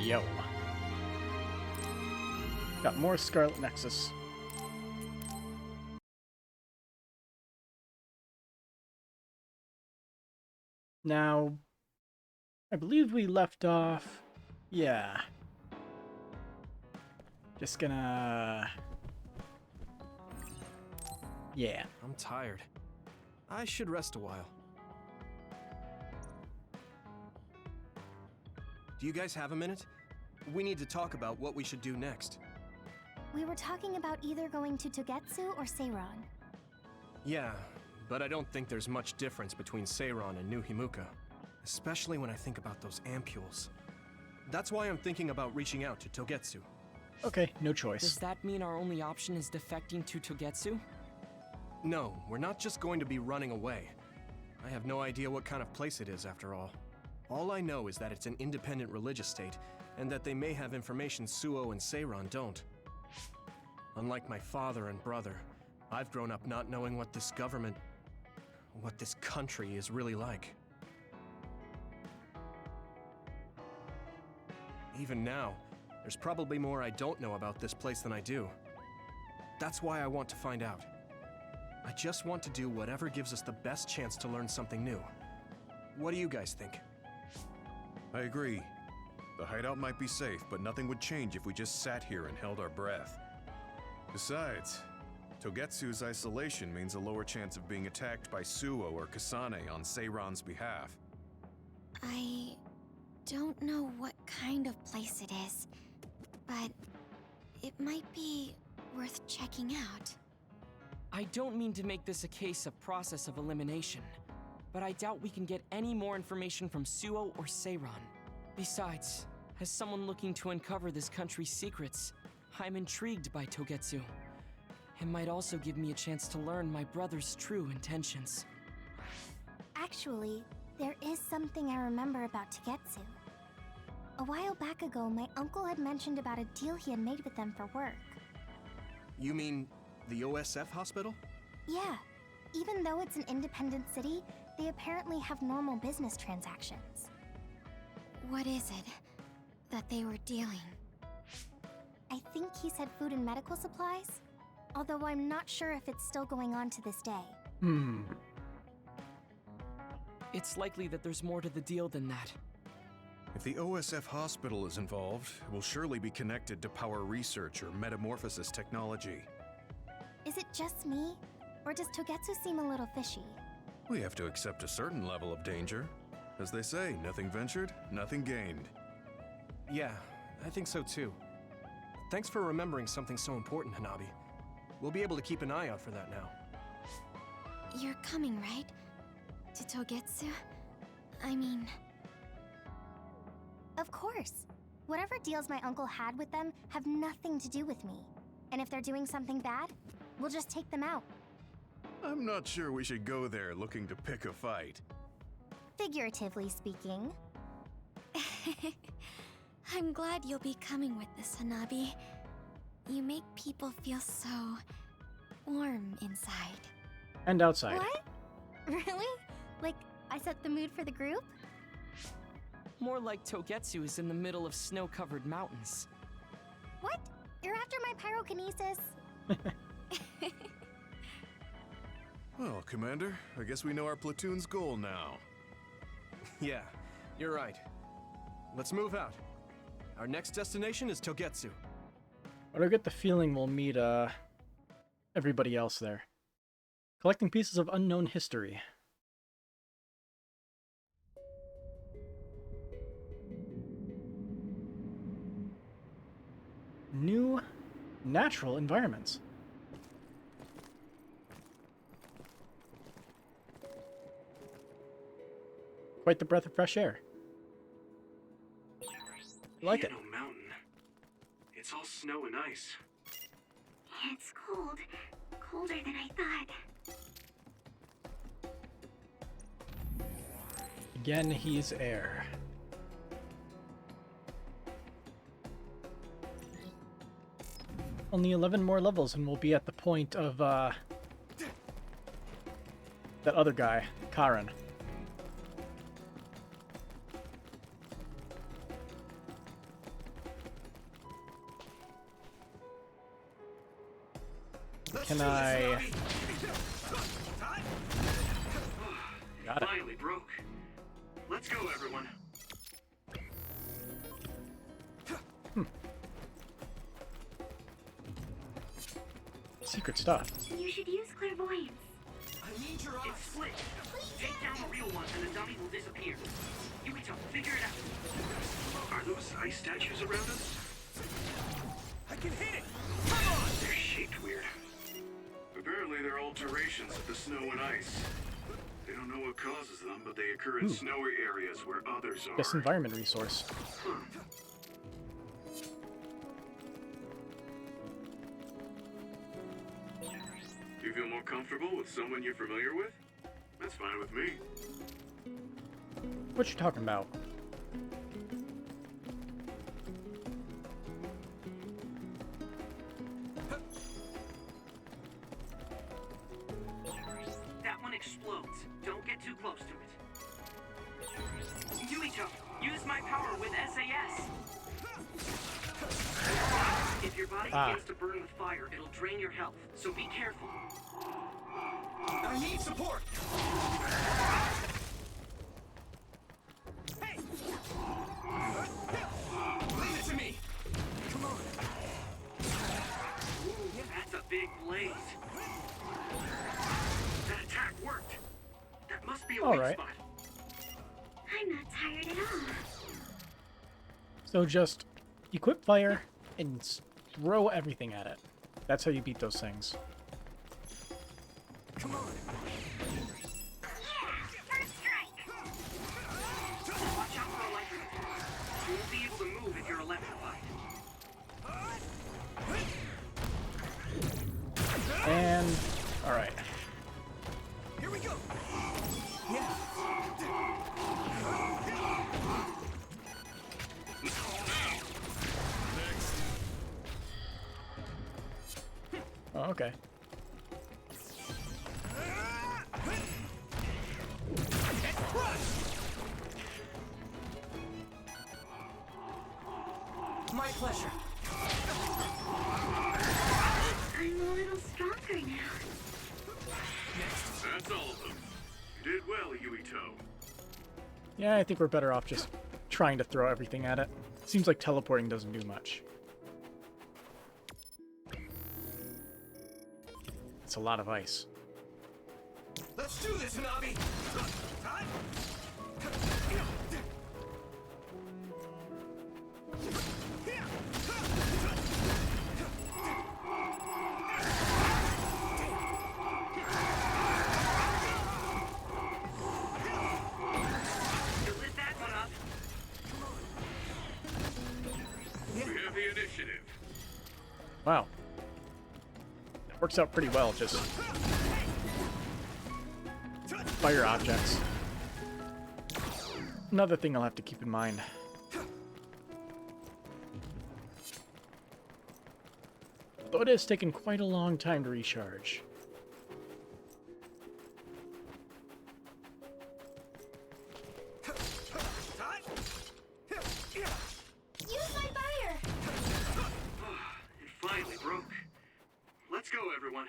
Yo. Got more Scarlet Nexus. Now, I believe we left off... Yeah. Just gonna... Yeah. I'm tired. I should rest a while. Do you guys have a minute? We need to talk about what we should do next. We were talking about either going to Togetsu or Seiron. Yeah, but I don't think there's much difference between Seiron and New Himuka. Especially when I think about those ampules. That's why I'm thinking about reaching out to Togetsu. Okay, no choice. Does that mean our only option is defecting to Togetsu? No, we're not just going to be running away. I have no idea what kind of place it is, after all. All I know is that it's an independent religious state, and that they may have information Suo and Seiron don't. Unlike my father and brother, I've grown up not knowing what this government, what this country is really like. Even now, there's probably more I don't know about this place than I do. That's why I want to find out. I just want to do whatever gives us the best chance to learn something new. What do you guys think? I agree. The hideout might be safe, but nothing would change if we just sat here and held our breath. Besides, Togetsu's isolation means a lower chance of being attacked by Suo or Kasane on Seiron's behalf. I don't know what kind of place it is, but it might be worth checking out. I don't mean to make this a case of process of elimination, but I doubt we can get any more information from Suo or Seiron. Besides, as someone looking to uncover this country's secrets, I'm intrigued by Togetsu. It might also give me a chance to learn my brother's true intentions. Actually, there is something I remember about Togetsu. A while back ago, my uncle had mentioned about a deal he had made with them for work. You mean the OSF hospital? Yeah, even though it's an independent city, they apparently have normal business transactions. What is it that they were dealing? I think he said food and medical supplies, although I'm not sure if it's still going on to this day. It's likely that there's more to the deal than that. If the OSF hospital is involved, it will surely be connected to power research or metamorphosis technology. Is it just me, or does Togetsu seem a little fishy? We have to accept a certain level of danger. As they say, nothing ventured, nothing gained. Yeah, I think so too. Thanks for remembering something so important, Hanabi. We'll be able to keep an eye out for that now. You're coming, right? To Togetsu? I mean... Of course. Whatever deals my uncle had with them have nothing to do with me. And if they're doing something bad, we'll just take them out. I'm not sure we should go there looking to pick a fight. Figuratively speaking. I'm glad you'll be coming with this, Hanabi. You make people feel so... warm inside. And outside. What? Really? Like, I set the mood for the group? More like Togetsu is in the middle of snow-covered mountains. What? You're after my pyrokinesis? Well, Commander, I guess we know our platoon's goal now. Yeah, you're right. Let's move out. Our next destination is Togetsu. But I get the feeling we'll meet, everybody else there. Collecting pieces of unknown history. New natural environments. Quite the breath of fresh air. I like it. Mountain. It's all snow and ice. It's cold. Colder than I thought. Again, he's air. Only 11 more levels and we'll be at the point of, that other guy, Karen. Can I... Got it. Finally broke. Let's go, everyone. Secret stuff. You should use clairvoyance. I need your eyes. It's split. Take down the real one and the dummy will disappear. Yuito, figure it out. Are those ice statues around us? I can hit it! Come on! They're shaped weird. Apparently they're alterations of the snow and ice. They don't know what causes them, but they occur in snowy areas where others are. This environment resource. Do you feel more comfortable with someone you're familiar with? That's fine with me. What you talking about? That one explodes. Don't get too close to it. Yuito, use my power with SAS. If your body begins to burn with fire, it'll drain your health, so be careful. I need support! Hey! Leave it to me! Come on! That's a big blaze. That attack worked. That must be a All weak right. spot. I'm not tired at all. So just equip fire and throw everything at it. That's how you beat those things. Come on! First strike. Watch out for electric. You won't be able to move if you're electrified. And... alright. Here we go! Yeah! Oh, okay. My pleasure. I'm a little stronger now. That's all of them. You did well, Yuito. Yeah, I think we're better off just trying to throw everything at it. Seems like teleporting doesn't do much. It's a lot of ice. Let's do this, Nabi! You lit that one up. We have the initiative. Wow. That works out pretty well, just fire objects. Another thing I'll have to keep in mind. Though it has taken quite a long time to recharge. Use my fire. It finally broke. Let's go, everyone.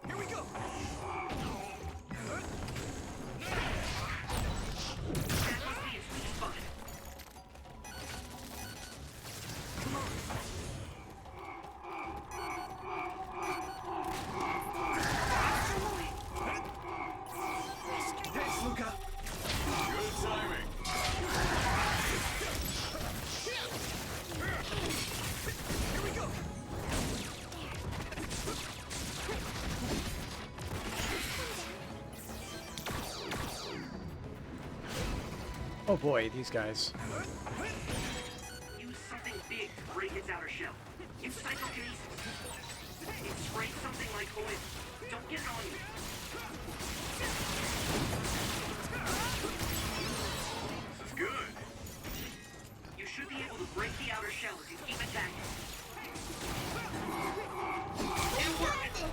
Here we go! That must be its weak spot. Thanks, Luca! Good timing! Here we go! Oh boy, these guys. Use something big to break its outer shell. Use psychokinesis. It sprays something like oil. Don't get it on you. This is good! You should be able to break the outer shell if you keep attacking. It worked!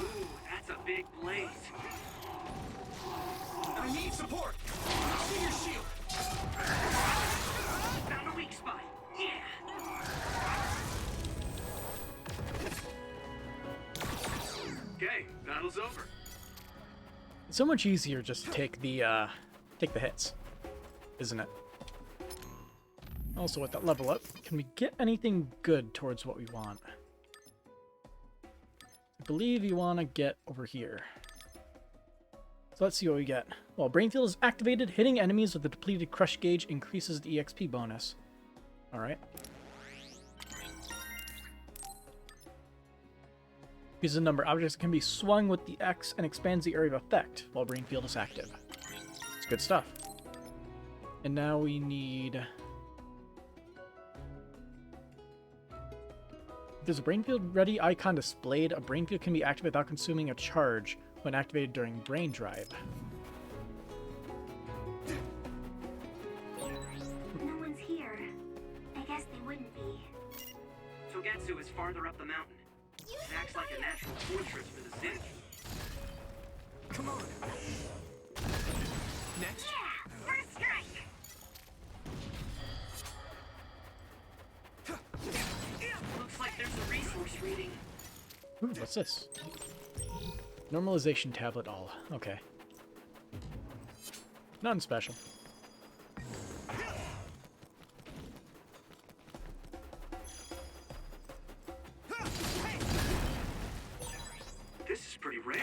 Ooh, that's a big blaze. over. It's so much easier just to take the hits, isn't it? Also, with that level up, can we get anything good towards what we want? I believe you want to get over here. So let's see what we get. While Brain Field is activated, hitting enemies with the depleted Crush Gauge increases the EXP bonus. Alright. Uses a number of objects that can be swung with the X and expands the area of effect while Brain Field is active. It's good stuff. And now we need... If there's a Brain Field ready icon displayed, a Brain Field can be activated without consuming a charge when activated during Brain Drive. No one's here. I guess they wouldn't be. Togetsu is farther up the mountain. It acts like a natural fortress for the city. Come on. Next. Yeah! First strike! Looks like there's a resource reading. Ooh, what's this? Normalization tablet all. Okay. Nothing special. This is pretty rare.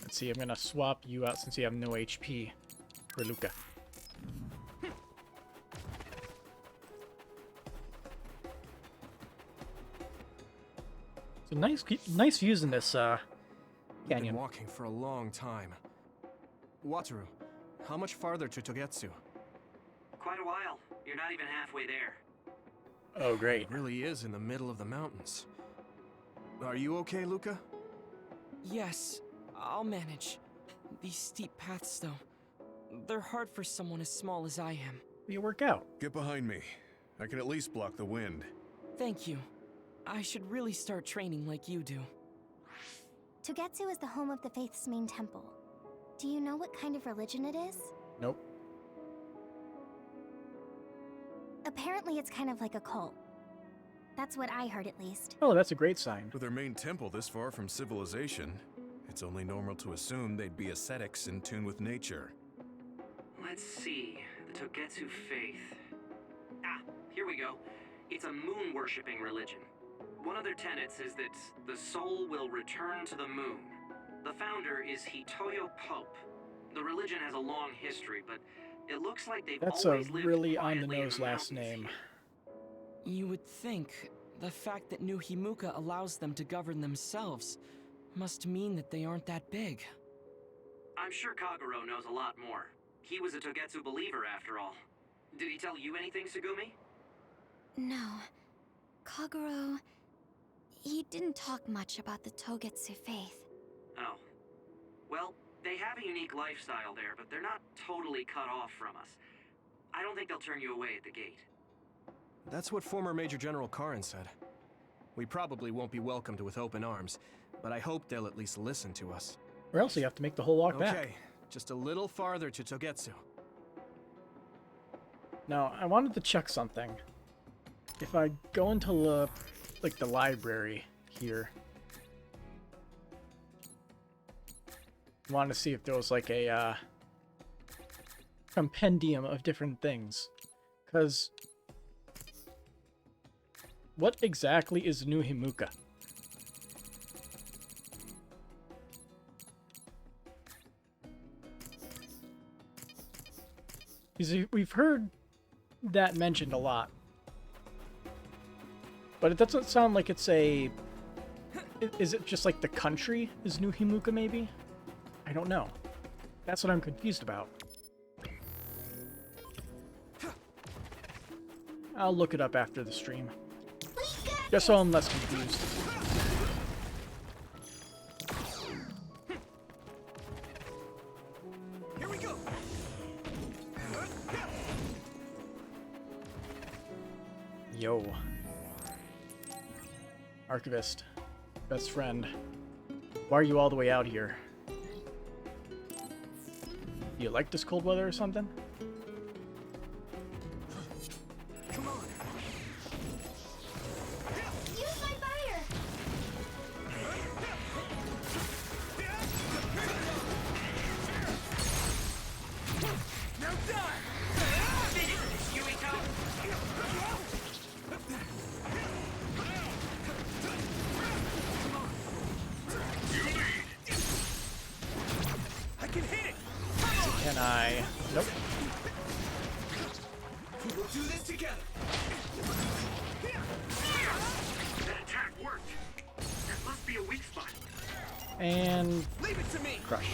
Let's see, I'm gonna swap you out since you have no HP for Luca. So nice views in this We've been canyon. walking for a long time. Wataru, how much farther to Togetsu? Quite a while. You're not even halfway there. Oh, great. It really is in the middle of the mountains. Are you okay, Luca? Yes, I'll manage. These steep paths, though, they're hard for someone as small as I am. You work out. Get behind me. I can at least block the wind. Thank you. I should really start training like you do. Togetsu is the home of the Faith's main temple. Do you know what kind of religion it is? Nope. Apparently it's kind of like a cult. That's what I heard, at least. Oh, that's a great sign. With their main temple this far from civilization, it's only normal to assume they'd be ascetics in tune with nature. Let's see. The Togetsu faith. Ah, here we go. It's a moon-worshipping religion. One of their tenets is that the soul will return to the moon. The founder is Hitoyo Pope. The religion has a long history, but it looks like they've That's a always lived really quietly in on-the-nose the last mountains name. here. You would think the fact that New Himuka allows them to govern themselves must mean that they aren't that big. I'm sure Kaguro knows a lot more. He was a Togetsu believer, after all. Did he tell you anything, Sugumi? No. Kaguro... he didn't talk much about the Togetsu faith. Oh. Well, they have a unique lifestyle there, but they're not totally cut off from us. I don't think they'll turn you away at the gate. That's what former Major General Karin said. We probably won't be welcomed with open arms, but I hope they'll at least listen to us. Or else you have to make the whole walk back. Okay, just a little farther to Togetsu. Now, I wanted to check something. If I go into the library here, I wanted to see if there was like a compendium of different things. Because what exactly is New Himuka? Because we've heard that mentioned a lot. But it doesn't sound like it's a... Is it just like the country is New Himuka, maybe? I don't know. That's what I'm confused about. I'll look it up after the stream. Just so I'm less confused. Here we go. Yo. Archivist. Best friend. Why are you all the way out here? You like this cold weather or something? Come on. Use my fire! Now die! Finish this, Yuito! I can hit it! Can I? Nope. We'll do this together! That attack worked. That must be a weak spot. And Leave it to me! crush.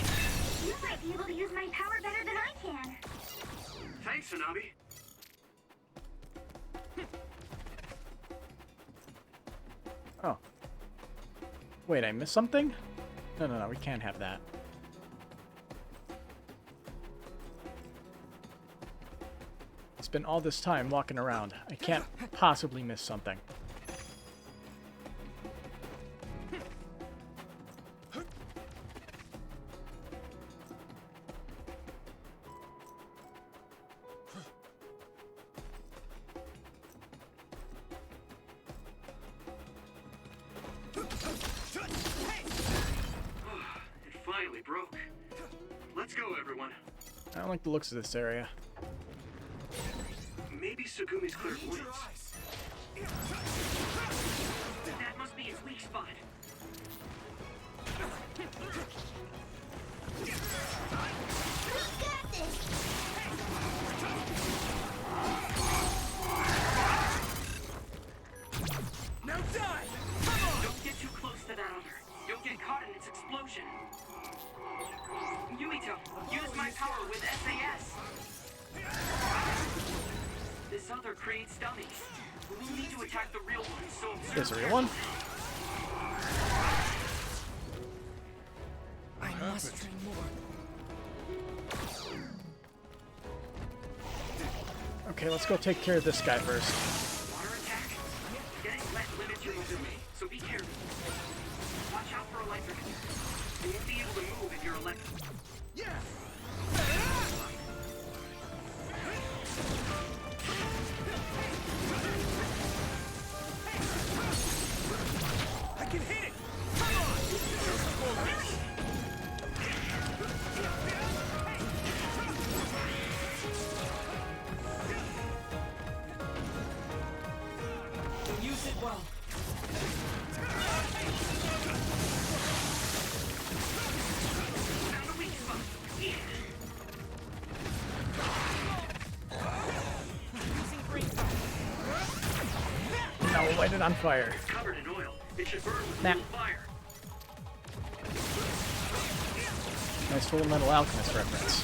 You might be able to use my power better than I can. Thanks, Tsunabi. Oh. Wait, I missed something? No, we can't have that. It's been all this time walking around. I can't possibly miss something. It finally broke. Let's go, everyone. I don't like the looks of this area. Maybe Sugumi's clairvoyance. Your eyes! That must be his weak spot. Got this! Now die! Don't get too close to that other. You'll get caught in its explosion. Yuito, use my power with SAS. This other creates dummies. We'll need to attack the real one, so observe. There's a real one. I must train more. Okay, let's go take care of this guy first. Water attack? Getting wet limits your mobility, so be careful. Watch out for electric. You won't be able to move if you're electric. Yeah! I can hit it! Come on! Use it well. Found a weak spot. Yeah. Using green fire. Now we'll light it on fire. It's covered in oil. It should burn with a Nah. little fire. Nice Full Metal Alchemist reference.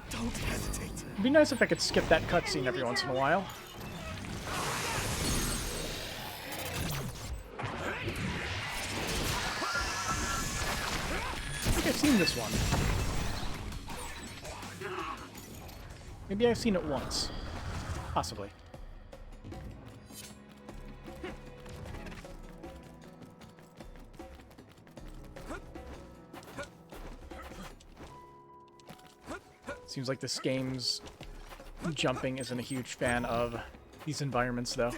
Don't hesitate. It'd be nice if I could skip that cutscene every once in a while. I think I've seen this one. Maybe I've seen it once. Possibly. Seems like this game's jumping isn't a huge fan of these environments, though.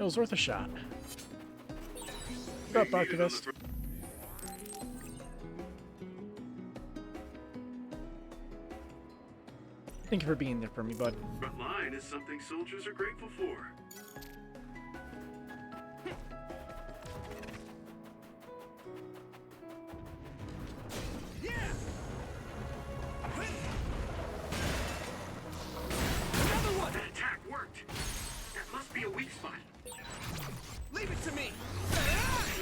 It was worth a shot. What's up, Archivist? Thank you for being there for me, bud. Front line is something soldiers are grateful for. Another one! That attack worked. That must be a weak spot. Leave it to me!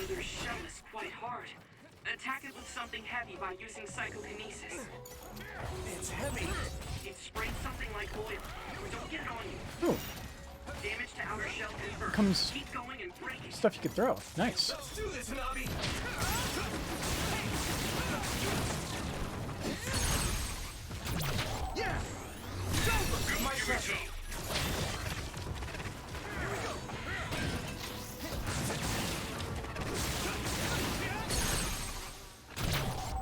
Their shell is quite hard. Attack it with something heavy by using psychokinesis. It's heavy. It sprays something like oil. Don't get it on you. Ooh, Damage to outer shell confirmed. comes Keep going and break it. stuff you could throw. Nice. Let's do this, Nabi! Yeah! It's over! My shot.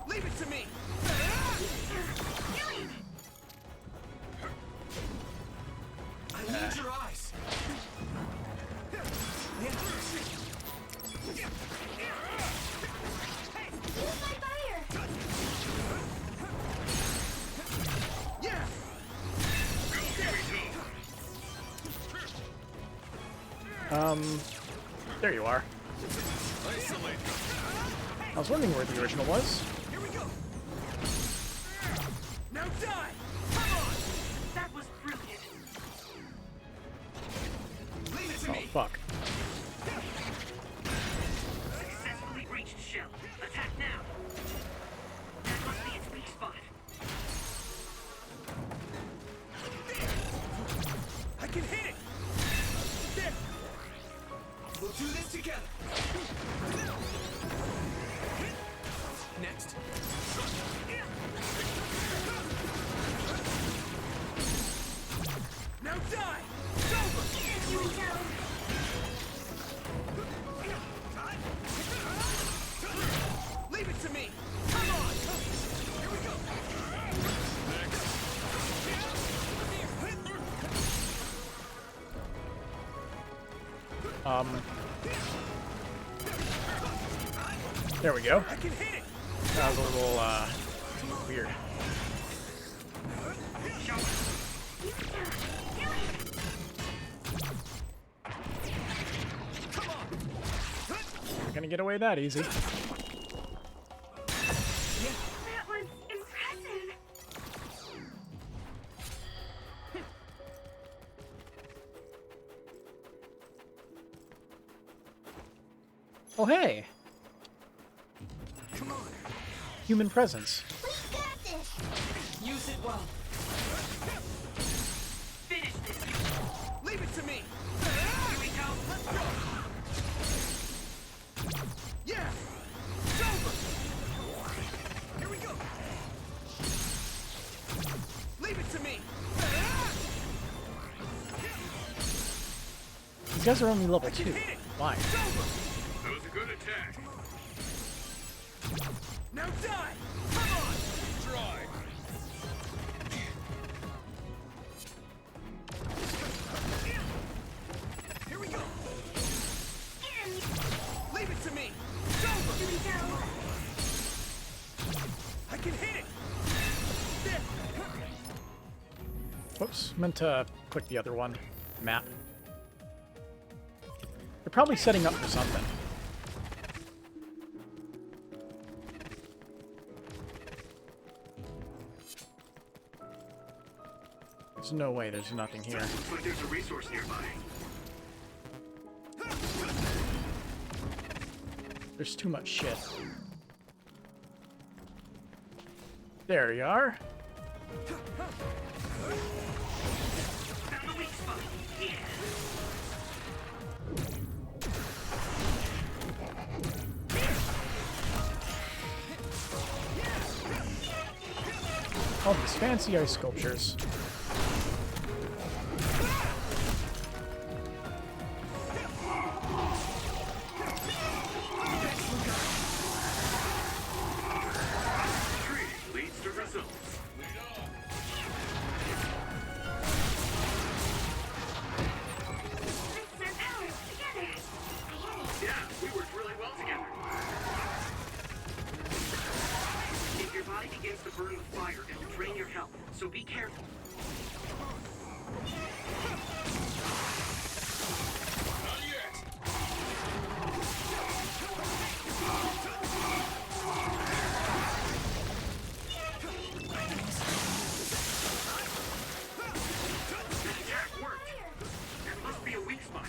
Leave it to me! I need your eyes! Yeah! There you are. I was wondering where the original was. Here we go! Now die! Come on! That was brilliant. Leave it to Oh, me! fuck. Successfully breached shell. Attack now. That must be its weak spot. I can hit it! There! We'll do this together! Next. Now die! It's over! Leave it to me! Come on! Here we go! There we go. I can hit it! That was a little, weird. Not gonna get away that easy. That was impressive. Oh, hey! Come on! Human presence. We got this. Use it well. Finish this. Leave it to me! Here we go. Let's go! Yeah! It's over! Here we go! Leave it to me! These guys are only level 2. hit it. Why? It's over! That was a good attack. Now die! Come on! Try! Here we go! Leave it to me! It's over! Here we go. I can hit it! There! Whoops, meant to click the other one. Map. They're probably setting up for something. There's no way there's nothing here. Looks like there's a resource nearby. There's too much shit. There you are. Found the weak spot. Yeah. All these fancy ice sculptures. Tree leads to results. Let's our powers together. body begins to burn with fire, it'll drain your health, so be careful. Not yet. The attack worked. There must be a weak spot.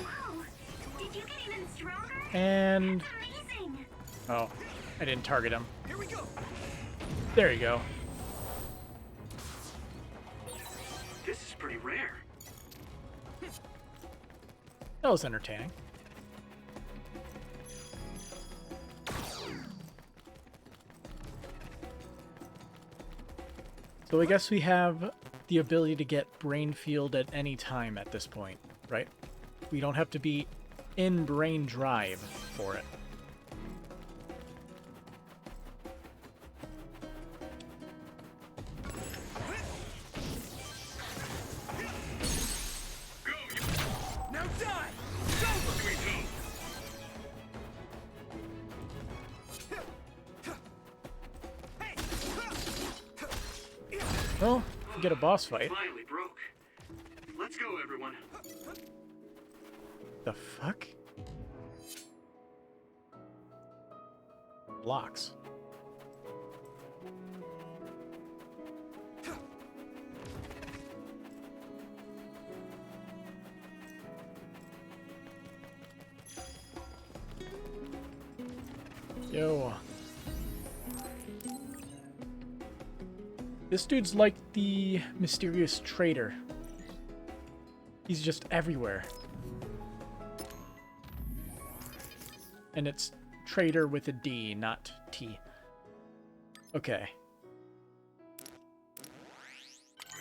Whoa! Did you get even stronger? And... Amazing! oh, I didn't target him. Here we go. There you go. This is pretty rare. That was entertaining. So I guess we have the ability to get brain field at any time at this point, right? We don't have to be in brain drive for it. Go, you Now die. Yuito. Well, if we get a boss fight. Finally broke. Let's go, everyone. The fuck? Blocks. Yo. This dude's like the mysterious traitor. He's just everywhere. And it's traitor with a D, not T. Okay.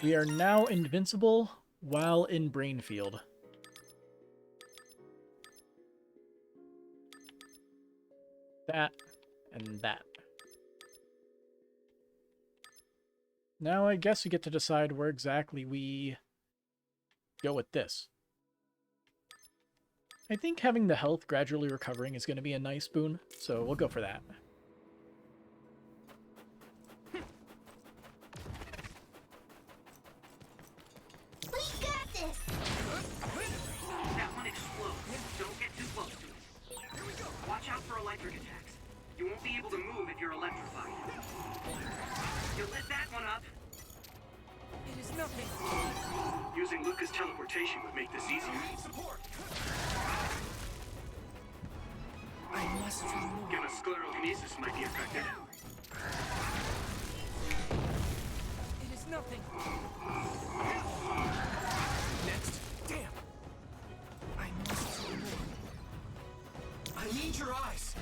We are now invincible while in Brainfield. That and that. Now I guess we get to decide where exactly we go with this. I think having the health gradually recovering is going to be a nice boon, so we'll go for that. We got this! That one explodes. Don't get too close to it. Watch out for electric attacks. You won't be able to move if you're electrified. You lit that one up. It is nothing. Using Luca's teleportation would make this easier. Support. I must remove. Gamma sclerokinesis might be effective. It is nothing. Next. Damn. I must remove. I need your eyes.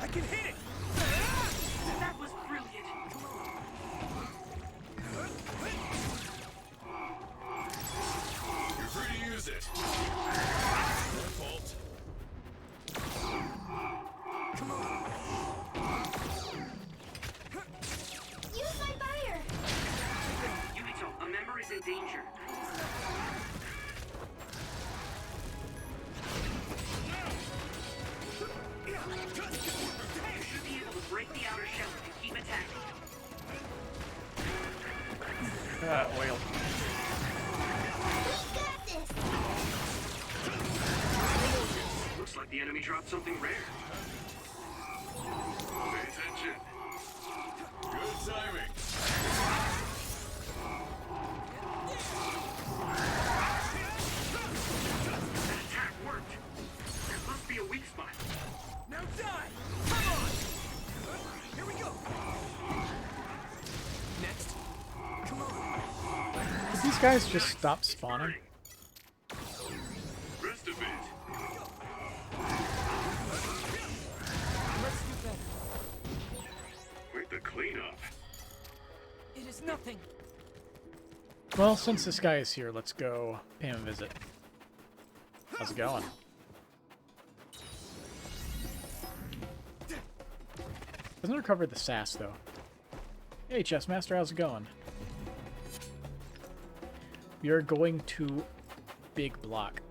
I can hit it. That was brilliant. You're free to use it. Your fault. Use my fire! Yuito, a member is in danger. You should be able to break the outer shell and keep attacking. Oil. We got this! Looks like the enemy dropped something rare. Pay attention. Good timing. That attack worked. There must be a weak spot. Now die. Come on. Here we go. Next. Come on. Did these guys just stop spawning? Rest a bit. Let's do better. Quite the cleanup. It is nothing. Well, since this guy is here, let's go pay him a visit. How's it going? Doesn't recover the sass, though. Hey, Chess Master, how's it going? We are going to Big Block.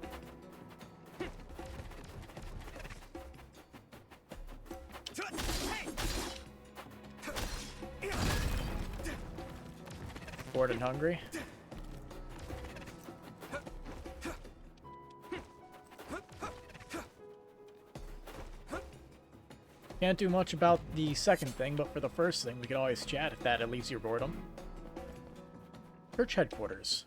Bored and hungry? Can't do much about the second thing, but for the first thing, we can always chat if that relieves your boredom. Church headquarters.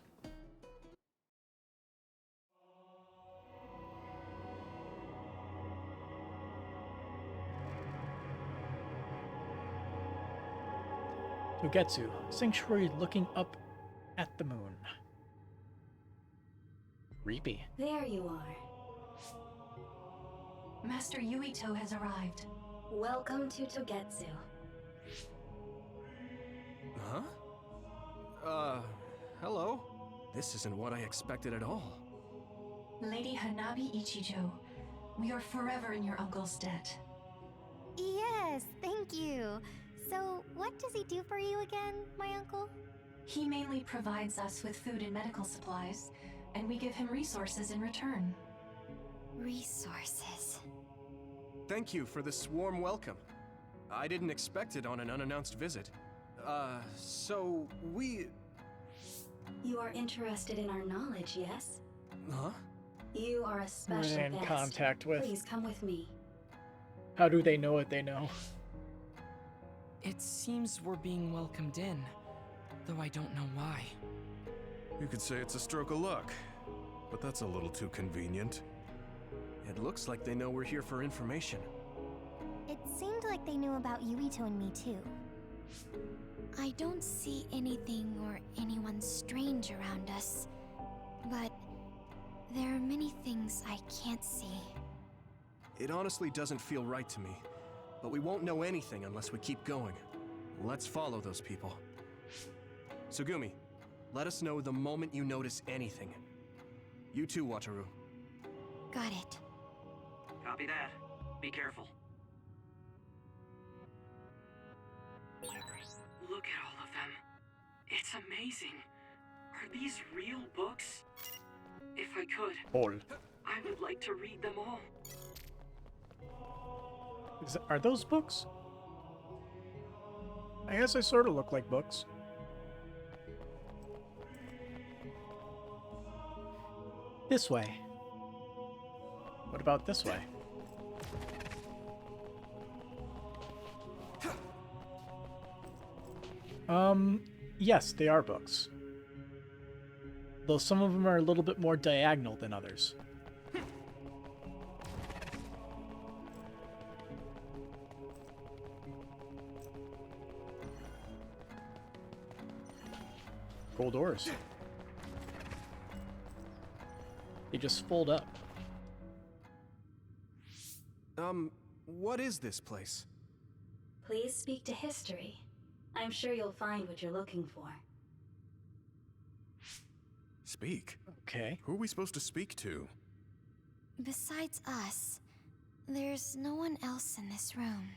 Togetsu, sanctuary looking up at the moon. Creepy. There you are. Master Yuito has arrived. Welcome to Togetsu. Huh? Hello? This isn't what I expected at all. Lady Hanabi Ichijo, we are forever in your uncle's debt. Yes, thank you. So, what does he do for you again, my uncle? He mainly provides us with food and medical supplies, and we give him resources in return. Resources. Thank you for this warm welcome. I didn't expect it on an unannounced visit. So we... You are interested in our knowledge, yes? Huh? You are a special We're in guest. contact with. Please come with me. How do they know what they know? It seems we're being welcomed in, though I don't know why. You could say it's a stroke of luck, but that's a little too convenient. It looks like they know we're here for information. It seemed like they knew about Yuito and me too. I don't see anything or anyone strange around us, but there are many things I can't see. It honestly doesn't feel right to me, but we won't know anything unless we keep going. Let's follow those people. Sugumi, let us know the moment you notice anything. You too, Wataru. Got it. Copy that. Be careful. Look at all of them. It's amazing. Are these real books? If I could, Hole. I would like to read them all. Are those books? I guess I sort of look like books. This way. What about this way? Yes, they are books. Though some of them are a little bit more diagonal than others. Cool doors. They just fold up. What is this place? Please speak to history. I'm sure you'll find what you're looking for. Speak? Okay. Who are we supposed to speak to? Besides us, there's no one else in this room.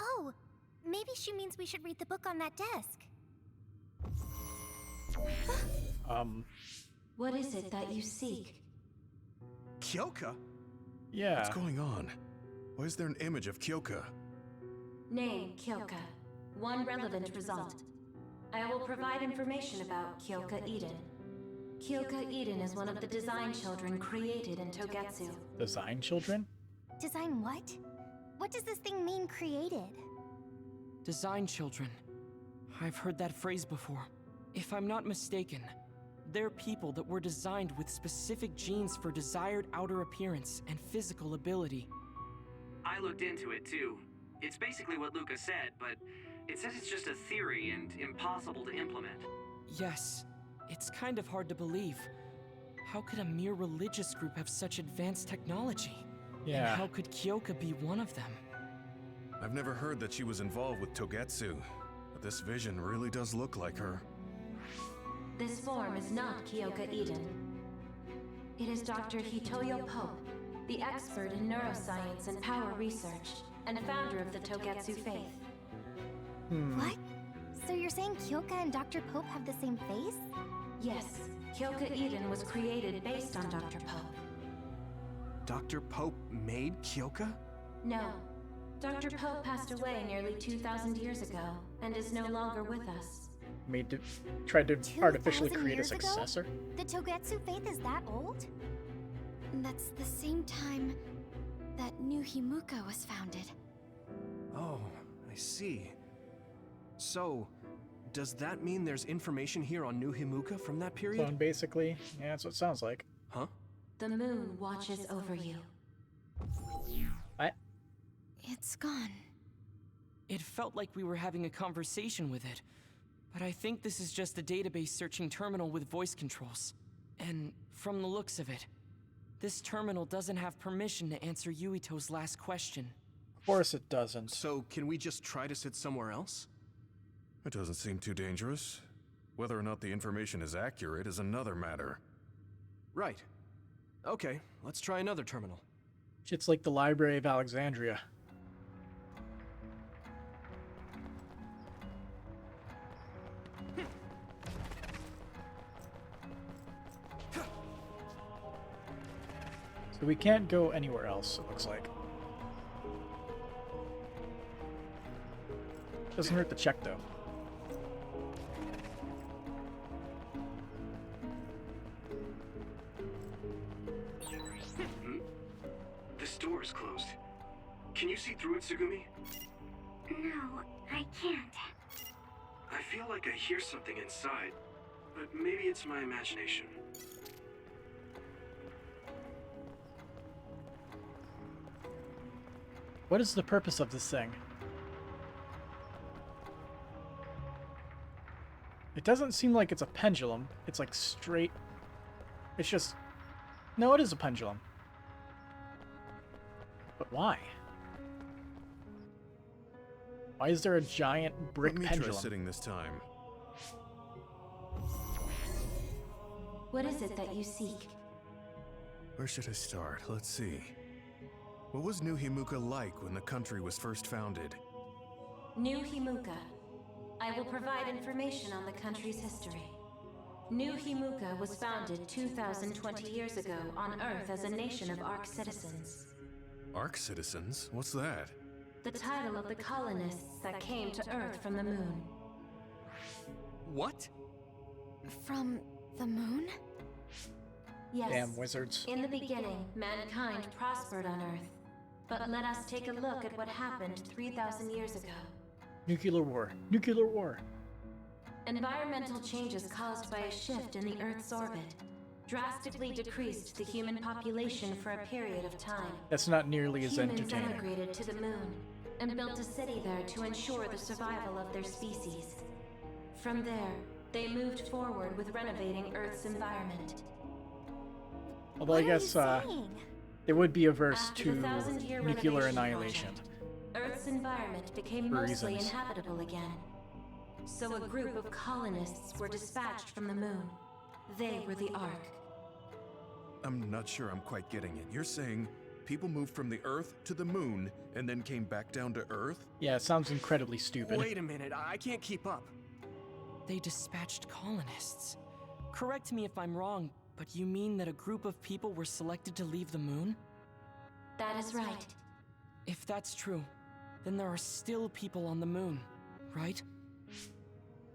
Oh, maybe she means we should read the book on that desk. What is it that you seek? Kyoka? Yeah. What's going on? Why is there an image of Kyoka? Name, Kyoka. One relevant result. I will provide information about Kyoka Eden. Kyoka Eden is one of the design children created in Togetsu. Design children? Design what? What does this thing mean, created? Design children. I've heard that phrase before. If I'm not mistaken, they're people that were designed with specific genes for desired outer appearance and physical ability. I looked into it too. It's basically what Luca said, but it says it's just a theory and impossible to implement. Yes, it's kind of hard to believe. How could a mere religious group have such advanced technology? Yeah. And how could Kyoka be one of them? I've never heard that she was involved with Togetsu, but this vision really does look like her. This form is not Kyoka Eden. It is Dr. Hitoyo Pope, the expert in neuroscience and power research, and founder of the Togetsu faith. What? So you're saying Kyoka and Dr. Pope have the same face? Yes, Kyoka Eden was created based on Dr. Pope. Dr. Pope made Kyoka? No. Dr. Pope passed away nearly 2,000 years ago, and is no longer with us. Tried to artificially 2,000 create a years ago? successor. The Togetsu faith is that old? That's the same time that New Himuka was founded. Oh, I see. So, does that mean there's information here on New Himuka from that period? Clone, basically. Yeah, that's what it sounds like. Huh? The moon watches over you. What? It's gone. It felt like we were having a conversation with it, but I think this is just a database searching terminal with voice controls. And from the looks of it, this terminal doesn't have permission to answer Yuito's last question. Of course it doesn't. So, can we just try to sit somewhere else? It doesn't seem too dangerous. Whether or not the information is accurate is another matter. Right. Okay, let's try another terminal. Shit's like the Library of Alexandria. So we can't go anywhere else, it looks like. Doesn't hurt to check, though. This door is closed. Can you see through it, Tsugumi? No, I can't. I feel like I hear something inside, but maybe it's my imagination. What is the purpose of this thing? It doesn't seem like it's a pendulum. It's like straight... It's just... No, it is a pendulum. But why? Why is there a giant brick Let me pendulum? try sitting this time. What is it that you seek? Where should I start? Let's see. What was New Himuka like when the country was first founded? New Himuka. I will provide information on the country's history. New Himuka was founded 2,020 years ago on Earth as a nation of Ark citizens. Ark citizens? What's that? The title of the colonists that came to Earth from the moon. What? From the moon? Yes. Damn wizards. In the beginning, mankind prospered on Earth. But let us take a look at what happened 3,000 years ago. Nuclear war. Nuclear war. Environmental changes caused by a shift in the Earth's orbit drastically decreased the human population for a period of time. That's not nearly as Humans entertaining. emigrated to the moon and built a city there to ensure the survival of their species. From there, they moved forward with renovating Earth's environment. Although What I are you guess saying? it would be averse After to the 1,000-year nuclear renovation annihilation. project, Earth's environment became For mostly reasons. inhabitable again. So a group of colonists were dispatched from the moon. They were the Ark. I'm not sure I'm quite getting it. You're saying people moved from the Earth to the moon and then came back down to Earth? Yeah, it sounds incredibly stupid. Wait a minute, I can't keep up. They dispatched colonists. Correct me if I'm wrong, but you mean that a group of people were selected to leave the moon? That is right. If that's true, then there are still people on the moon, right?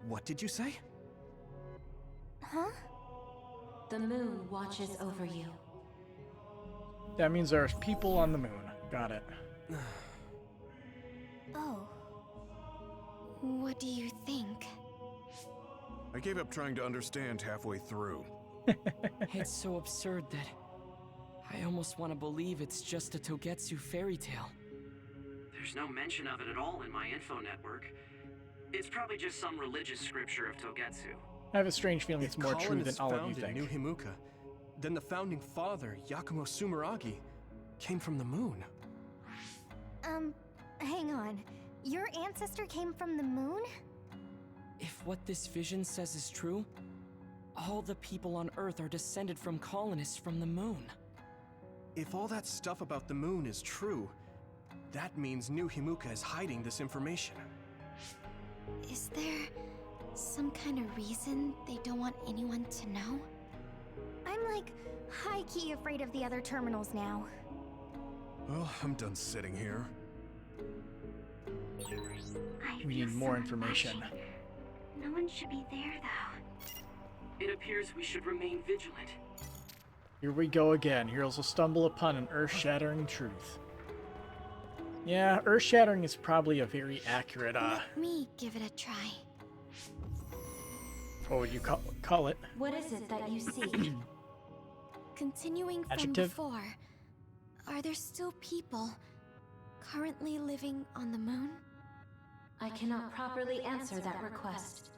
What did you say? Huh? The moon watches over you. That means there's people on the moon. Got it. Oh. What do you think? I gave up trying to understand halfway through. It's so absurd that I almost want to believe it's just a Togetsu fairy tale. There's no mention of it at all in my info network. It's probably just some religious scripture of Togetsu. I have a strange feeling it's more true than Colonists all of you founded think. New Himuka. Then the founding father, Yakumo Sumeragi, came from the moon. Hang on. Your ancestor came from the moon? If what this vision says is true, all the people on Earth are descended from colonists from the moon. If all that stuff about the moon is true, that means New Himuka is hiding this information. Is there some kind of reason they don't want anyone to know? I'm like high-key afraid of the other terminals now. Well, I'm done sitting here. We need more information. No one should be there, though. It appears we should remain vigilant. Here we go again. Heroes will stumble upon an earth-shattering truth. Yeah, earth-shattering is probably a very accurate, Let me give it a try. what would you call it? What is it that you seek? Continuing from Adjective? before, are there still people currently living on the moon? I cannot properly answer that request.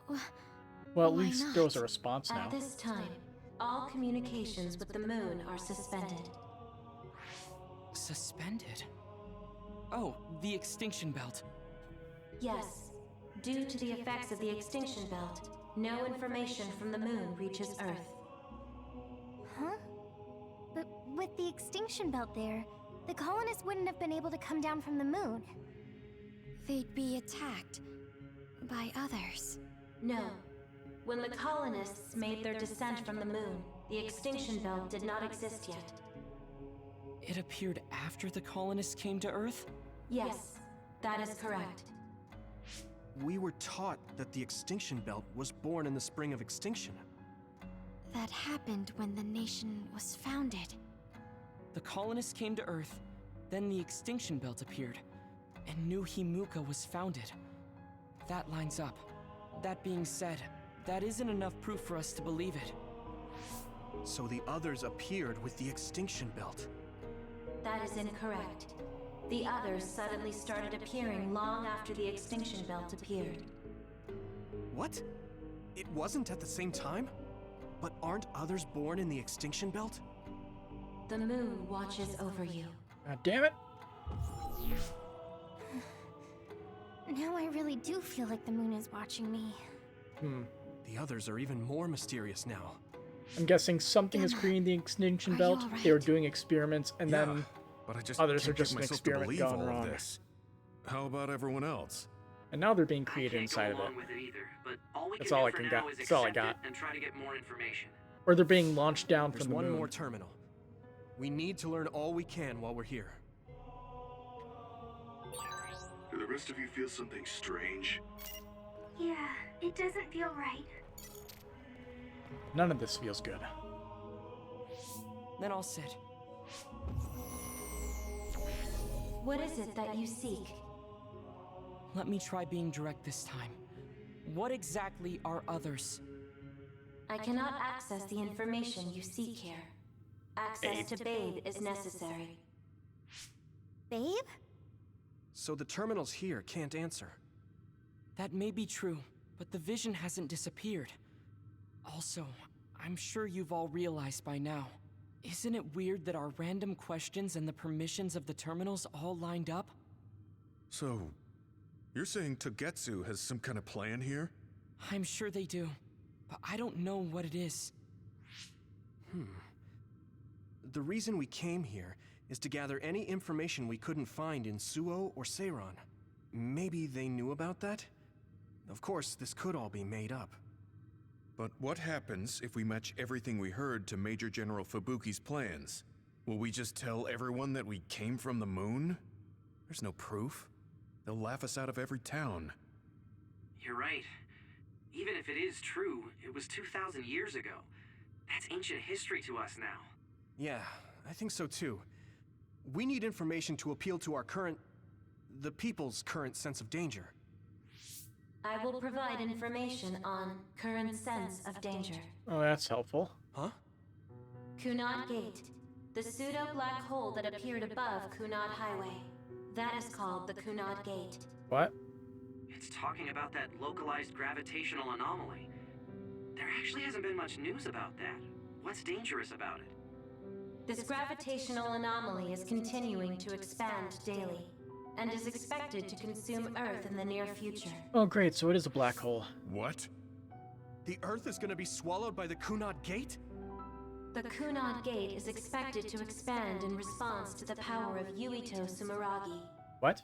Well, at Why least not? there was a response now. At this time, all communications with the moon are suspended. Suspended? Oh, the extinction belt. Yes, due to the effects of the extinction belt, no information from the moon reaches Earth. Huh? But with the extinction belt there, the colonists wouldn't have been able to come down from the moon. They'd be attacked by others. No. When the colonists made their descent from the moon, the extinction belt did not exist yet. It appeared after the colonists came to Earth? Yes, that is correct. We were taught that the extinction belt was born in the spring of extinction. That happened when the nation was founded. The colonists came to Earth, then the extinction belt appeared, and New Himuka was founded. That lines up. That being said, that isn't enough proof for us to believe it. So the others appeared with the extinction belt. That is incorrect. The others suddenly started appearing long after the extinction belt appeared. What? It wasn't at the same time? But aren't others born in the extinction belt? The moon watches over you. God damn it! Now I really do feel like the moon is watching me. The others are even more mysterious now. I'm guessing something is creating the extinction Are you belt. all right? They were doing experiments, and Yeah, then but I just others can't are just get an myself to experiment believe gone all of wrong. this. How about everyone else? and now they're being I created can't inside go of it. along with it either, but all we That's can all do I for can now got- is that's all I accept got. it and try to get more information. Or they're being launched down There's from the one moon. more terminal. We need to learn all we can while we're here. Do the rest of you feel something strange? Yeah, it doesn't feel right. None of this feels good. Then I'll sit. What is it that you seek? Let me try being direct this time. What exactly are others? I cannot access the information you seek here. Access to Babe is necessary. Babe? So the terminals here can't answer. That may be true, but the vision hasn't disappeared. Also, I'm sure you've all realized by now. Isn't it weird that our random questions and the permissions of the terminals all lined up? So, you're saying Togetsu has some kind of plan here? I'm sure they do, but I don't know what it is. The reason we came here is to gather any information we couldn't find in Suo or Seiron. Maybe they knew about that? Of course, this could all be made up. But what happens if we match everything we heard to Major General Fubuki's plans? Will we just tell everyone that we came from the moon? There's no proof. They'll laugh us out of every town. You're right. Even if it is true, it was 2,000 years ago. That's ancient history to us now. Yeah, I think so too. We need information to appeal to the people's current sense of danger. I will provide information on current sense of danger. Oh, that's helpful. Huh? Kunad Gate, the pseudo-black hole that appeared above Kunad Highway. That is called the Kunad Gate. What? It's talking about that localized gravitational anomaly. There actually hasn't been much news about that. What's dangerous about it? This gravitational anomaly is continuing to expand daily, and is expected to consume Earth in the near future. Oh, great, so it is a black hole. What? The Earth is gonna be swallowed by the Kunad Gate? The Kunad Gate is expected to expand in response to the power of Yuito Sumeragi. What?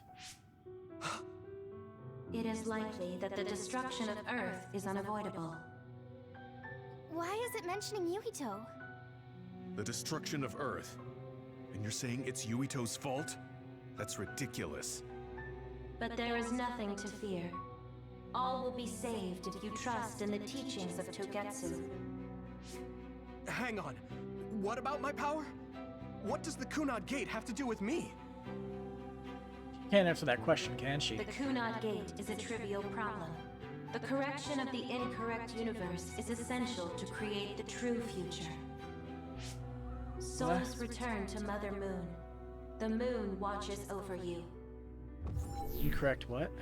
It is likely that the destruction of Earth is unavoidable. Why is it mentioning Yuito? The destruction of Earth. And you're saying it's Yuito's fault? That's ridiculous. But there is nothing to fear. All will be saved if you trust in the teachings of Togetsu. Hang on. What about my power? What does the Kunad Gate have to do with me? Can't answer that question, can she? The Kunad Gate is a trivial problem. The correction of the incorrect universe is essential to create the true future. Souls return to Mother Moon. The moon watches over you. Incorrect what?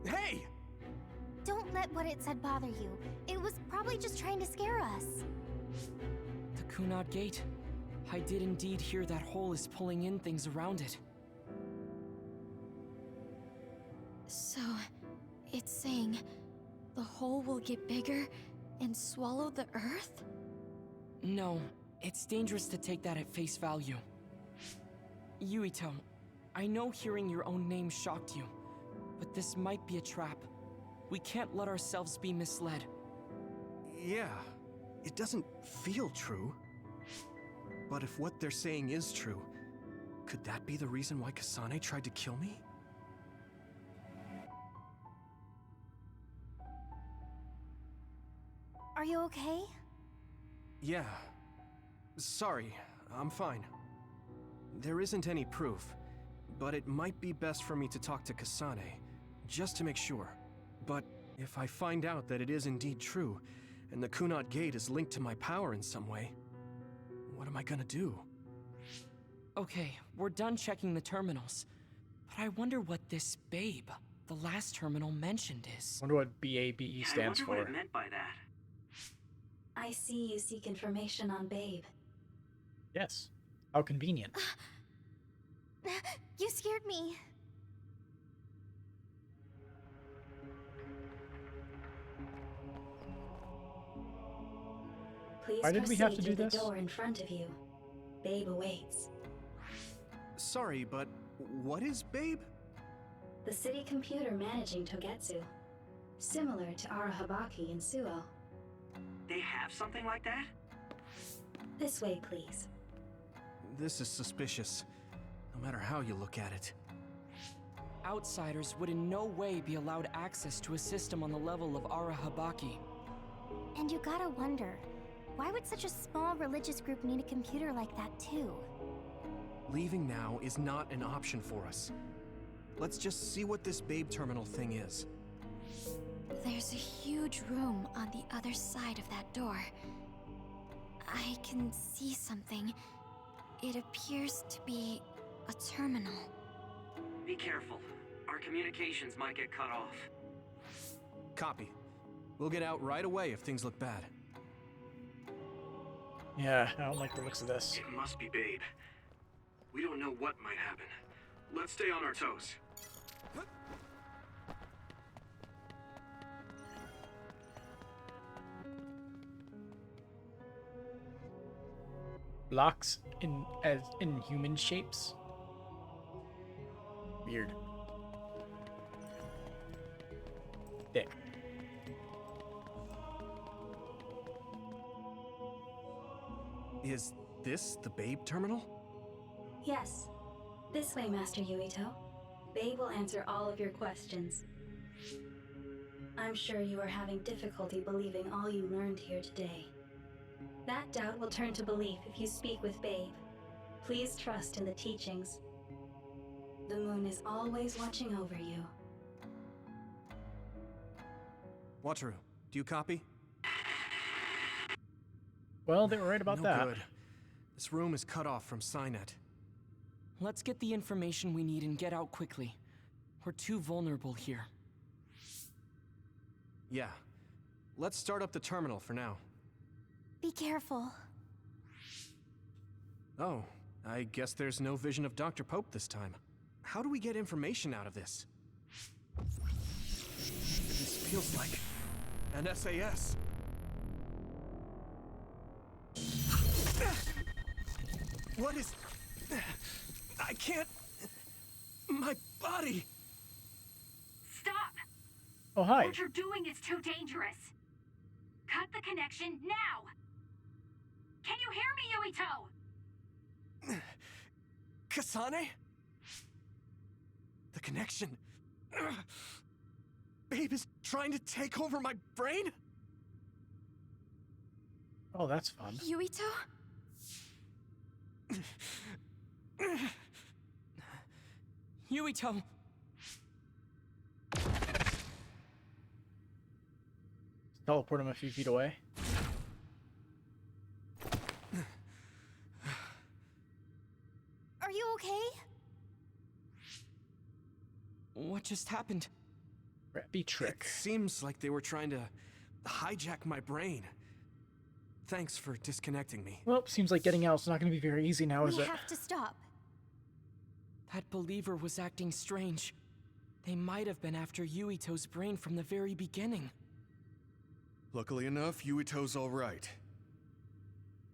Hey! Don't let what it said bother you. It was probably just trying to scare us. The Kunad Gate. I did indeed hear that hole is pulling in things around it. So, it's saying the hole will get bigger and swallow the Earth? No, it's dangerous to take that at face value. Yuito, I know hearing your own name shocked you, but this might be a trap. We can't let ourselves be misled. Yeah, it doesn't feel true. But if what they're saying is true, could that be the reason why Kasane tried to kill me? Are you okay? Yeah. Sorry, I'm fine. There isn't any proof, but it might be best for me to talk to Kasane, just to make sure. But if I find out that it is indeed true, and the Kunad Gate is linked to my power in some way, what am I gonna do? Okay, we're done checking the terminals. But I wonder what this Babe, the last terminal mentioned, is. Wonder what BABE stands I for. wonder what it meant by that. I see you seek information on Babe. Yes. How convenient. You scared me. Please Why did we have to proceed do through this? the door in front of you. Babe awaits. Sorry, but what is Babe? The city computer managing Togetsu. Similar to Arahabaki in Suo. They have something like that? This way, please. This is suspicious, no matter how you look at it. Outsiders would in no way be allowed access to a system on the level of Arahabaki. And you gotta wonder, why would such a small religious group need a computer like that too? Leaving now is not an option for us. Let's just see what this Babe terminal thing is. There's a huge room on the other side of that door. I can see something. It appears to be a terminal. Be careful. Our communications might get cut off. Copy. We'll get out right away if things look bad. Yeah, I don't like the looks of this. It must be Babe. We don't know what might happen. Let's stay on our toes. Blocks in human shapes. Weird. Thick. Is this the Babe terminal? Yes. This way, Master Yuito. Babe will answer all of your questions. I'm sure you are having difficulty believing all you learned here today. That doubt will turn to belief if you speak with Babe. Please trust in the teachings. The moon is always watching over you. Wataru, do you copy? Well, they were right about No that. good. This room is cut off from Psynet. Let's get the information we need and get out quickly. We're too vulnerable here. Yeah. Let's start up the terminal for now. Be careful. Oh, I guess there's no vision of Dr. Pope this time. How do we get information out of this? This feels like an SAS. What is... I can't... My body... Stop! Oh, hi. What you're doing is too dangerous. Cut the connection now! Can you hear me, Yuito? Kasane? The connection... Babe is trying to take over my brain? Oh, that's fun. Yuito? Yuito! Teleport him a few feet away. Are you okay? What just happened? Crappy trick. It seems like they were trying to hijack my brain. Thanks for disconnecting me. Well, seems like getting out's not going to be very easy now, is We it? have to stop. That believer was acting strange. They might have been after Yuito's brain from the very beginning. Luckily enough, Yuito's all right.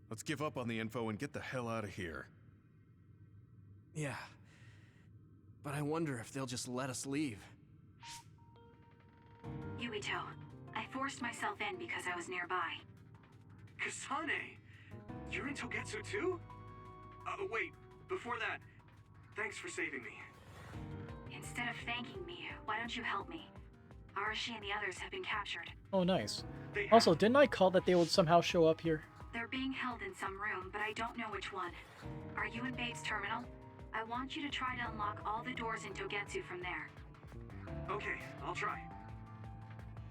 Let's give up on the info and get the hell out of here. Yeah. But I wonder if they'll just let us leave. Yuito, I forced myself in because I was nearby. Kasane! You're in Togetsu too? Wait, before that, thanks for saving me. Instead of thanking me, why don't you help me? Arashi and the others have been captured. Oh, nice. They have- Also, didn't I call that they would somehow show up here? They're being held in some room, but I don't know which one. Are you in Babe's terminal? I want you to try to unlock all the doors in Togetsu from there. Okay, I'll try.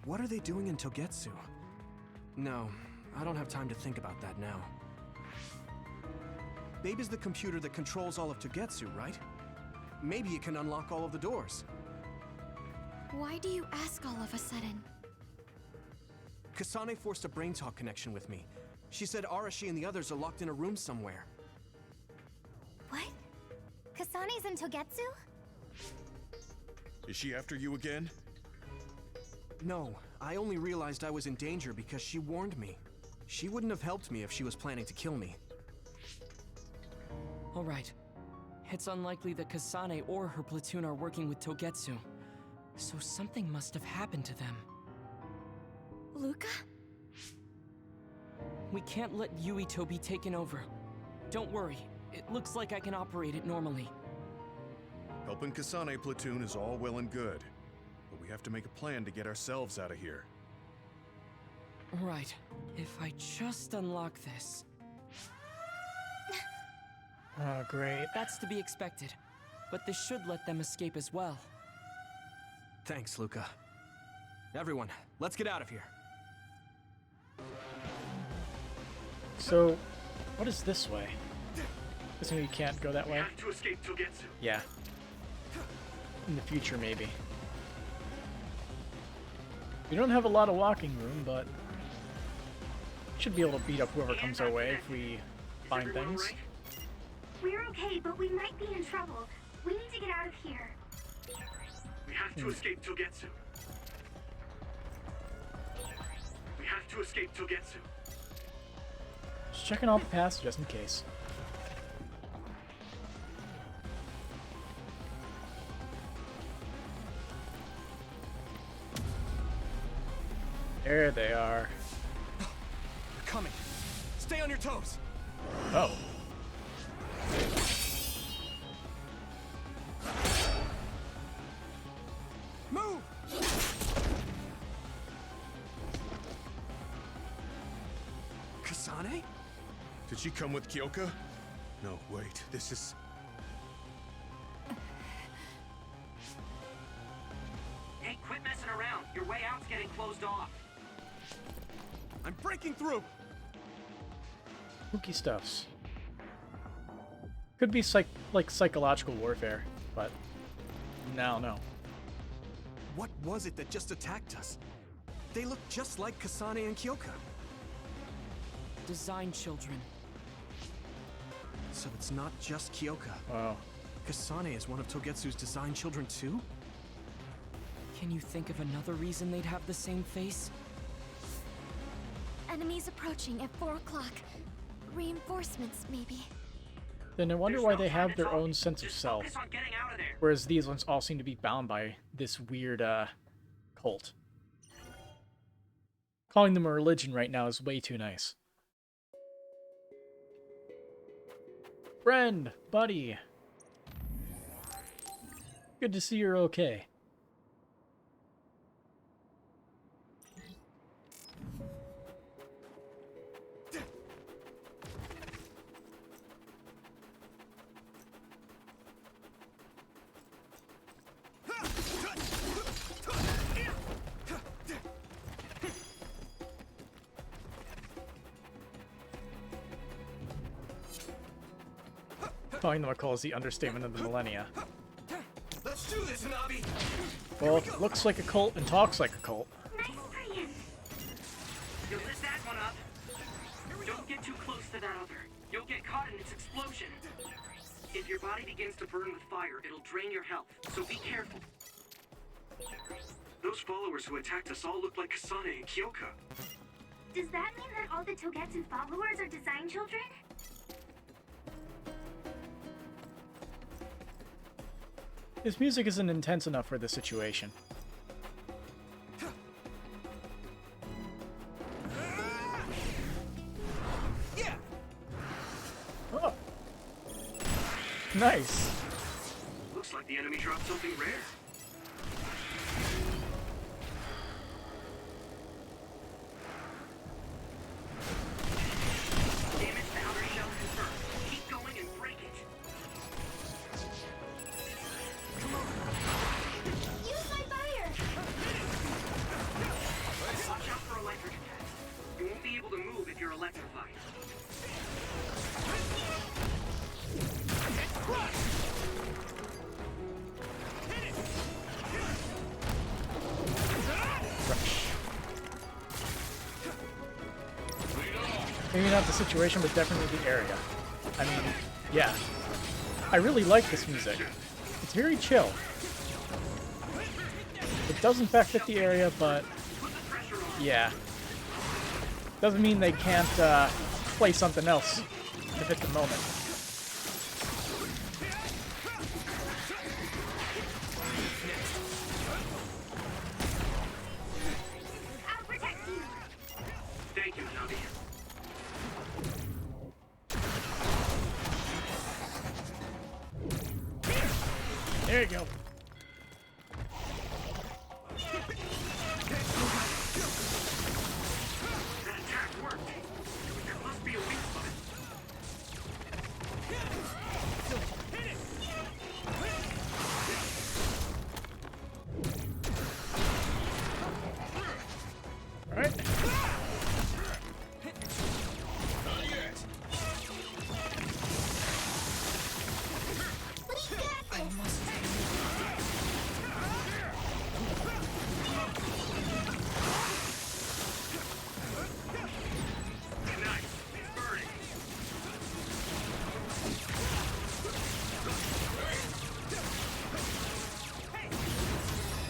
What are they doing in Togetsu? No, I don't have time to think about that now. Babe is the computer that controls all of Togetsu, right? Maybe it can unlock all of the doors. Why do you ask all of a sudden? Kasane forced a brain talk connection with me. She said Arashi and the others are locked in a room somewhere. What? Kasane's in Togetsu? Is she after you again? No, I only realized I was in danger because she warned me. She wouldn't have helped me if she was planning to kill me. Alright. It's unlikely that Kasane or her platoon are working with Togetsu. So something must have happened to them. Luca? We can't let Yuito be taken over. Don't worry, it looks like I can operate it normally. Helping Kasane platoon is all well and good, but we have to make a plan to get ourselves out of here. Right. If I just unlock this... Oh, great. That's to be expected. But this should let them escape as well. Thanks, Luca. Everyone, let's get out of here. So, what is this way? Guessing you can't go that We way? have to escape Togetsu. Yeah. In the future, maybe. We don't have a lot of walking room, but should be able to beat up whoever comes our way if we find Everyone things. all right? We're okay, but we might be in trouble. We need to get out of here. We have to escape Togetsu. We have to escape Togetsu. Just checking all the paths just in case. There they are. They're coming. Stay on your toes. Oh. Move! Kasane? Did she come with Kyoka? No, wait, this is... Hey, quit messing around. Your way out's getting closed off. I'm breaking through! Spooky stuffs. Could be psychological warfare, but no. What was it that just attacked us? They look just like Kasane and Kyoka. Design children. So it's not just Kyoka. Wow. Kasane is one of Togetsu's design children too? Can you think of another reason they'd have the same face? Enemies approaching at 4 o'clock. Reinforcements, maybe. Then I wonder There's why no they time have to their talk. own sense of Just self, focus on getting out of there. whereas these ones all seem to be bound by this weird, cult. Calling them a religion right now is way too nice. Friend, buddy. Good to see you're okay. Calling them a cult is the understatement of the millennia. Let's do this, Nabi! Well, it looks like a cult and talks like a cult. Nice plan. You'll lift that one up. Don't get too close to that other. You'll get caught in its explosion. If your body begins to burn with fire, it'll drain your health, so be careful. Those followers who attacked us all look like Kasane and Kyoka. Does that mean that all the Togetsu followers are design children? His music isn't intense enough for this situation. Yeah! Oh. Nice. Looks like the enemy dropped something rare. Damage the outer shell confirmed. Keep going and break it. Use my fire! Watch out for electric attacks. You won't be able to move if you're electrified. Maybe not the situation, but definitely the area. I mean, yeah. I really like this music. It's very chill. It does in fact fit the area, but yeah. Doesn't mean they can't play something else to fit the moment. I'll protect you. Thank you, Nabi. There you go. That attack worked. There must be a weak spot. Alright. Nice. It's burning.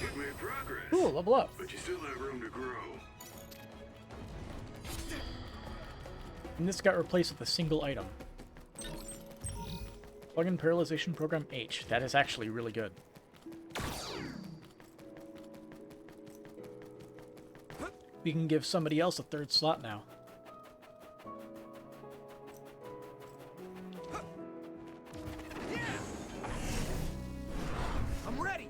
You've made progress, Cool, level up. but you still have room to grow. And this got replaced with a single item. Plug-in Paralyzation Program H. That is actually really good. We can give somebody else a third slot now. I'm ready!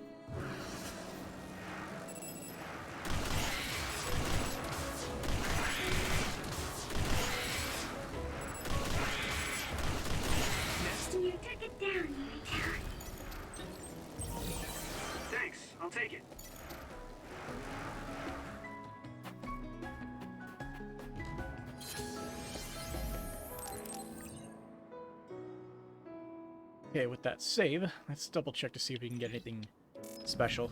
You took it down, Yuito. Thanks. I'll take it. Okay, with that save, let's double check to see if we can get anything special.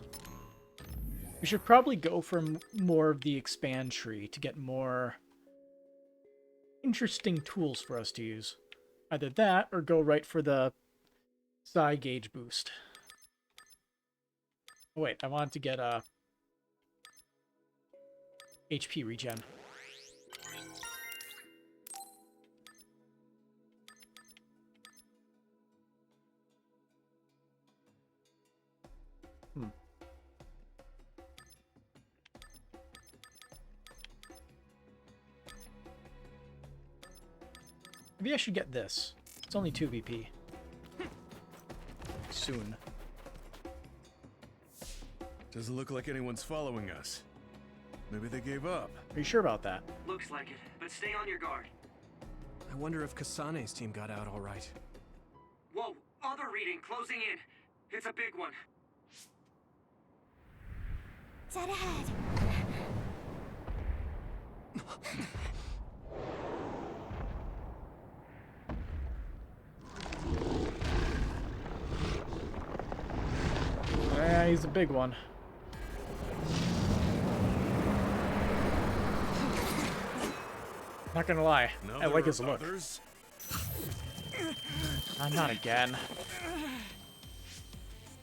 We should probably go for more of the expand tree to get more interesting tools for us to use. Either that, or go right for the psi gauge boost. Oh, wait, I wanted to get a HP regen. Maybe I should get this. It's only 2 VP. Soon. Doesn't look like anyone's following us. Maybe they gave up. Are you sure about that? Looks like it, but stay on your guard. I wonder if Kasane's team got out all right. Whoa, other reading closing in. It's a big one. Dead ahead. Yeah, he's a big one. Not gonna lie, I like his look. Not again.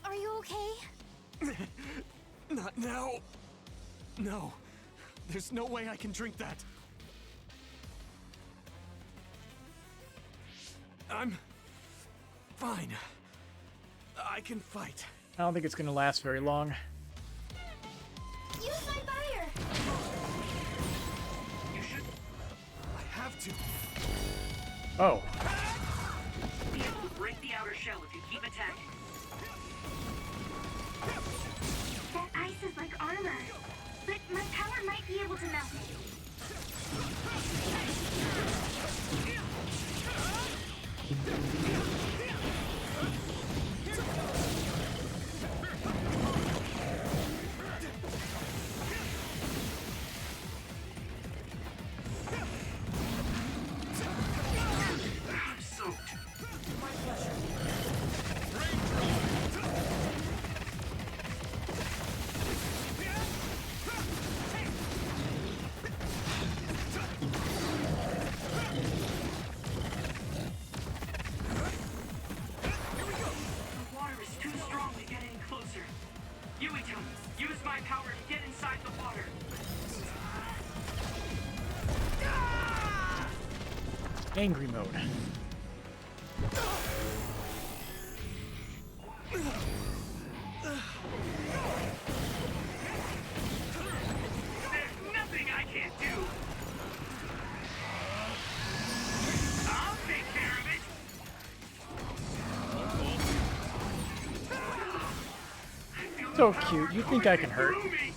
Are you okay? Not now. No. There's no way I can drink that. I'm fine. I can fight. I don't think it's gonna last very long. Use my fire! You should I have to. Oh. be able to break the outer shell if you keep attacking. That ice is like armor, but my power might be able to melt it. I'm soaked. The water is too strong to get any closer. Yuito, use my power to get inside the water. Angry mode. There's nothing I can't do. I'll take care of it. I feel So the power cute. You think I can hurt? through me.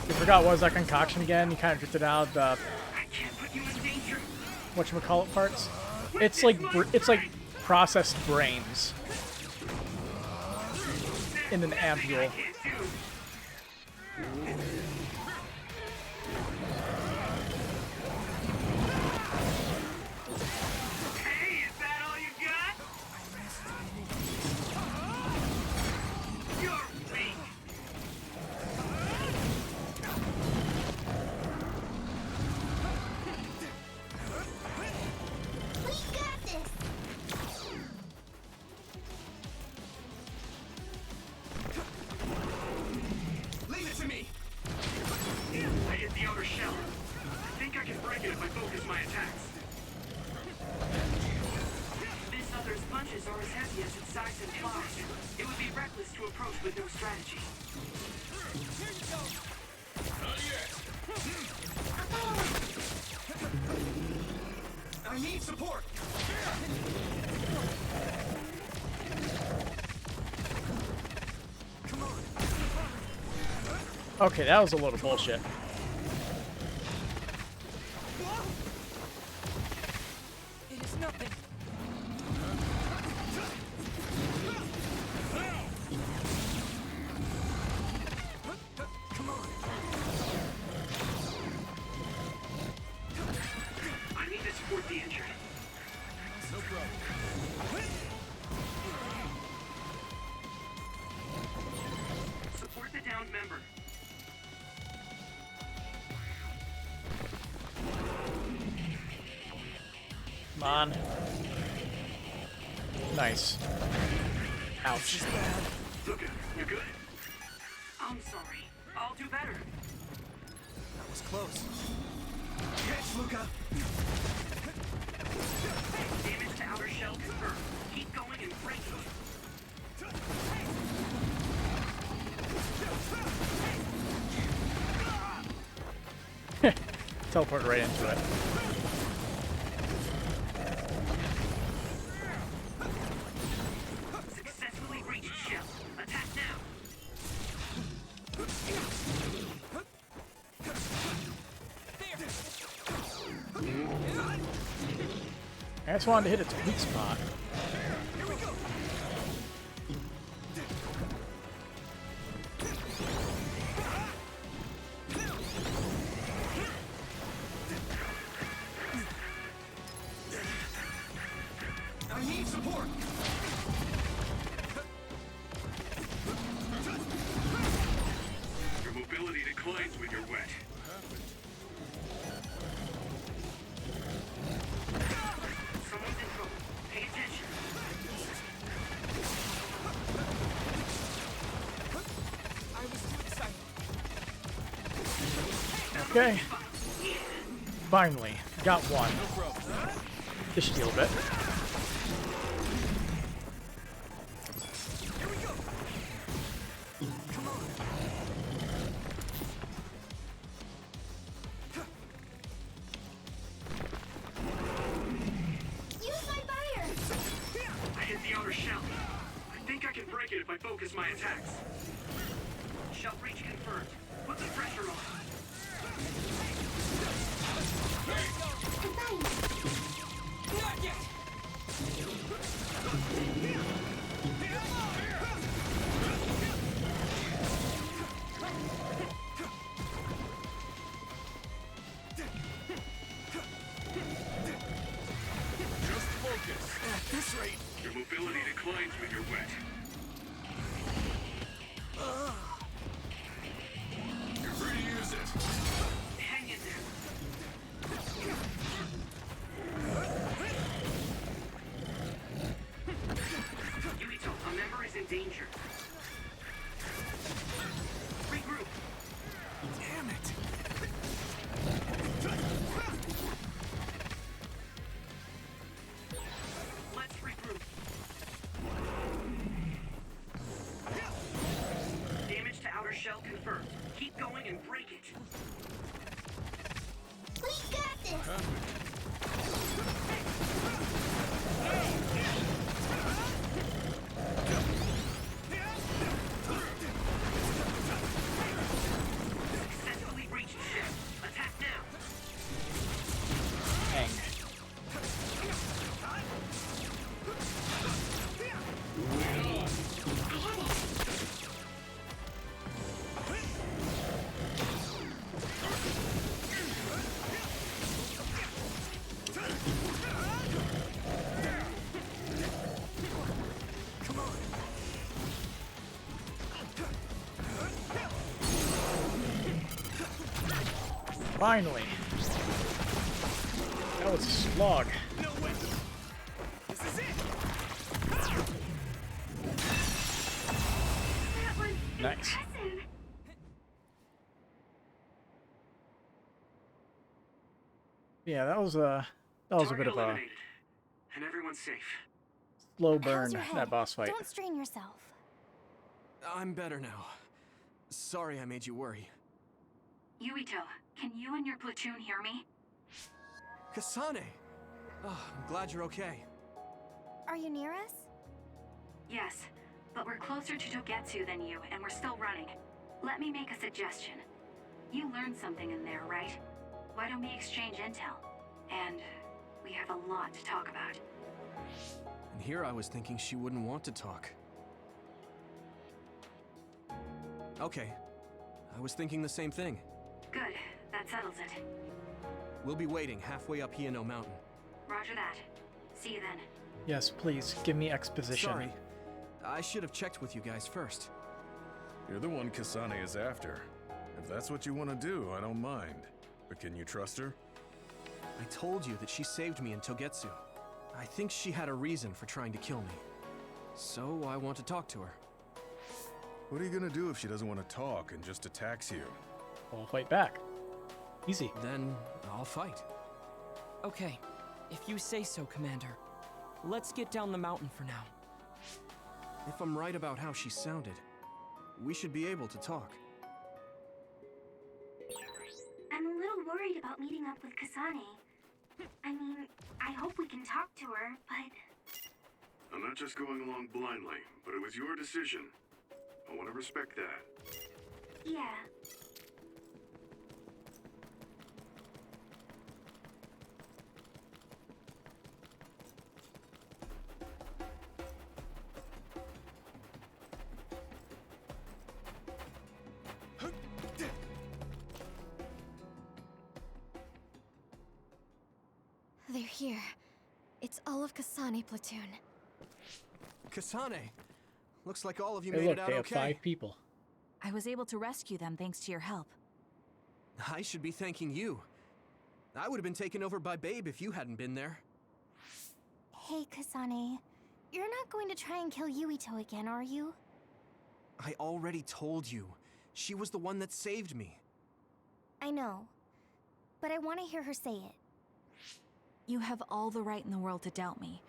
You forgot what was that concoction again? You kind of drifted out the I can't put you in danger. whatchamacallit parts. It's like processed brains in an ampule. I can't do. Hey, is that all you got? You're weak. We got this! Leave it to me. I hit the outer shell. I think I can break it if I focus my attacks. This other's punches are as heavy as its size implies. It would be reckless to approach with no strategy. I need support. Come on. Okay, that was a load of bullshit. It is nothing. Come on. I need to support the injured. No problem. Support the downed member. Come on. Nice. Ouch. Luca, you good? I'm sorry. I'll do better. That was close. Catch, Luca. Damage to outer shell confirmed. Keep going and break it. teleport right into it. Successfully reached shell. Attack now. I just wanted to hit its weak spot. I need support. Your mobility declines when you're wet. Someone's in trouble. Pay attention. I was too excited. Okay. Finally, got one. Just steal a bit. Use my fire! I hit the outer shell. I think I can break it if I focus my attacks. Shell breach confirmed. Put the pressure on. Not yet! Just focus. At this rate. Your mobility declines when you're wet. You're free to use it. Hang in there. Yuito, a member is in danger. Regroup. Damn it. Let's regroup. Damage to outer shell confirmed. Keep going and break it. We got this! Successfully reached ship. Attack now. Dang. Finally. That was a slog. No way. This is it. That was Nice. impressive! Yeah, that was a bit Target of a eliminated. And everyone's safe. slow How's burn, your that head? boss fight. Don't strain yourself. I'm better now. Sorry I made you worry. Yuito, can you and your platoon hear me? Kasane! Oh, I'm glad you're okay. Are you near us? Yes, but we're closer to Togetsu than you, and we're still running. Let me make a suggestion. You learned something in there, right? Why don't we exchange intel? And we have a lot to talk about. And here I was thinking she wouldn't want to talk. Okay. I was thinking the same thing. Good, that settles it. We'll be waiting halfway up Hiano Mountain. Roger that. See you then. Yes, please, give me exposition. Sorry. I should have checked with you guys first. You're the one Kasane is after. If that's what you want to do, I don't mind. But can you trust her? I told you that she saved me in Togetsu. I think she had a reason for trying to kill me. So I want to talk to her. What are you gonna do if she doesn't want to talk and just attacks you? I'll fight back. Easy. Then I'll fight. Okay, if you say so, Commander. Let's get down the mountain for now. If I'm right about how she sounded, we should be able to talk. I'm a little worried about meeting up with Kasane. I mean, I hope we can talk to her, but... I'm not just going along blindly, but it was your decision. I want to respect that. Yeah. They're here. It's all of Kasane platoon. Kasane! Looks like all of you Hey, made look, it out they have okay. 5 people. I was able to rescue them thanks to your help. I should be thanking you. I would have been taken over by Babe if you hadn't been there. Hey, Kasane. You're not going to try and kill Yuito again, are you? I already told you. She was the one that saved me. I know. But I want to hear her say it. You have all the right in the world to doubt me.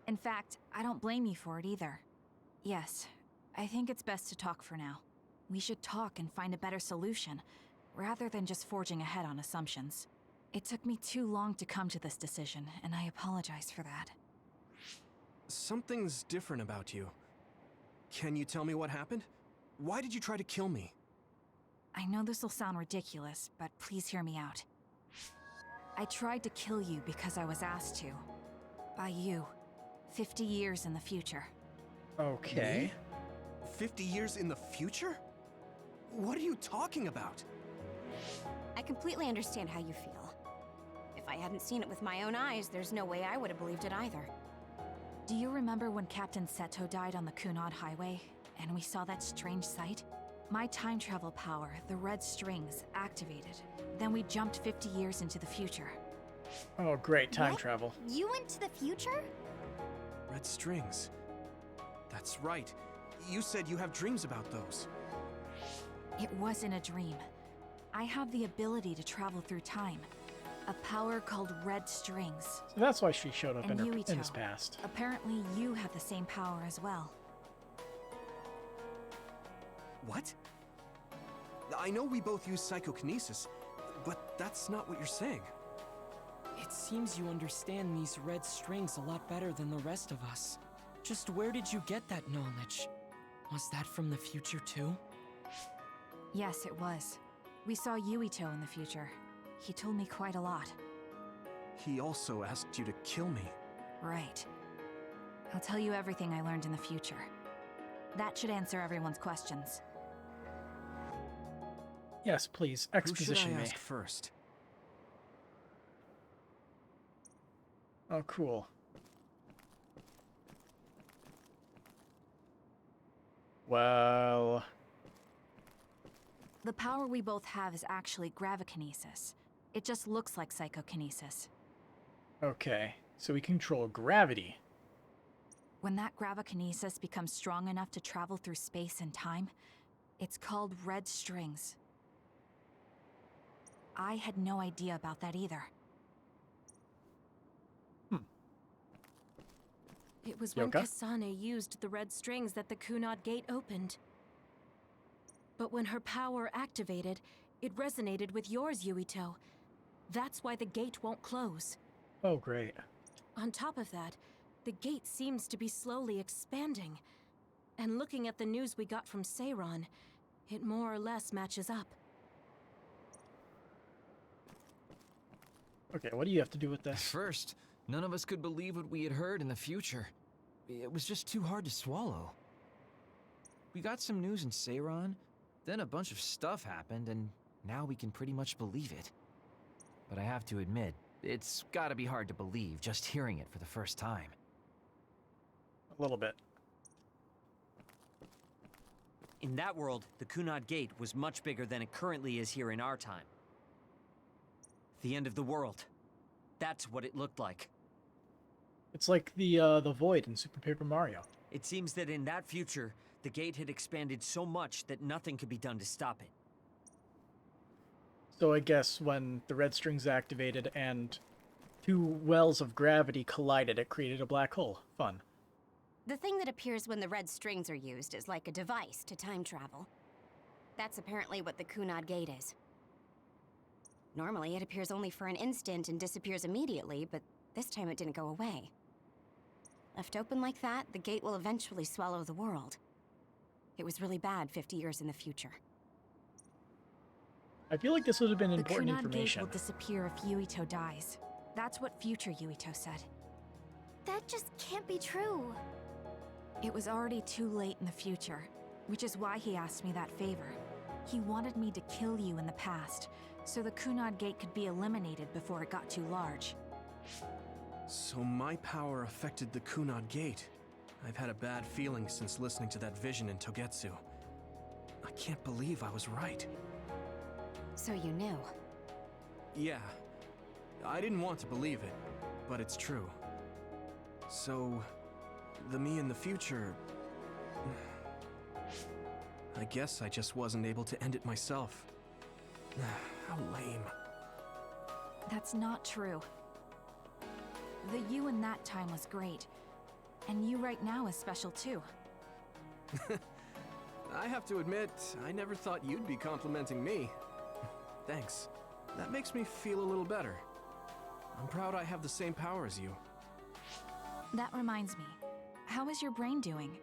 In fact, I don't blame you for it either. Yes, I think it's best to talk for now. We should talk and find a better solution, rather than just forging ahead on assumptions. It took me too long to come to this decision, and I apologize for that. Something's different about you. Can you tell me what happened? Why did you try to kill me? I know this will sound ridiculous, but please hear me out. I tried to kill you because I was asked to. By you. 50 years in the future. Okay. Me? 50 years in the future? What are you talking about? I completely understand how you feel. If I hadn't seen it with my own eyes, there's no way I would have believed it either. Do you remember when Captain Seto died on the Kunad Highway, and we saw that strange sight? My time travel power, the red strings, activated. Then we jumped 50 years into the future. Oh, great. Time What? travel. You went to the future? Red strings. That's right. You said you have dreams about those. It wasn't a dream. I have the ability to travel through time. A power called red strings. So that's why she showed up And in Yuito. his past. Apparently you have the same power as well. What? I know we both use psychokinesis, but that's not what you're saying. It seems you understand these red strings a lot better than the rest of us. Just where did you get that knowledge? Was that from the future too? Yes, it was. We saw Yuito in the future. He told me quite a lot. He also asked you to kill me. Right. I'll tell you everything I learned in the future. That should answer everyone's questions. Yes, please. Who Exposition should I me. ask first? Oh, cool. Well... The power we both have is actually gravikinesis. It just looks like psychokinesis. Okay, so we control gravity. When that gravikinesis becomes strong enough to travel through space and time, it's called red strings. I had no idea about that either. It was when Yoka? Kasane used the red strings that the Kunad Gate opened. But when her power activated, it resonated with yours, Yuito. That's why the gate won't close. Oh, great. On top of that, the gate seems to be slowly expanding. And looking at the news we got from Seiron, it more or less matches up. Okay, what do you have to do with At this? first, none of us could believe what we had heard in the future. It was just too hard to swallow. We got some news in Seiron, then a bunch of stuff happened, and now we can pretty much believe it. But I have to admit, it's gotta be hard to believe just hearing it for the first time. A little bit. In that world, the Kunad Gate was much bigger than it currently is here in our time. The end of the world. That's what it looked like. It's like the void in Super Paper Mario. It seems that in that future, the gate had expanded so much that nothing could be done to stop it. So I guess when the red strings activated and 2 wells of gravity collided, it created a black hole. Fun. The thing that appears when the red strings are used is like a device to time travel. That's apparently what the Kunad Gate is. Normally, it appears only for an instant and disappears immediately, but this time it didn't go away. Left open like that, the gate will eventually swallow the world. It was really bad 50 years in the future. I feel like this would have been important the Kunad information. Gate will disappear if Yuito dies. That's what future Yuito said. That just can't be true. It was already too late in the future, which is why he asked me that favor. He wanted me to kill you in the past, so the Kunad Gate could be eliminated before it got too large. So my power affected the Kunad Gate. I've had a bad feeling since listening to that vision in Togetsu. I can't believe I was right. So you knew? Yeah. I didn't want to believe it, but it's true. So, the me in the future... I guess I just wasn't able to end it myself. How lame. That's not true. The you in that time was great. And you right now is special too. I have to admit, I never thought you'd be complimenting me. Thanks. That makes me feel a little better. I'm proud I have the same power as you. That reminds me. How is your brain doing?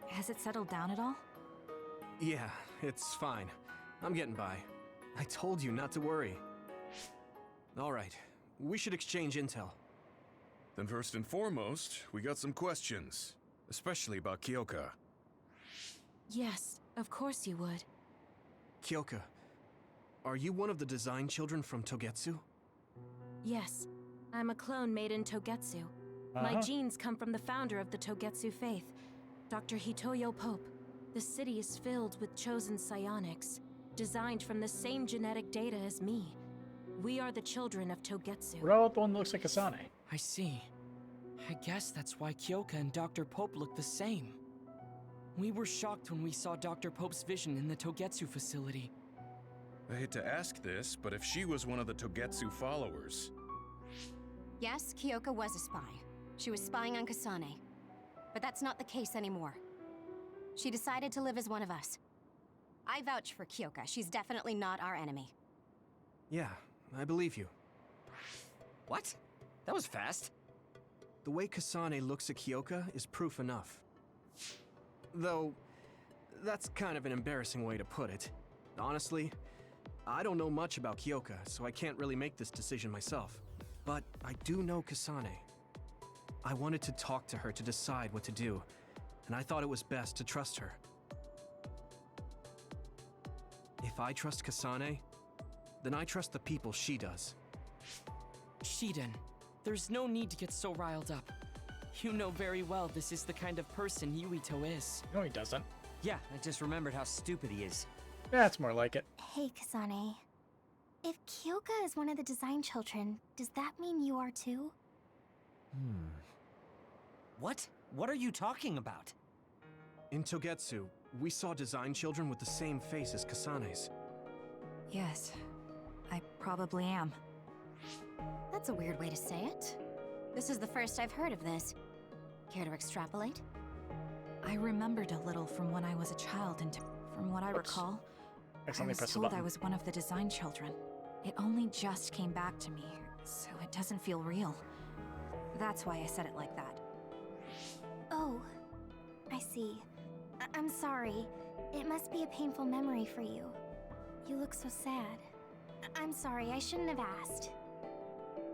Has it settled down at all? Yeah, it's fine. I'm getting by. I told you not to worry. All right, we should exchange intel. Then first and foremost, we got some questions. Especially about Kyoka. Yes, of course you would. Kyoka, are you one of the design children from Togetsu? Yes, I'm a clone made in Togetsu. My genes come from the founder of the Togetsu faith, Dr. Hitoyo Pope. The city is filled with chosen psionics, designed from the same genetic data as me. We are the children of Togetsu. What about the one that looks like Kasane? I see. I guess that's why Kyoka and Dr. Pope look the same. We were shocked when we saw Dr. Pope's vision in the Togetsu facility. I hate to ask this, but if she was one of the Togetsu followers... Yes, Kyoka was a spy. She was spying on Kasane. But that's not the case anymore. She decided to live as one of us. I vouch for Kyoka. She's definitely not our enemy. Yeah, I believe you. What? That was fast. The way Kasane looks at Kyoka is proof enough. Though, that's kind of an embarrassing way to put it. Honestly, I don't know much about Kyoka, so I can't really make this decision myself. But I do know Kasane. I wanted to talk to her to decide what to do, and I thought it was best to trust her. If I trust Kasane, then I trust the people she does. Shiden, there's no need to get so riled up. You know very well this is the kind of person Yuito is. No, he doesn't. Yeah, I just remembered how stupid he is. That's more like it. Hey, Kasane. If Kyoka is one of the design children, does that mean you are too? What? What are you talking about? In Togetsu, we saw design children with the same face as Kasane's. Yes, I probably am. That's a weird way to say it. This is the first I've heard of this. Care to extrapolate? I remembered a little from when I was a child, and from what I recall, I was told I was one of the design children. It only just came back to me, so it doesn't feel real. That's why I said it like that. Oh, I see. I'm sorry. It must be a painful memory for you. You look so sad. I'm sorry, I shouldn't have asked.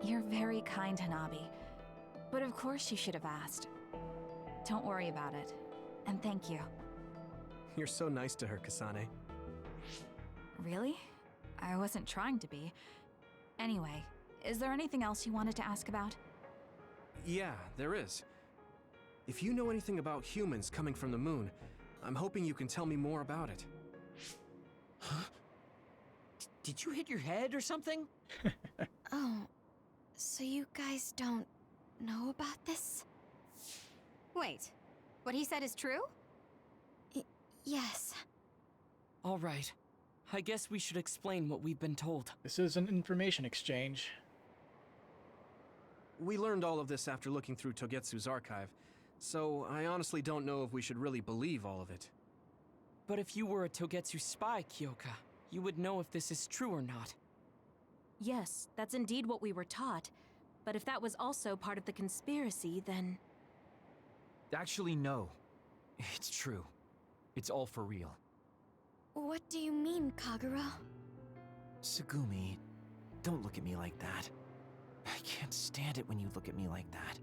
You're very kind, Hanabi. But of course you should have asked. Don't worry about it. And thank you. You're so nice to her, Kasane. Really? I wasn't trying to be. Anyway, is there anything else you wanted to ask about? Yeah, there is. If you know anything about humans coming from the moon, I'm hoping you can tell me more about it. Huh? Did you hit your head or something? Oh, so you guys don't know about this? Wait, what he said is true? Yes. All right. I guess we should explain what we've been told. This is an information exchange. We learned all of this after looking through Togetsu's archive, so I honestly don't know if we should really believe all of it. But if you were a Togetsu spy, Kyoka, you would know if this is true or not. Yes, that's indeed what we were taught. But if that was also part of the conspiracy, then... Actually, no. It's true. It's all for real. What do you mean, Kagero? Tsugumi, don't look at me like that. I can't stand it when you look at me like that.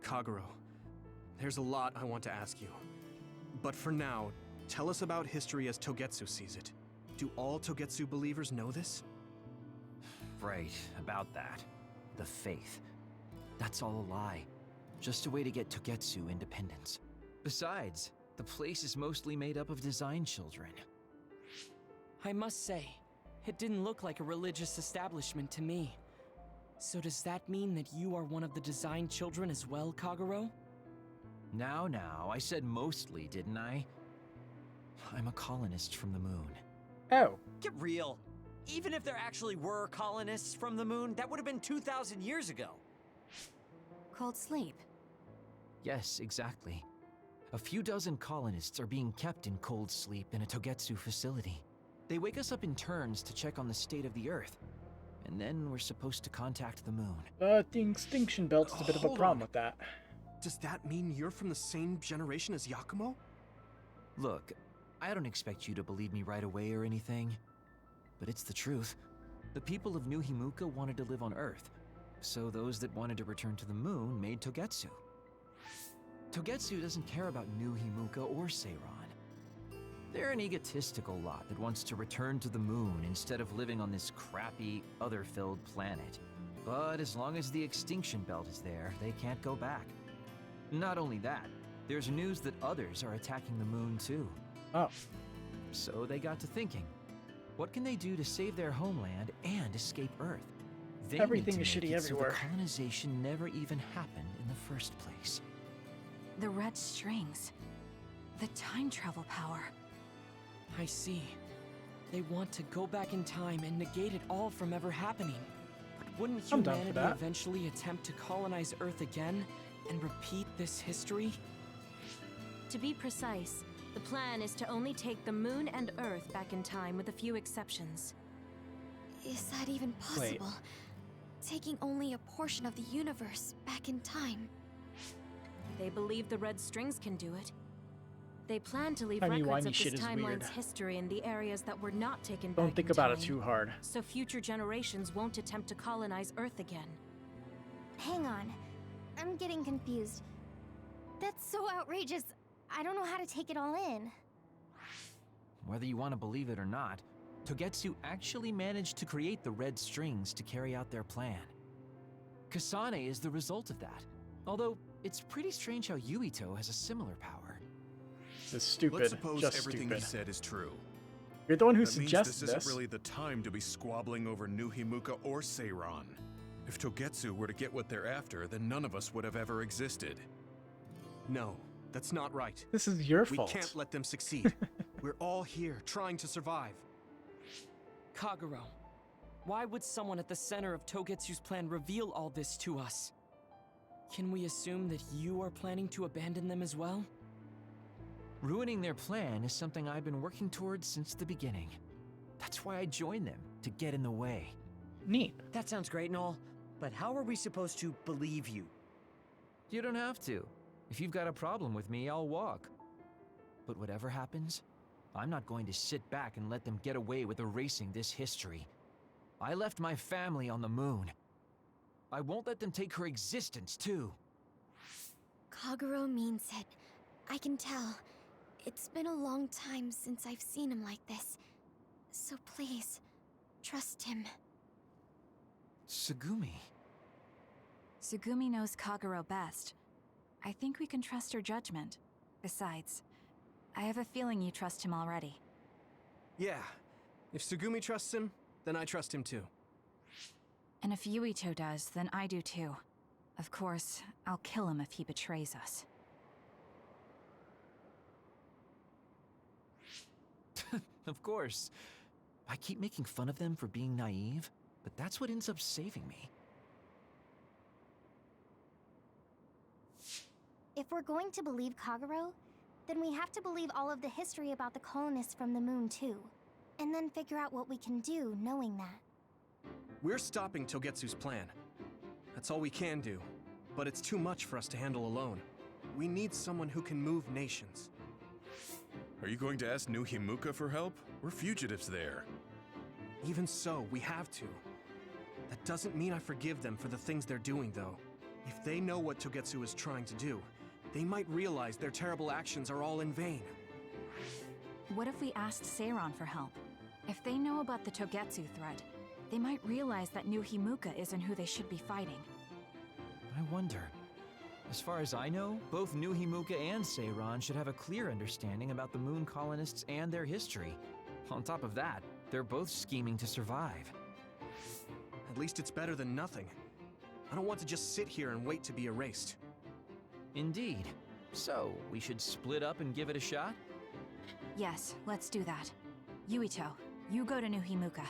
Kagero, there's a lot I want to ask you. But for now, tell us about history as Togetsu sees it. Do all Togetsu believers know this? Right, about that. The faith. That's all a lie. Just a way to get Togetsu independence. Besides, the place is mostly made up of design children. I must say, it didn't look like a religious establishment to me. So does that mean that you are one of the design children as well, Kagero? Now, I said mostly, didn't I? I'm a colonist from the moon. Oh. Get real. Even if there actually were colonists from the moon, that would have been 2,000 years ago. Cold sleep. Yes, exactly. A few dozen colonists are being kept in cold sleep in a Togetsu facility. They wake us up in turns to check on the state of the Earth. And then we're supposed to contact the moon. The extinction belt's a bit of a problem with that. Does that mean you're from the same generation as Yakumo? Look, I don't expect you to believe me right away or anything. But it's the truth. The people of New Himuka wanted to live on Earth. So those that wanted to return to the moon made Togetsu. Togetsu doesn't care about New Himuka or Seiran. They're an egotistical lot that wants to return to the moon instead of living on this crappy, other-filled planet. But as long as the extinction belt is there, they can't go back. Not only that, there's news that others are attacking the moon too. Oh. So they got to thinking, what can they do to save their homeland and escape Earth? They Everything need is to make shitty it so everywhere. the colonization never even happened in the first place. The red strings. The time travel power. I see. They want to go back in time and negate it all from ever happening. But wouldn't I'm down for humanity that. eventually attempt to colonize Earth again and repeat this history? To be precise, the plan is to only take the moon and Earth back in time with a few exceptions. Is that even Wait. possible? Taking only a portion of the universe back in time. They believe the red strings can do it. They plan to leave Timey-wimey records of shit this is timeline's weird. history in the areas that were not taken back Don't think in about it time, too hard. so future generations won't attempt to colonize Earth again. Hang on. I'm getting confused. That's so outrageous. I don't know how to take it all in. Whether you want to believe it or not, Togetsu actually managed to create the red strings to carry out their plan. Kasane is the result of that, although it's pretty strange how Yuito has a similar power. This is stupid. Let's suppose Just everything stupid. you said is true. You're the one who That means suggested this isn't really the time to be squabbling over New Himuka or Seiran. If Togetsu were to get what they're after, then none of us would have ever existed. No, that's not right. This is your We fault. can't let them succeed. We're all here, trying to survive. Kagero, why would someone at the center of Togetsu's plan reveal all this to us? Can we assume that you are planning to abandon them as well? Ruining their plan is something I've been working towards since the beginning. That's why I joined them, to get in the way. Neat. That sounds great and all, but how are we supposed to believe you? You don't have to. If you've got a problem with me, I'll walk. But whatever happens, I'm not going to sit back and let them get away with erasing this history. I left my family on the moon. I won't let them take her existence, too. Kagero means it. I can tell. It's been a long time since I've seen him like this. So please, trust him. Tsugumi. Tsugumi knows Kagero best. I think we can trust her judgment. Besides, I have a feeling you trust him already. Yeah. If Tsugumi trusts him, then I trust him too. And if Yuito does, then I do too. Of course, I'll kill him if he betrays us. Of course. I keep making fun of them for being naive, but that's what ends up saving me. If we're going to believe Kagero, then we have to believe all of the history about the colonists from the moon too. And then figure out what we can do knowing that. We're stopping Togetsu's plan. That's all we can do, but it's too much for us to handle alone. We need someone who can move nations. Are you going to ask New Himuka for help? We're fugitives there. Even so, we have to. That doesn't mean I forgive them for the things they're doing, though. If they know what Togetsu is trying to do, they might realize their terrible actions are all in vain. What if we asked Seiron for help? If they know about the Togetsu threat, they might realize that New Himuka isn't who they should be fighting. I wonder. As far as I know, both New Himuka and Seiron should have a clear understanding about the moon colonists and their history. On top of that, they're both scheming to survive. At least it's better than nothing. I don't want to just sit here and wait to be erased. Indeed. So, we should split up and give it a shot? Yes, let's do that. Yuito, you go to New Himuka.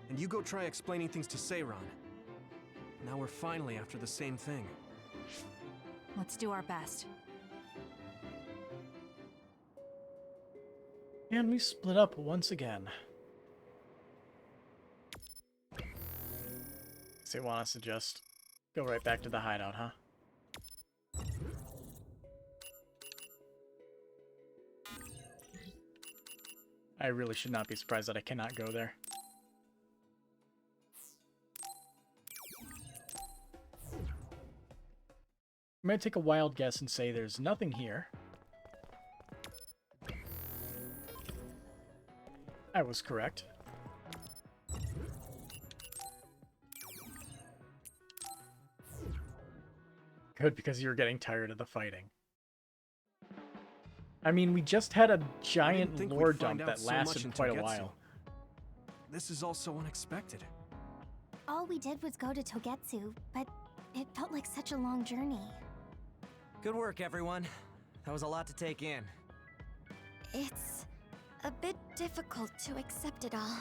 And you go try explaining things to Seiron. Now we're finally after the same thing. Let's do our best. And we split up once again. So you want us to just go right back to the hideout, huh? I really should not be surprised that I cannot go there. I'm gonna take a wild guess and say there's nothing here. I was correct. Good, because you were getting tired of the fighting. I mean, we just had a giant lore dump that lasted quite a while. This is all so unexpected. All we did was go to Togetsu, but it felt like such a long journey. Good work, everyone. That was a lot to take in. It's a bit difficult to accept it all.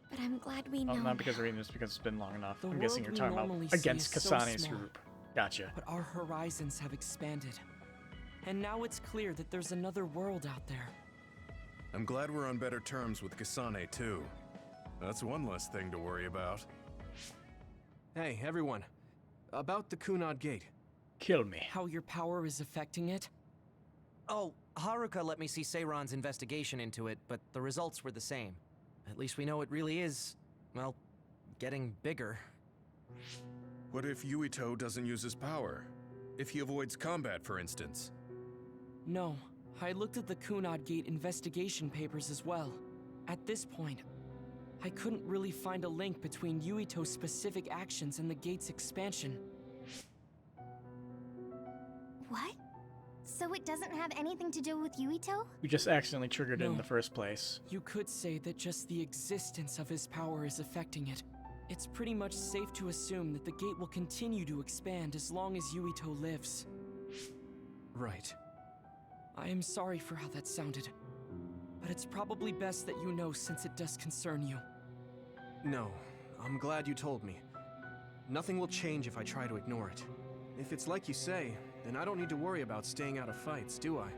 But I'm glad we know. Oh, not because we're reading this, because it's been long enough. The I'm guessing you're world talking we about normally see against is so Kasane's small. group. Gotcha. But our horizons have expanded. And now it's clear that there's another world out there. I'm glad we're on better terms with Kasane, too. That's one less thing to worry about. Hey, everyone. About the Kunad Gate. Kill me. How your power is affecting it? Oh, Haruka let me see Seiron's investigation into it, but the results were the same. At least we know it really is, well, getting bigger. What if Yuito doesn't use his power? If he avoids combat, for instance? No, I looked at the Kunad Gate investigation papers as well. At this point, I couldn't really find a link between Yuito's specific actions and the gate's expansion. What? So it doesn't have anything to do with Yuito? We just accidentally triggered it in No. the first place. You could say that just the existence of his power is affecting it. It's pretty much safe to assume that the gate will continue to expand as long as Yuito lives. Right. I am sorry for how that sounded, but it's probably best that you know since it does concern you. No, I'm glad you told me. Nothing will change if I try to ignore it. If it's like you say, then I don't need to worry about staying out of fights, do I?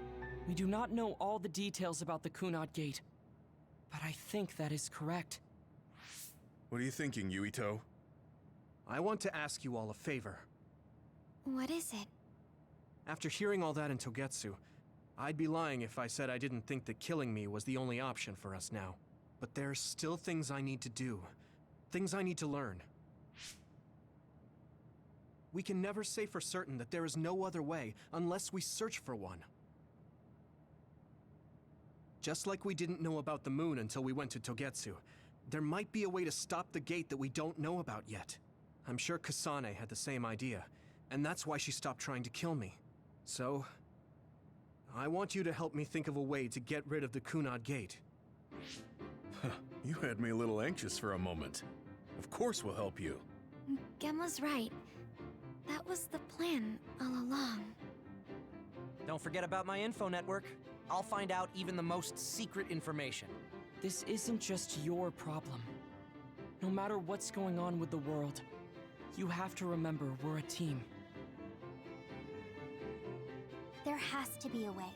We do not know all the details about the Kunad Gate, but I think that is correct. What are you thinking, Yuito? I want to ask you all a favor. What is it? After hearing all that in Togetsu, I'd be lying if I said I didn't think that killing me was the only option for us now. But there's still things I need to do. Things I need to learn. We can never say for certain that there is no other way unless we search for one. Just like we didn't know about the moon until we went to Togetsu, there might be a way to stop the gate that we don't know about yet. I'm sure Kasane had the same idea, and that's why she stopped trying to kill me. So, I want you to help me think of a way to get rid of the Kunad Gate. You had me a little anxious for a moment. Of course we'll help you. Gemma's right. That was the plan all along. Don't forget about my info network. I'll find out even the most secret information. This isn't just your problem. No matter what's going on with the world, you have to remember we're a team. There has to be a way.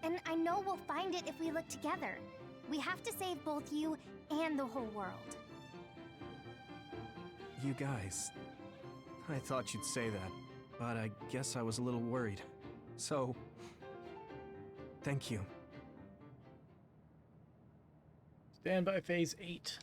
And I know we'll find it if we look together. We have to save both you and the whole world. You guys... I thought you'd say that, but I guess I was a little worried. So... thank you. Stand by phase 8.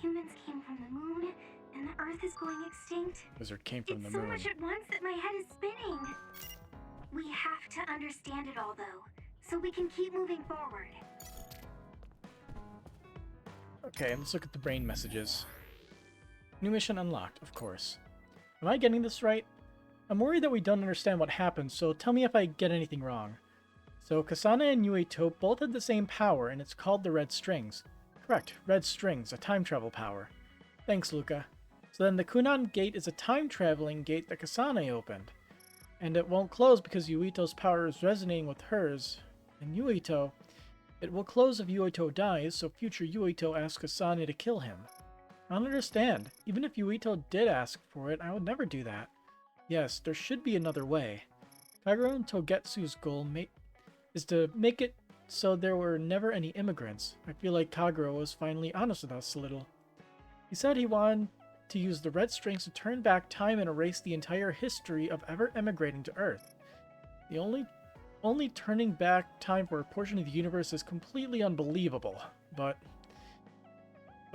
Humans came from the moon, and the Earth is going extinct. Wizard came from the It's so moon. much at once that my head is spinning. We have to understand it all, though, so we can keep moving forward. Okay, let's look at the brain messages. New mission unlocked, of course. Am I getting this right? I'm worried that we don't understand what happened, so tell me if I get anything wrong. So, Kasane and Yuito both had the same power, and it's called the Red Strings. Correct, Red Strings, a time travel power. Thanks, Luca. So then the Kunan Gate is a time-traveling gate that Kasane opened. And it won't close because Yuito's power is resonating with hers. And Yuito... It will close if Yuito dies, so future Yuito asks Kasane to kill him. I don't understand. Even if Yuito did ask for it, I would never do that. Yes, there should be another way. Kagero and Togetsu's goal is to make it so there were never any immigrants. I feel like Kagero was finally honest with us a little. He said he wanted to use the Red Strings to turn back time and erase the entire history of ever emigrating to Earth. The only turning back time for a portion of the universe is completely unbelievable, but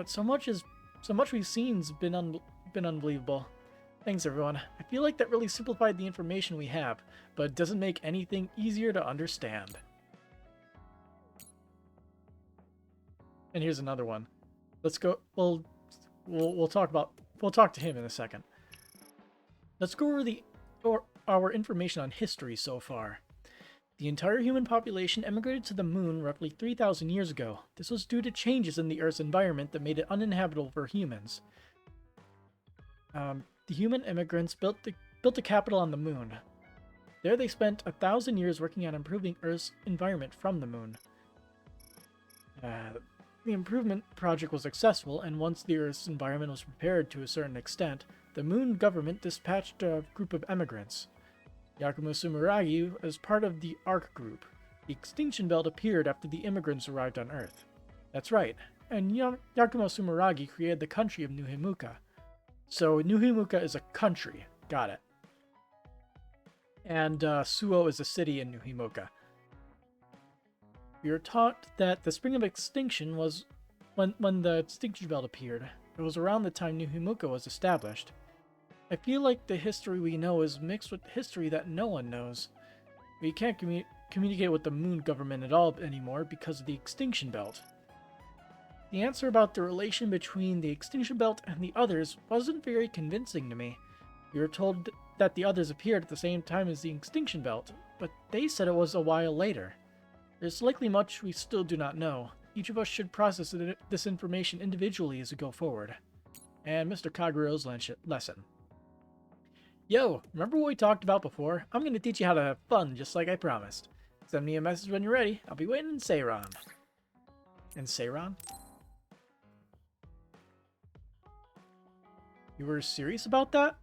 so much we've seen's been unbelievable. Thanks, everyone. I feel like that really simplified the information we have, but it doesn't make anything easier to understand. And here's another one. Let's go. We'll talk to him in a second. Let's go over our information on history so far. The entire human population emigrated to the moon roughly 3,000 years ago. This was due to changes in the Earth's environment that made it uninhabitable for humans. The human immigrants built a capital on the moon. There they spent 1,000 years working on improving Earth's environment from the moon. The improvement project was successful, and once the Earth's environment was prepared to a certain extent, the moon government dispatched a group of emigrants. Yakumo Sumeragi as part of the ARC group. The extinction belt appeared after the immigrants arrived on Earth. That's right, and Yakumo Sumeragi created the country of New Himuka. So New Himuka is a country, got it. And Suo is a city in New Himuka. We were taught that the spring of extinction was when the extinction belt appeared. It was around the time New Himuka was established. I feel like the history we know is mixed with history that no one knows. We can't communicate with the moon government at all anymore because of the extinction belt. The answer about the relation between the extinction belt and the others wasn't very convincing to me. We were told that the others appeared at the same time as the extinction belt, but they said it was a while later. There's likely much we still do not know. Each of us should process this information individually as we go forward. And Mr. Kagero's lesson. Yo, remember what we talked about before? I'm going to teach you how to have fun just like I promised. Send me a message when you're ready. I'll be waiting in Seiron. In Seiron? You were serious about that?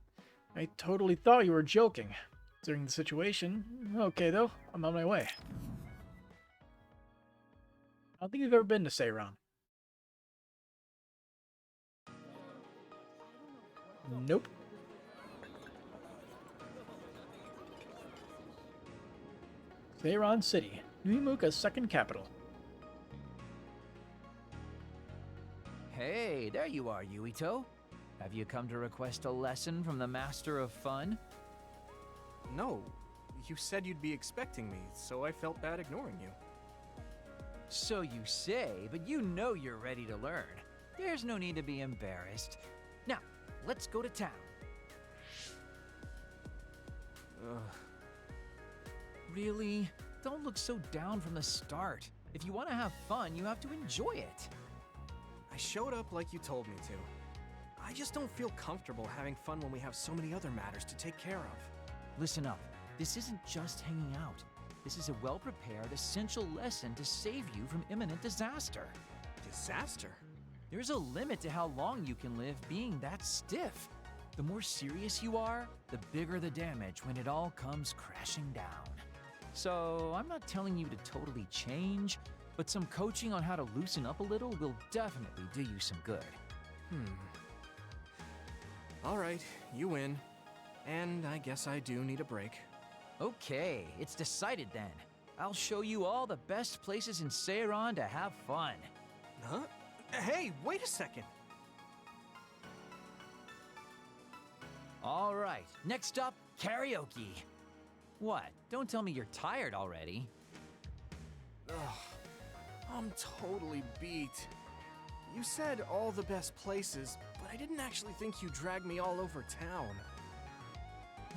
I totally thought you were joking. Considering the situation. Okay though, I'm on my way. I don't think we've ever been to Seiron. Nope. Seiron City, New Himuka's second capital. Hey, there you are, Yuito. Have you come to request a lesson from the Master of Fun? No, you said you'd be expecting me, so I felt bad ignoring you. So you say, but you know you're ready to learn. There's no need to be embarrassed. Now, let's go to town. Really? Don't look so down from the start. If you want to have fun, you have to enjoy it. I showed up like you told me to. I just don't feel comfortable having fun when we have so many other matters to take care of. Listen up. This isn't just hanging out. This is a well-prepared, essential lesson to save you from imminent disaster. Disaster? There's a limit to how long you can live being that stiff. The more serious you are, the bigger the damage when it all comes crashing down. So, I'm not telling you to totally change, but some coaching on how to loosen up a little will definitely do you some good. Alright, you win. And I guess I do need a break. Okay, it's decided then. I'll show you all the best places in Seiron to have fun. Huh? Hey, wait a second. All right, next up, karaoke. What? Don't tell me you're tired already. Ugh, I'm totally beat. You said all the best places, but I didn't actually think you dragged me all over town.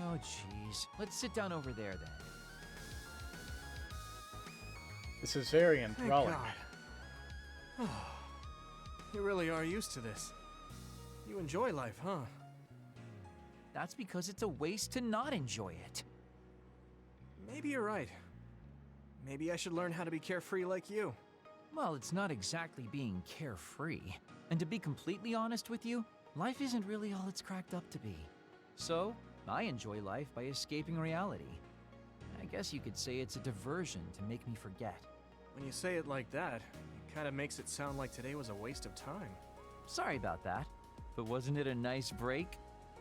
Oh, jeez. Let's sit down over there then. This is very Thank enthralling. God. You really are used to this. You enjoy life, huh? That's because it's a waste to not enjoy it. Maybe you're right. Maybe I should learn how to be carefree like you. Well, it's not exactly being carefree. And to be completely honest with you, life isn't really all it's cracked up to be. So, I enjoy life by escaping reality. I guess you could say it's a diversion to make me forget. When you say it like that, it kind of makes it sound like today was a waste of time. Sorry about that, but wasn't it a nice break?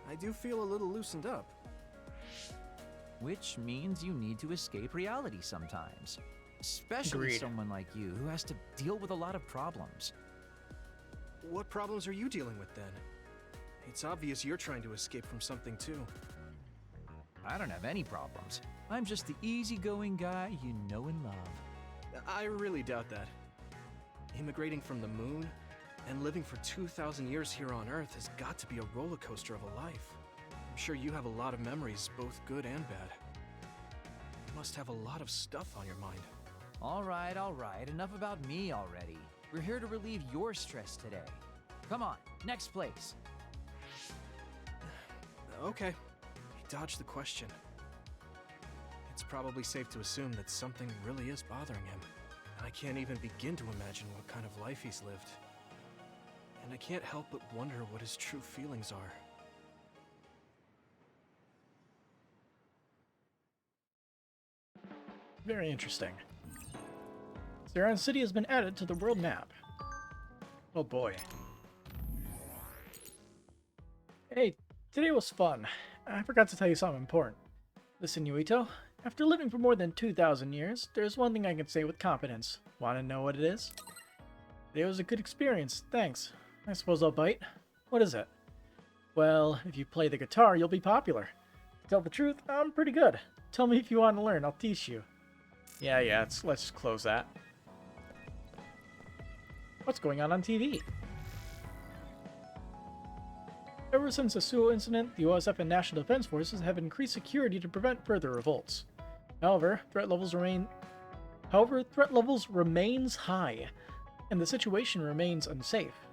I do feel a little loosened up. Which means you need to escape reality sometimes. Especially Agreed. someone like you who has to deal with a lot of problems. What problems are you dealing with then? It's obvious you're trying to escape from something too. I don't have any problems. I'm just the easygoing guy you know and love. I really doubt that. Immigrating from the moon and living for 2,000 years here on Earth has got to be a roller coaster of a life. I'm sure you have a lot of memories, both good and bad. You must have a lot of stuff on your mind. All right, enough about me already. We're here to relieve your stress today. Come on, next place. Okay, he dodged the question. It's probably safe to assume that something really is bothering him. I can't even begin to imagine what kind of life he's lived. And I can't help but wonder what his true feelings are. Very interesting. Seiron City has been added to the world map. Oh boy. Hey, today was fun. I forgot to tell you something important. Listen, Yuito, after living for more than 2,000 years, there's one thing I can say with confidence. Want to know what it is? Today was a good experience, thanks. I suppose I'll bite. What is it? Well, if you play the guitar, you'll be popular. To tell the truth, I'm pretty good. Tell me if you want to learn, I'll teach you. Yeah, let's just close that. What's going on TV? Ever since the Suo incident, the OSF and National Defense Forces have increased security to prevent further revolts. However, threat levels remains high, and the situation remains unsafe.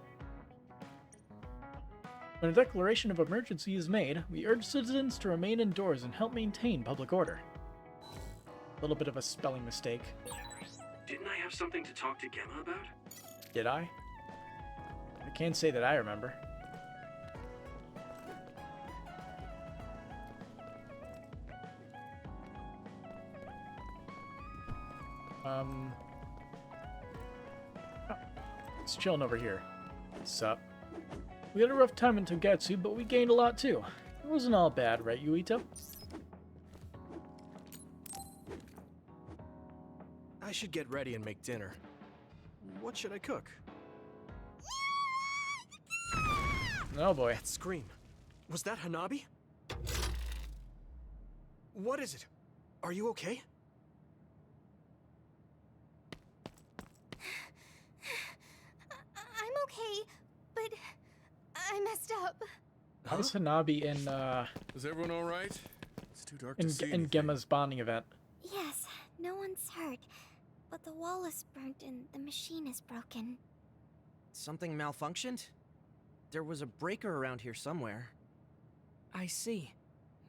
When a declaration of emergency is made, we urge citizens to remain indoors and help maintain public order. A little bit of a spelling mistake. Didn't I have something to talk to Gemma about? Did I? I can't say that I remember. Oh, it's chilling over here. What's up? We had a rough time in Togetsu, but we gained a lot too. It wasn't all bad, right, Yuito? I should get ready and make dinner. What should I cook? Oh boy. That scream. Was that Hanabi? What is it? Are you okay? I'm okay, but I messed up. How's Hanabi in, Is everyone alright? It's too dark to see in anything. Gemma's bonding event? Yes, no one's hurt, but the wall is burnt and the machine is broken. Something malfunctioned? There was a breaker around here somewhere. I see.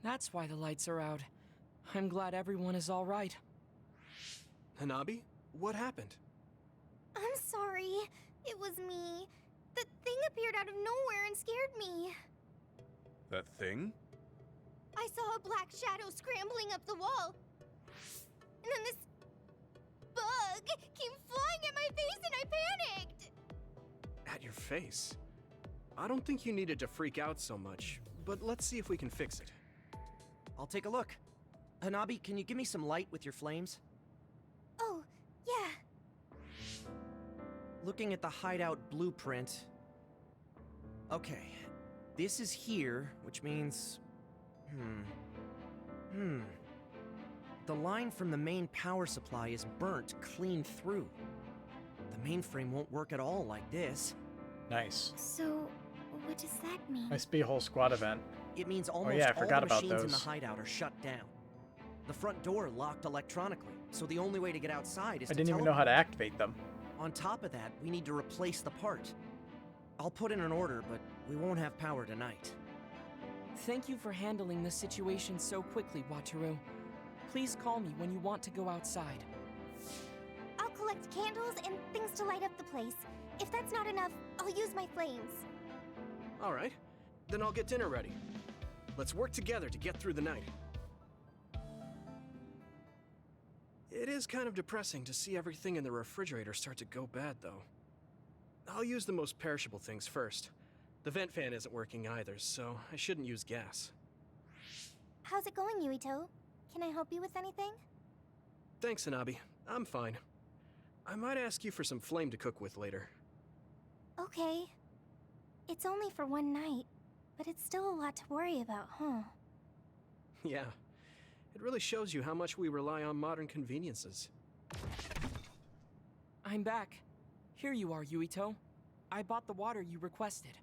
That's why the lights are out. I'm glad everyone is all right. Hanabi? What happened? I'm sorry. It was me. The thing appeared out of nowhere and scared me. That thing? I saw a black shadow scrambling up the wall. and then this bug came flying at my face and I panicked! At your face? I don't think you needed to freak out so much, but let's see if we can fix it. I'll take a look. Hanabi, can you give me some light with your flames? Oh, yeah. Looking at the hideout blueprint... Okay, this is here, which means... The line from the main power supply is burnt clean through. The mainframe won't work at all like this. Nice. So, what does that mean? Nice be a whole squad event. It means Oh almost yeah, I all forgot the about machines in the those. hideout are shut down. The front door locked electronically, so the only way to get outside is I to didn't even know how to teleport. activate them. On top of that, we need to replace the part. I'll put in an order, but we won't have power tonight. Thank you for handling the situation so quickly, Wataru. Please call me when you want to go outside. I'll collect candles and things to light up the place. If that's not enough, I'll use my flames. All right, then I'll get dinner ready. Let's work together to get through the night. It is kind of depressing to see everything in the refrigerator start to go bad, though. I'll use the most perishable things first. The vent fan isn't working either, so I shouldn't use gas. How's it going, Yuito? Can I help you with anything? Thanks, Hanabi. I'm fine. I might ask you for some flame to cook with later. Okay. It's only for one night, but it's still a lot to worry about, huh? Yeah. It really shows you how much we rely on modern conveniences. I'm back. Here you are, Yuito. I bought the water you requested.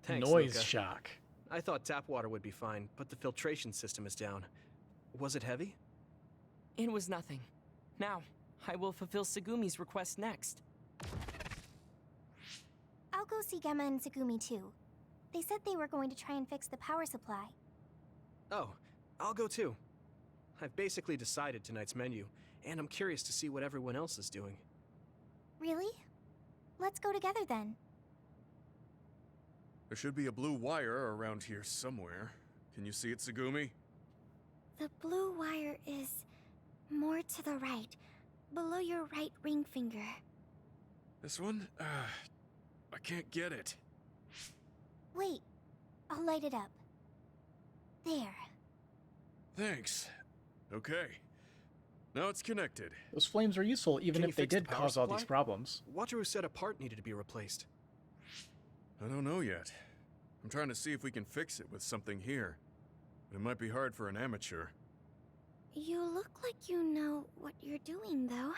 Thanks, Noise Luca. shock. I thought tap water would be fine, but the filtration system is down. Was it heavy? It was nothing. Now, I will fulfill Segumi's request next. I'll go see Gemma and Tsugumi too. They said they were going to try and fix the power supply. Oh, I'll go too. I've basically decided tonight's menu, and I'm curious to see what everyone else is doing. Really? Let's go together then. There should be a blue wire around here somewhere. Can you see it, Tsugumi? The blue wire is more to the right, below your right ring finger. This one? I can't get it. Wait, I'll light it up. There. Thanks. Okay. Now it's connected. Those flames are useful even Can you if they fix the did power cause all these supply? problems. Wataru said a part needed to be replaced. I don't know yet. I'm trying to see if we can fix it with something here. But it might be hard for an amateur. You look like you know what you're doing, though.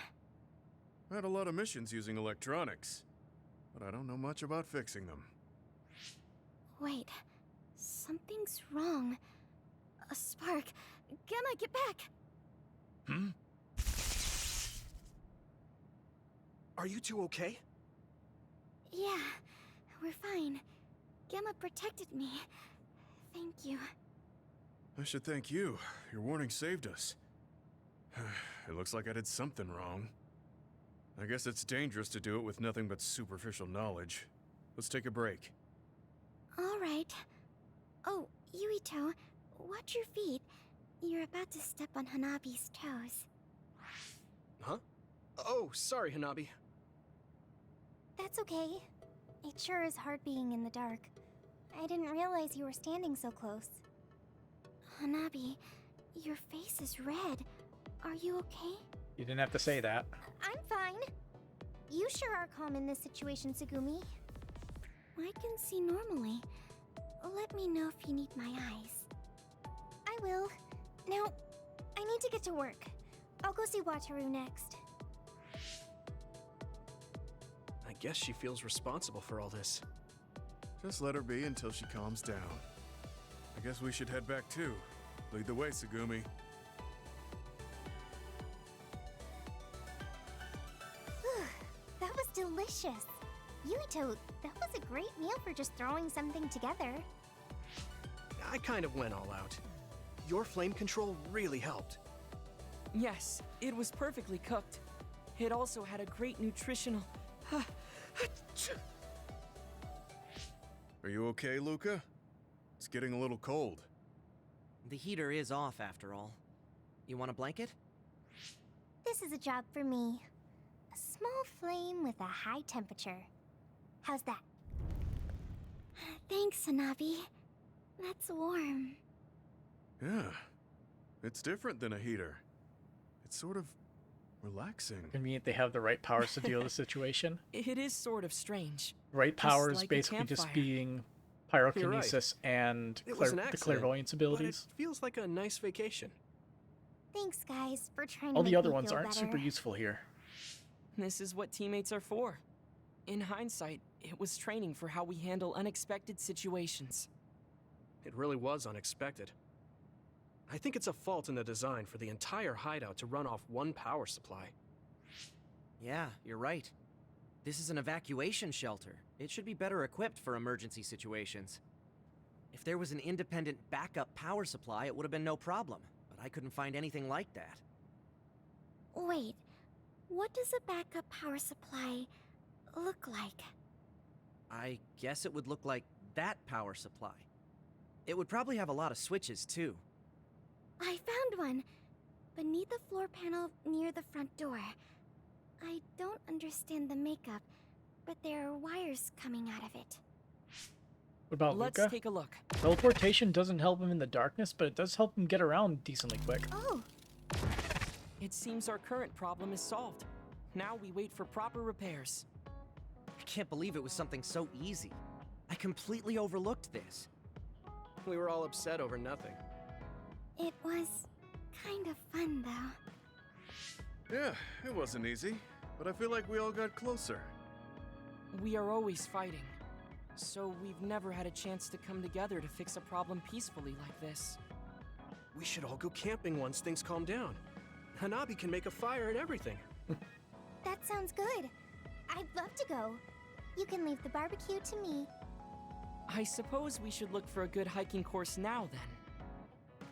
I had a lot of missions using electronics, but I don't know much about fixing them. Wait, something's wrong. A spark. Gemma, get back! Hmm? Are you two okay? Yeah, we're fine. Gemma protected me. Thank you. I should thank you. Your warning saved us. It looks like I did something wrong. I guess it's dangerous to do it with nothing but superficial knowledge. Let's take a break. All right. Oh, Yuito, watch your feet. You're about to step on Hanabi's toes. Huh? Oh, sorry, Hanabi. That's okay. It sure is hard being in the dark. I didn't realize you were standing so close. Hanabi, your face is red. Are you okay? You didn't have to say that. I'm fine. You sure are calm in this situation, Tsugumi. I can see normally. Let me know if you need my eyes. I will. Now, I need to get to work. I'll go see Wataru next. I guess she feels responsible for all this. Just let her be until she calms down. I guess we should head back too. Lead the way, Tsugumi. That was delicious. Yuito, that was a great meal for just throwing something together. I kind of went all out. Your flame control really helped. Yes, it was perfectly cooked. It also had a great nutritional... Are you okay, Luca? It's getting a little cold. The heater is off after all. You want a blanket? This is a job for me. A small flame with a high temperature. How's that? Thanks, Hanabi. That's warm. Yeah. It's different than a heater. It's sort of relaxing. Convenient they have the right powers to deal with the situation. It is sort of strange. Right Just powers like a basically just campfire. being pyrokinesis and It was an the accident, clairvoyance abilities. But it feels like a nice vacation. Thanks, guys, for trying to All make the other me ones feel aren't better. super useful here. This is what teammates are for. In hindsight, it was training for how we handle unexpected situations. It really was unexpected. I think it's a fault in the design for the entire hideout to run off one power supply. Yeah, you're right. This is an evacuation shelter. It should be better equipped for emergency situations. If there was an independent backup power supply, it would have been no problem. But I couldn't find anything like that. Wait, what does a backup power supply look like? I guess it would look like that power supply. It would probably have a lot of switches, too. I found one! Beneath the floor panel near the front door. I don't understand the makeup, but there are wires coming out of it. What about Let's Luca? take a look. Teleportation doesn't help him in the darkness, but it does help him get around decently quick. Oh! It seems our current problem is solved. Now we wait for proper repairs. I can't believe it was something so easy. I completely overlooked this. We were all upset over nothing. It was kind of fun, though. Yeah, it wasn't easy, but I feel like we all got closer. We are always fighting, so we've never had a chance to come together to fix a problem peacefully like this. We should all go camping once things calm down. Hanabi can make a fire and everything. That sounds good. I'd love to go. You can leave the barbecue to me. I suppose we should look for a good hiking course now then.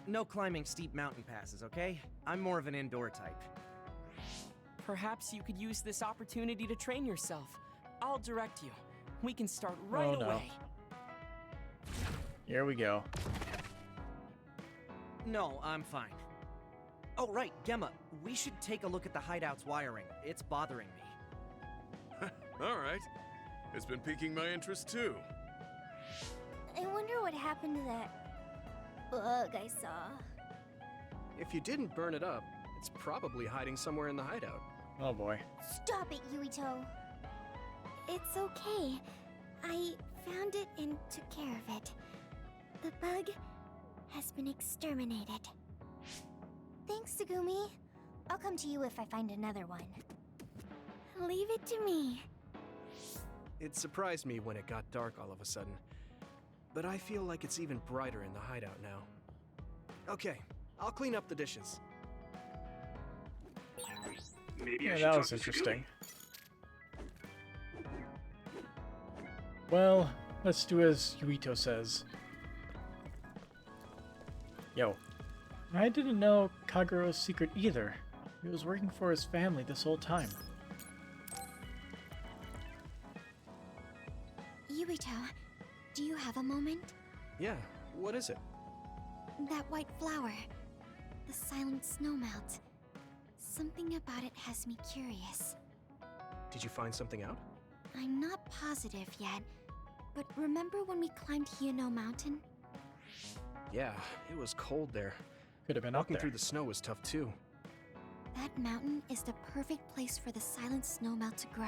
No climbing steep mountain passes, okay? I'm more of an indoor type. Perhaps you could use this opportunity to train yourself. I'll direct you. We can start right Oh, no. away. Here we go. No, I'm fine. Oh, right, Gemma, we should take a look at the hideout's wiring. It's bothering me. All right. It's been piquing my interest too. I wonder what happened to that bug I saw. If you didn't burn it up, it's probably hiding somewhere in the hideout. Oh boy. Stop it, Yuito! It's okay. I found it and took care of it. The bug has been exterminated. Thanks, Tsugumi. I'll come to you if I find another one. Leave it to me. It surprised me when it got dark all of a sudden. But I feel like it's even brighter in the hideout now. Okay, I'll clean up the dishes. Maybe I Yeah, should that talk was to interesting. Tsugumi. Well, let's do as Yuito says. Yo. I didn't know Kagero's secret either. He was working for his family this whole time. Yuito, do you have a moment? Yeah, what is it? That white flower. The silent snowmelt. Something about it has me curious. Did you find something out? I'm not positive yet, but remember when we climbed Hino Mountain? Yeah, it was cold there. Could have been up Walking there. through the snow was tough too. That mountain is the perfect place for the silent snowmelt to grow,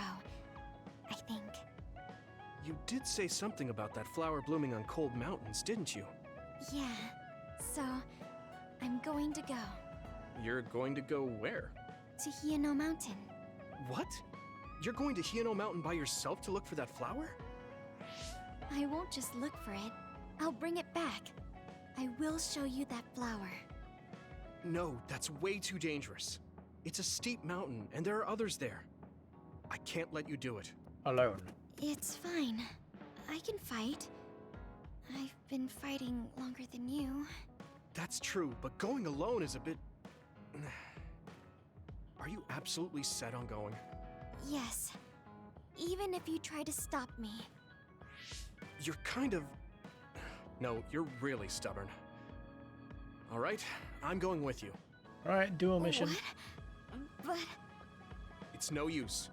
I think. You did say something about that flower blooming on cold mountains, didn't you? Yeah, so I'm going to go You're going to go where? to Hino Mountain. What? You're going to Hino Mountain by yourself to look for that flower? I won't just look for it, I'll bring it back. I will show you that flower. No, that's way too dangerous. It's a steep mountain, and there are others there. I can't let you do it. Alone. It's fine. I can fight. I've been fighting longer than you. That's true, but going alone is a bit... Are you absolutely set on going? Yes. Even if you try to stop me. You're kind of... No, you're really stubborn. All right, I'm going with you. Alright, dual mission. What? But... It's no use.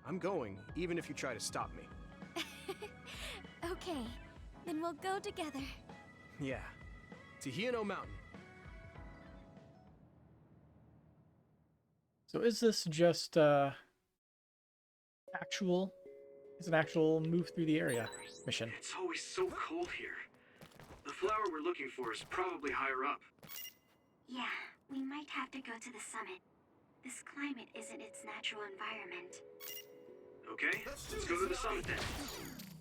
I'm going, even if you try to stop me. Okay, then we'll go together. Yeah. To Hiano Mountain. So is this just actual? It's an actual move through the area mission. It's always so cold here. The flower we're looking for is probably higher up. Yeah, we might have to go to the summit. This climate isn't its natural environment. Okay, let's go to the summit then.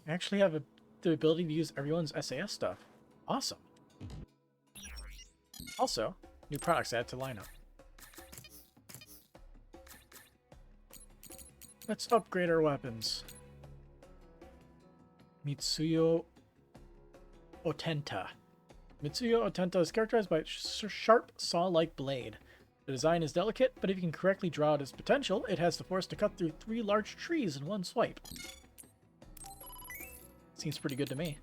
I actually have the ability to use everyone's SAS stuff. Awesome. Also, new products added to lineup. Let's upgrade our weapons. Mitsuyo Otenta. Mitsuyo Otenta is characterized by a sharp, saw-like blade. The design is delicate, but if you can correctly draw out its potential, it has the force to cut through 3 large trees in one swipe. Seems pretty good to me.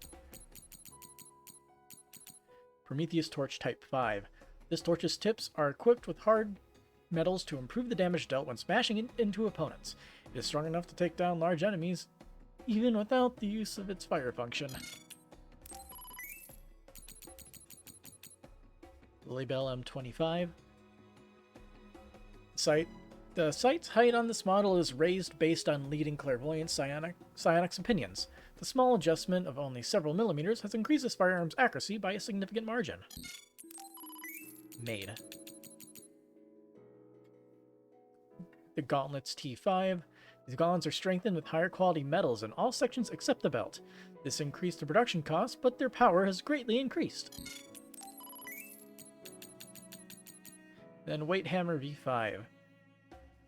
Prometheus Torch Type 5. This torch's tips are equipped with hard metals to improve the damage dealt when smashing into opponents. It is strong enough to take down large enemies, even without the use of its fire function. Lilybell M25. The sight's height on this model is raised based on leading clairvoyant psionics opinions. The small adjustment of only several millimeters has increased this firearm's accuracy by a significant margin. Made. The Gauntlets T5. These gauntlets are strengthened with higher quality metals in all sections except the belt. This increased the production costs, but their power has greatly increased. Then Weight Hammer V5.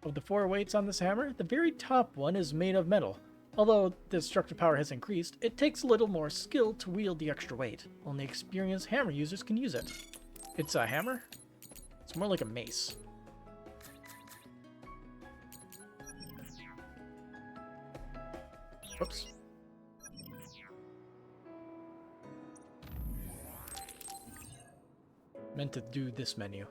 Of the 4 weights on this hammer, the very top one is made of metal. Although the destructive power has increased, it takes a little more skill to wield the extra weight. Only experienced hammer users can use it. It's a hammer? It's more like a mace. Whoops. Meant to do this menu.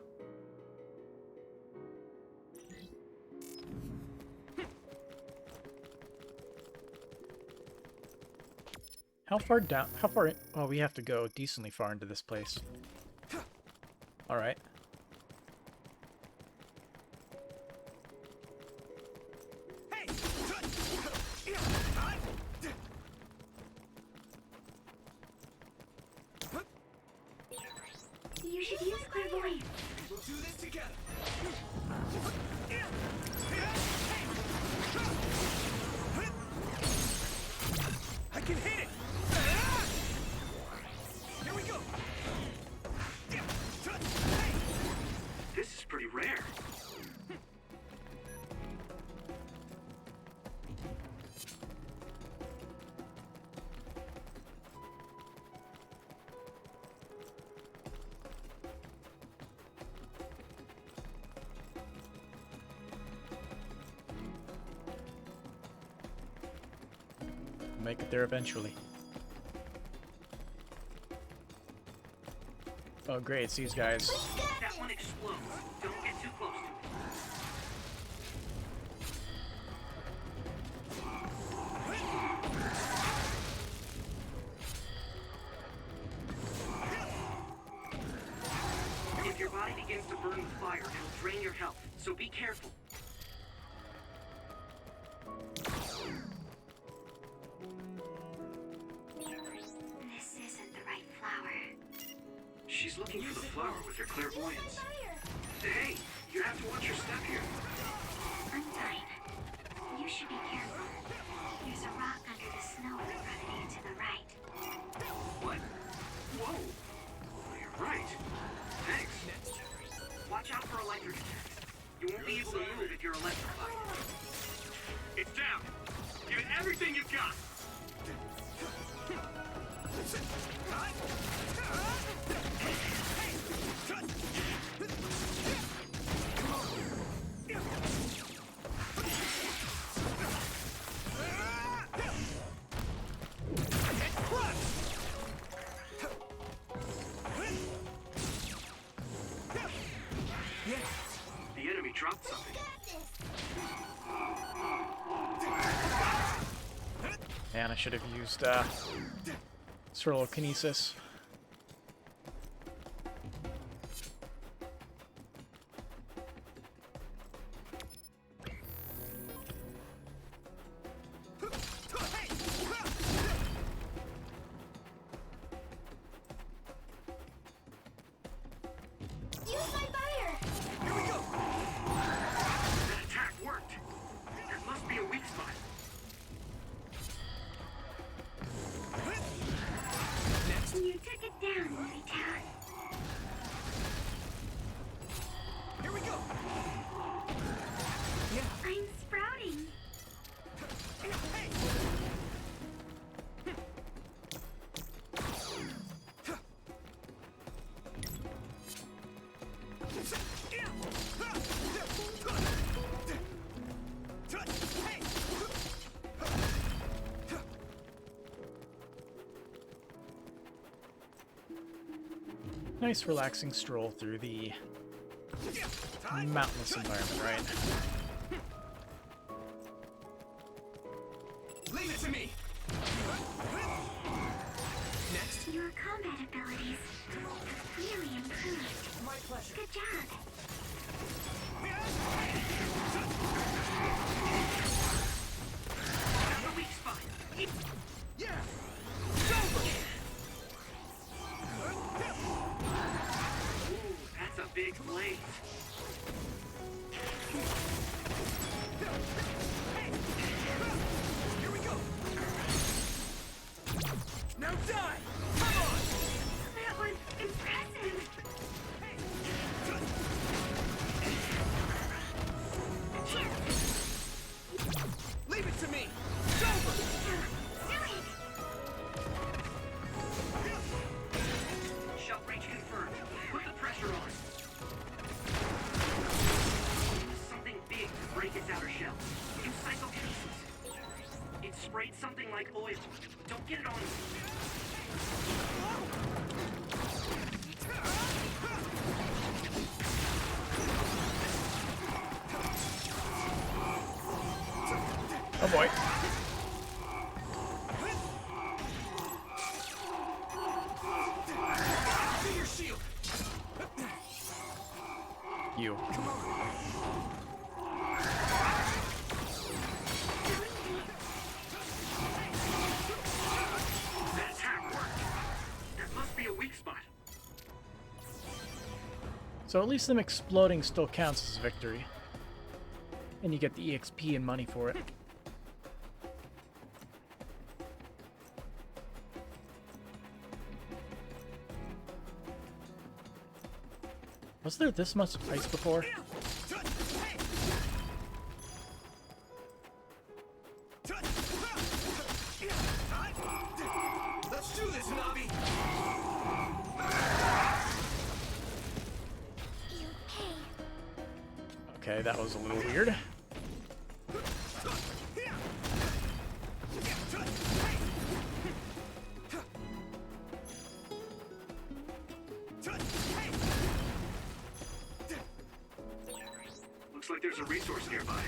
How far down? How far in? Oh, we have to go decently far into this place. Alright. You should use clairvoyance. We'll do this together. I can hit it. Here we go. This is pretty rare. Make it there eventually. Oh great, it's these guys. That one explodes. Don't get too close to it. If your body begins to burn with fire, it'll drain your health, so be careful. This isn't the right flower. She's looking for the flower with her clairvoyance. Hey, you have to watch your step here. Undyne, you should be careful. There's a rock under the snow in front of you to the right. What? Whoa! You're right. Thanks. Watch out for electric attacks. You won't be able to move if you're electrified. It's down. Give it everything you've got. The enemy dropped Man, I should have used Kinesis. Nice relaxing stroll through the mountainous environment, right? Leave it to me! Next. Your combat abilities really improved. My pleasure. Good job. The weak spot. Yeah! It's over! Ooh, that's a big blade. Here we go! Now die! Come on! That was impressive. Leave it to me! It's over! Do it! Shell breach confirmed. Put the pressure on. Something big to break its outer shell. Use psychokinesis. It sprayed something like oil. Don't get it on. Oh boy. See your shield! You. That attack worked. That must be a weak spot. So at least them exploding still counts as victory. And you get the EXP and money for it. Was there this much ice before? Let's do this, Navi! Okay, that was a little weird. Looks like there's a resource nearby.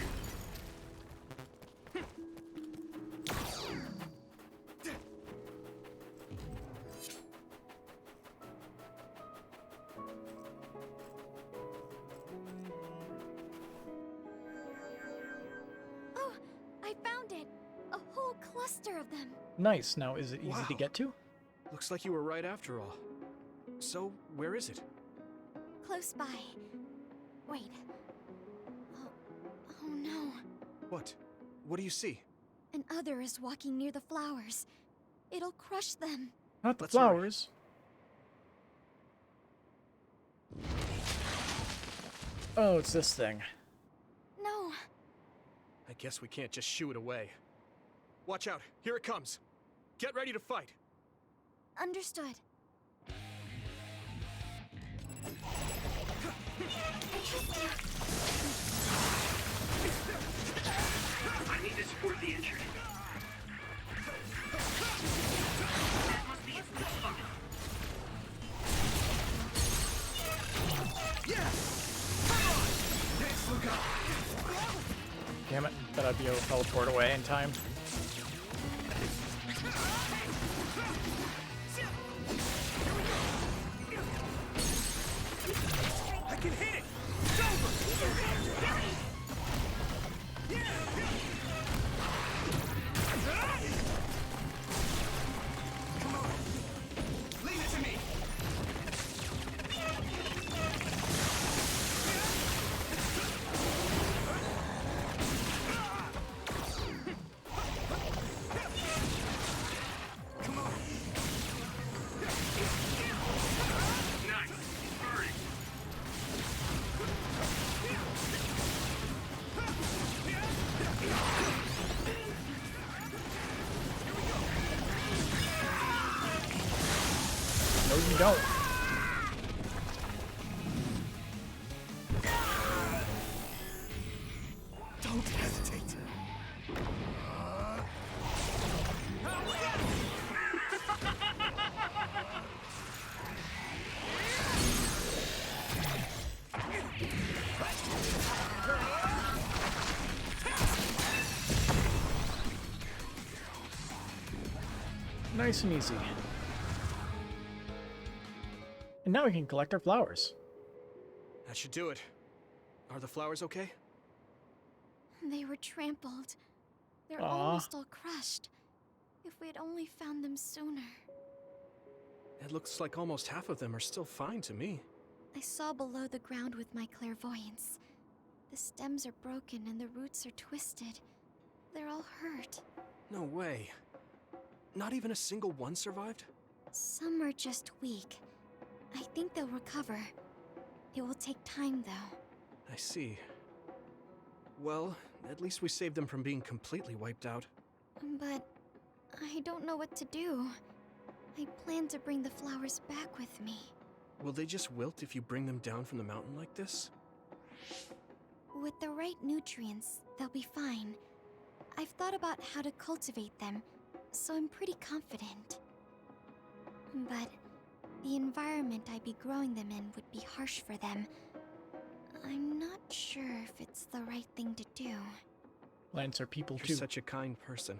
Oh, I found it! A whole cluster of them. Nice. Now, is it easy to get to? Looks like you were right after all. So, where is it? Close by. Wait. Oh no. What? What do you see? An other is walking near the flowers. It'll crush them. Not the Let's hurry. flowers. Oh, it's this thing. No. I guess we can't just shoo it away. Watch out, here it comes. Get ready to fight. Understood. I need to support the injured. That must be its weak spot. Yes! Come on! Thanks, Luca! I'd be able to teleport away in time. I can hit it! It's over! Come on! Leave it to me! Come on! Nice! Burn it! No, you don't. Don't hesitate. Nice and easy. And now we can collect our flowers. That should do it. Are the flowers okay? They were trampled. They're Aw. almost all crushed. If we had only found them sooner. It looks like almost half of them are still fine to me. I saw below the ground with my clairvoyance. The stems are broken and the roots are twisted. They're all hurt. No way. Not even a single one survived? Some are just weak. I think they'll recover. It will take time, though. I see. Well, at least we saved them from being completely wiped out. But I don't know what to do. I plan to bring the flowers back with me. Will they just wilt if you bring them down from the mountain like this? With the right nutrients, they'll be fine. I've thought about how to cultivate them, so I'm pretty confident. But the environment I'd be growing them in would be harsh for them. I'm not sure if it's the right thing to do. Plants are people You're too. such a kind person.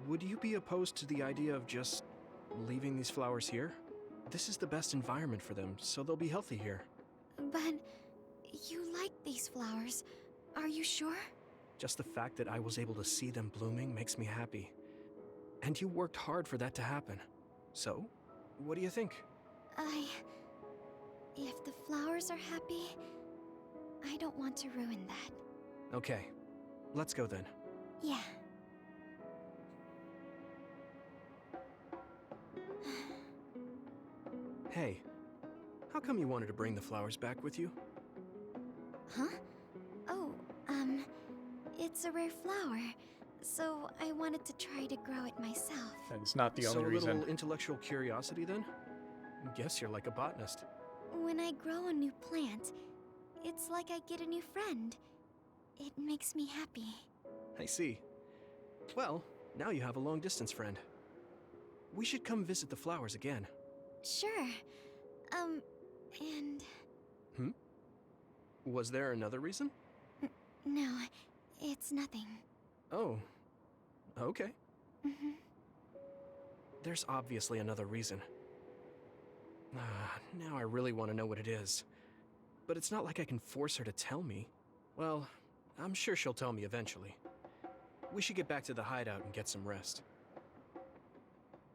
Would you be opposed to the idea of just leaving these flowers here? This is the best environment for them, so they'll be healthy here. But you like these flowers, are you sure? Just the fact that I was able to see them blooming makes me happy. And you worked hard for that to happen. So, what do you think? If the flowers are happy, I don't want to ruin that. Okay, let's go then. Yeah. Hey, how come you wanted to bring the flowers back with you? Huh? Oh, it's a rare flower, so I wanted to try to grow it myself. That's not the So only a reason. little intellectual curiosity then? Guess you're like a botanist. When I grow a new plant, it's like I get a new friend. It makes me happy. I see. Well, now you have a long-distance friend. We should come visit the flowers again. Sure. And... Was there another reason? No, it's nothing. Oh, okay. Mm-hmm. There's obviously another reason. Now I really want to know what it is. But it's not like I can force her to tell me. Well, I'm sure she'll tell me eventually. We should get back to the hideout and get some rest.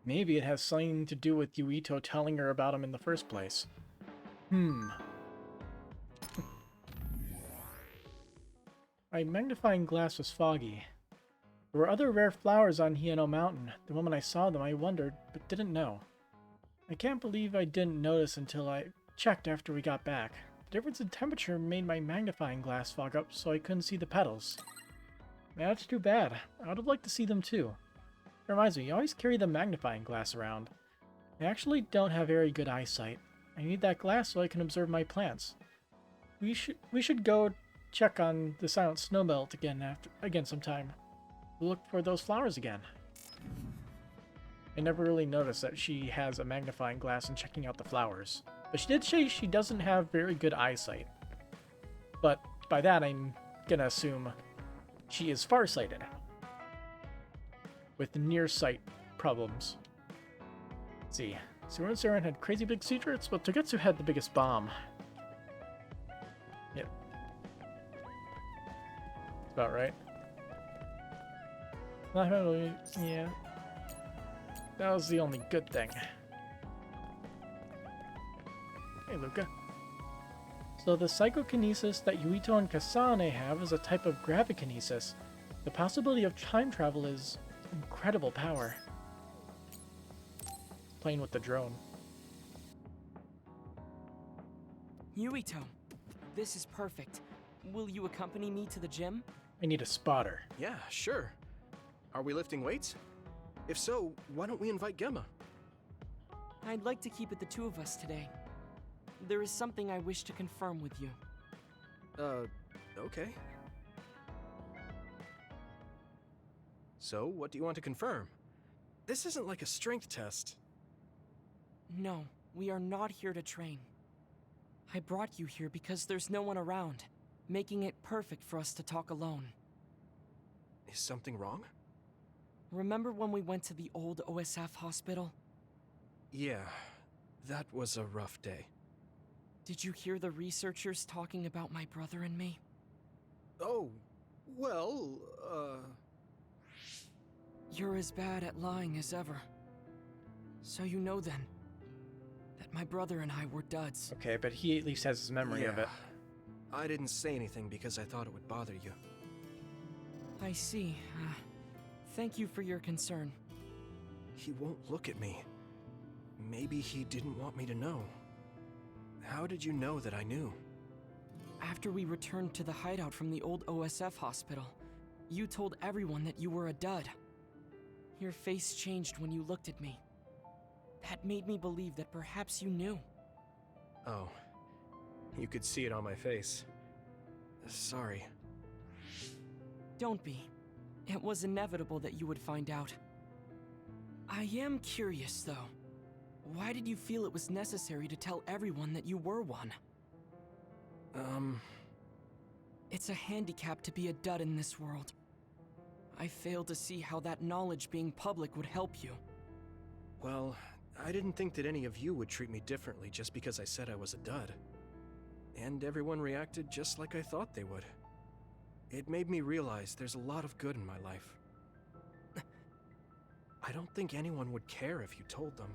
Maybe it has something to do with Yuito telling her about him in the first place. My magnifying glass was foggy. There were other rare flowers on Hieno Mountain. The moment I saw them, I wondered, but didn't know. I can't believe I didn't notice until I checked after we got back. The difference in temperature made my magnifying glass fog up so I couldn't see the petals. That's too bad. I would have liked to see them too. It reminds me, you always carry the magnifying glass around. I actually don't have very good eyesight. I need that glass so I can observe my plants. We should go check on the silent snowmelt again sometime. We'll look for those flowers again. I never really noticed that she has a magnifying glass and checking out the flowers. But she did say she doesn't have very good eyesight. But by that I'm gonna assume She is farsighted, with nearsight problems. Let's see. Sura and Saren had crazy big secrets, but Togetsu had the biggest bomb. Yep. That's about right. Yeah. That was the only good thing. Hey, Luca. So the psychokinesis that Yuito and Kasane have is a type of gravikinesis. The possibility of time travel is incredible power. Playing with the drone. Yuito, this is perfect. Will you accompany me to the gym? I need a spotter. Yeah, sure. Are we lifting weights? If so, why don't we invite Gemma? I'd like to keep it the two of us today. There is something I wish to confirm with you. Okay. So, what do you want to confirm? This isn't like a strength test. No, we are not here to train. I brought you here because there's no one around, making it perfect for us to talk alone. Is something wrong? Remember when we went to the old OSF hospital? Yeah, that was a rough day. Did you hear the researchers talking about my brother and me? Oh, well, You're as bad at lying as ever. So you know then, that my brother and I were duds. Okay, but he at least has his memory of it. I didn't say anything because I thought it would bother you. I see. Thank you for your concern. He won't look at me. Maybe he didn't want me to know. How did you know that I knew? After we returned to the hideout from the old OSF hospital, you told everyone that you were a dud. Your face changed when you looked at me. That made me believe that perhaps you knew. Oh, you could see it on my face. Sorry. Don't be. It was inevitable that you would find out. I am curious, though. Why did you feel it was necessary to tell everyone that you were one? It's a handicap to be a dud in this world. I fail to see how that knowledge being public would help you. Well, I didn't think that any of you would treat me differently just because I said I was a dud. And everyone reacted just like I thought they would. It made me realize there's a lot of good in my life. I don't think anyone would care if you told them.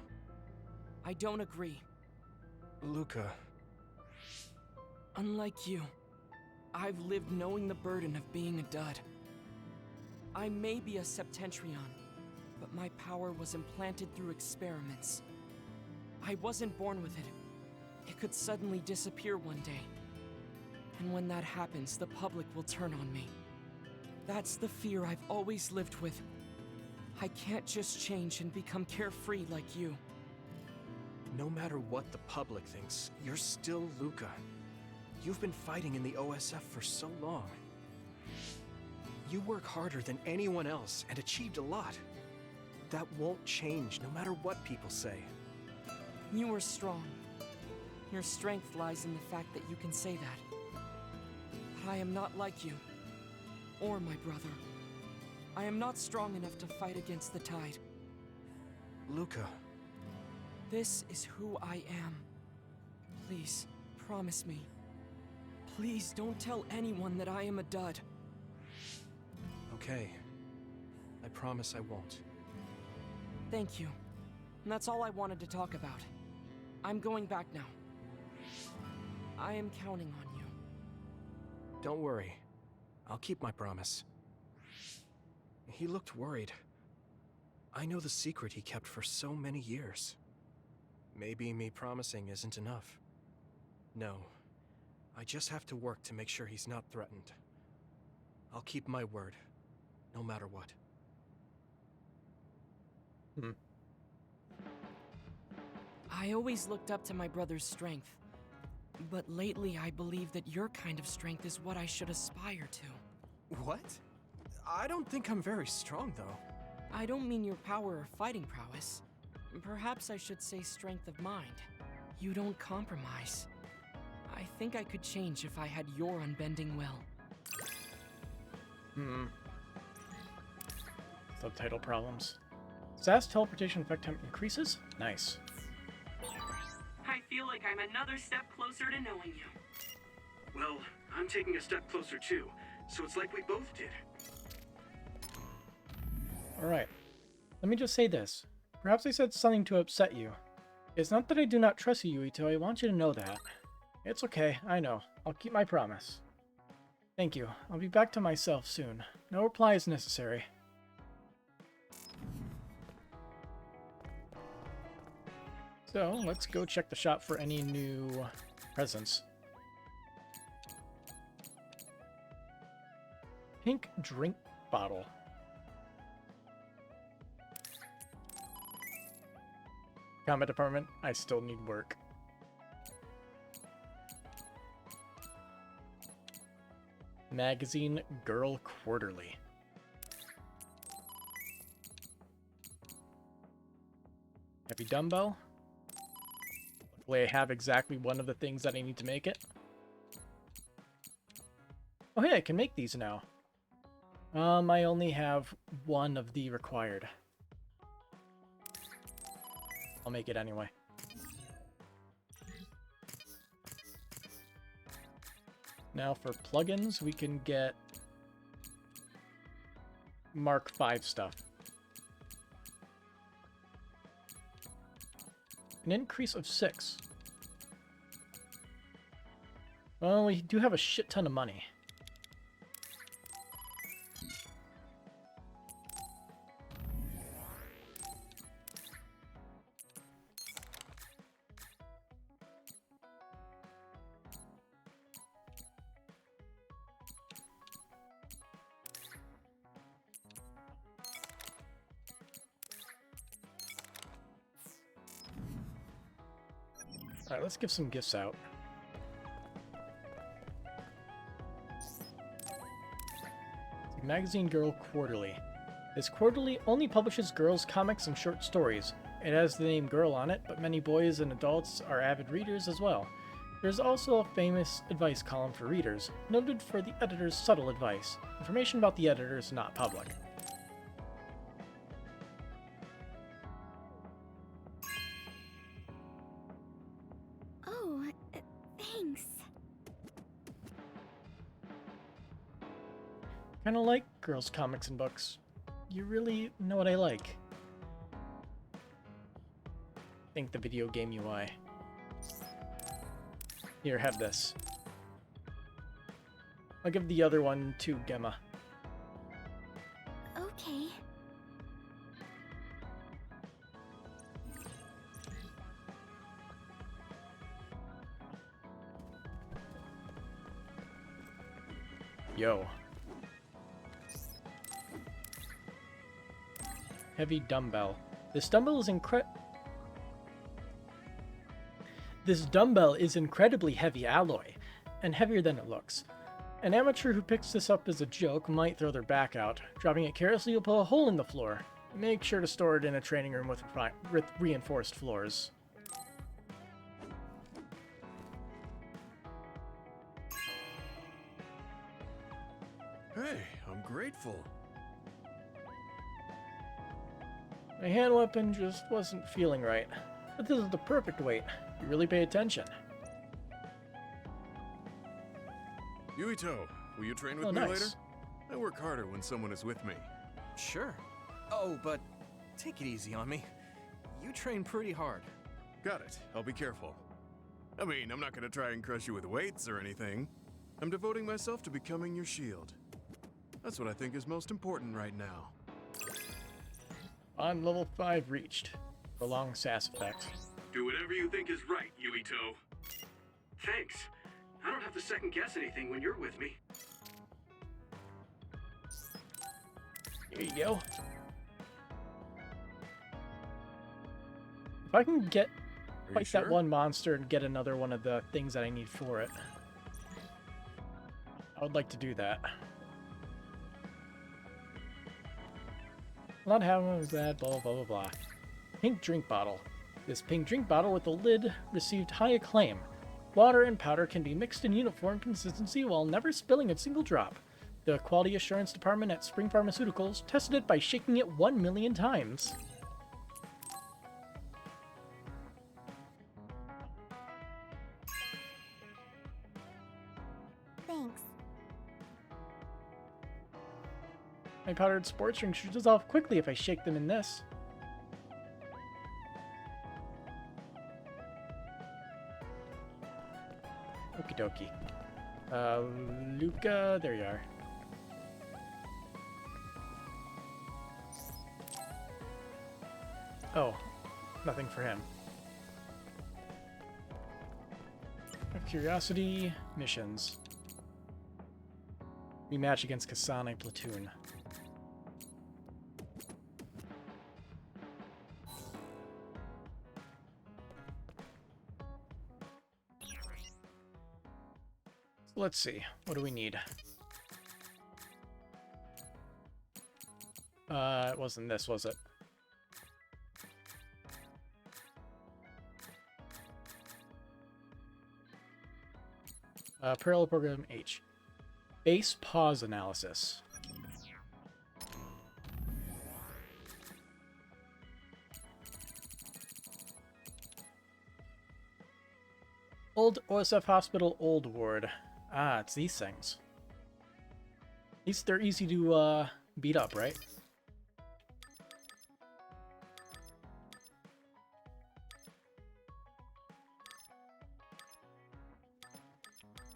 I don't agree. Luca. Unlike you, I've lived knowing the burden of being a dud. I may be a Septentrion, but my power was implanted through experiments. I wasn't born with it. It could suddenly disappear one day. And when that happens, the public will turn on me. That's the fear I've always lived with. I can't just change and become carefree like you. No matter what the public thinks, you're still Luca. You've been fighting in the OSF for so long. You work harder than anyone else and achieved a lot. That won't change no matter what people say. You are strong. Your strength lies in the fact that you can say that. But I am not like you, or my brother. I am not strong enough to fight against the tide. Luca. This is who I am. Please, promise me. Please don't tell anyone that I am a dud. Okay. I promise I won't. Thank you. And that's all I wanted to talk about. I'm going back now. I am counting on you. Don't worry. I'll keep my promise. He looked worried. I know the secret he kept for so many years. Maybe me promising isn't enough. No. I just have to work to make sure he's not threatened. I'll keep my word, no matter what. I always looked up to my brother's strength. But lately I believe that your kind of strength is what I should aspire to. What? I don't think I'm very strong, though. I don't mean your power or fighting prowess. Perhaps I should say strength of mind. You don't compromise. I think I could change if I had your unbending will. Subtitle problems. SAS teleportation effect time increases? Nice. I feel like I'm another step closer to knowing you. Well, I'm taking a step closer too, so it's like we both did. Alright. Let me just say this. Perhaps I said something to upset you. It's not that I do not trust you, Yuito. I want you to know that. It's okay, I know. I'll keep my promise. Thank you. I'll be back to myself soon. No reply is necessary. So, let's go check the shop for any new presents. Pink drink bottle. Combat department, I still need work. Magazine Girl Quarterly. Heavy dumbbell. Luckily I have exactly one of the things that I need to make it. Oh hey, I can make these now. I only have one of the required. I'll make it anyway. Now for plugins, we can get Mark V stuff. An increase of 6. Well, we do have a shit ton of money. Alright, let's give some gifts out. Magazine Girl Quarterly. This quarterly only publishes girls' comics and short stories. It has the name Girl on it, but many boys and adults are avid readers as well. There's also a famous advice column for readers, noted for the editor's subtle advice. Information about the editor is not public. Kinda like girls' comics and books. You really know what I like. Think the video game UI. Here, have this. I'll give the other one to Gemma. Okay. Yo. Heavy dumbbell. This dumbbell is incredibly heavy alloy, and heavier than it looks. An amateur who picks this up as a joke might throw their back out. Dropping it carelessly will pull a hole in the floor. Make sure to store it in a training room with reinforced floors. Hey, I'm grateful. My hand weapon just wasn't feeling right. But this is the perfect weight. You really pay attention. Yuito, will you train with me later? I work harder when someone is with me. Sure. Oh, but take it easy on me. You train pretty hard. Got it. I'll be careful. I mean, I'm not gonna try and crush you with weights or anything. I'm devoting myself to becoming your shield. That's what I think is most important right now. On level 5 reached. Prolonged SAS effect. Do whatever you think is right, Yuito. Thanks. I don't have to second guess anything when you're with me. Here you go. If I can fight that one monster and get another one of the things that I need for it, I would like to do that. Not having that, blah, blah, blah, blah. Pink drink bottle. This pink drink bottle with the lid received high acclaim. Water and powder can be mixed in uniform consistency while never spilling a single drop. The quality assurance department at Spring Pharmaceuticals tested it by shaking it 1 million times. Thanks. My powdered sports drinks should dissolve quickly if I shake them in this. Okie dokie. Luca, there you are. Oh, nothing for him. Curiosity, missions. Rematch against Kasane Platoon. So let's see, what do we need? It wasn't this, was it? Parallel program H. Base pause analysis. Old OSF Hospital Old Ward. Ah, it's these things. They're easy to beat up, right?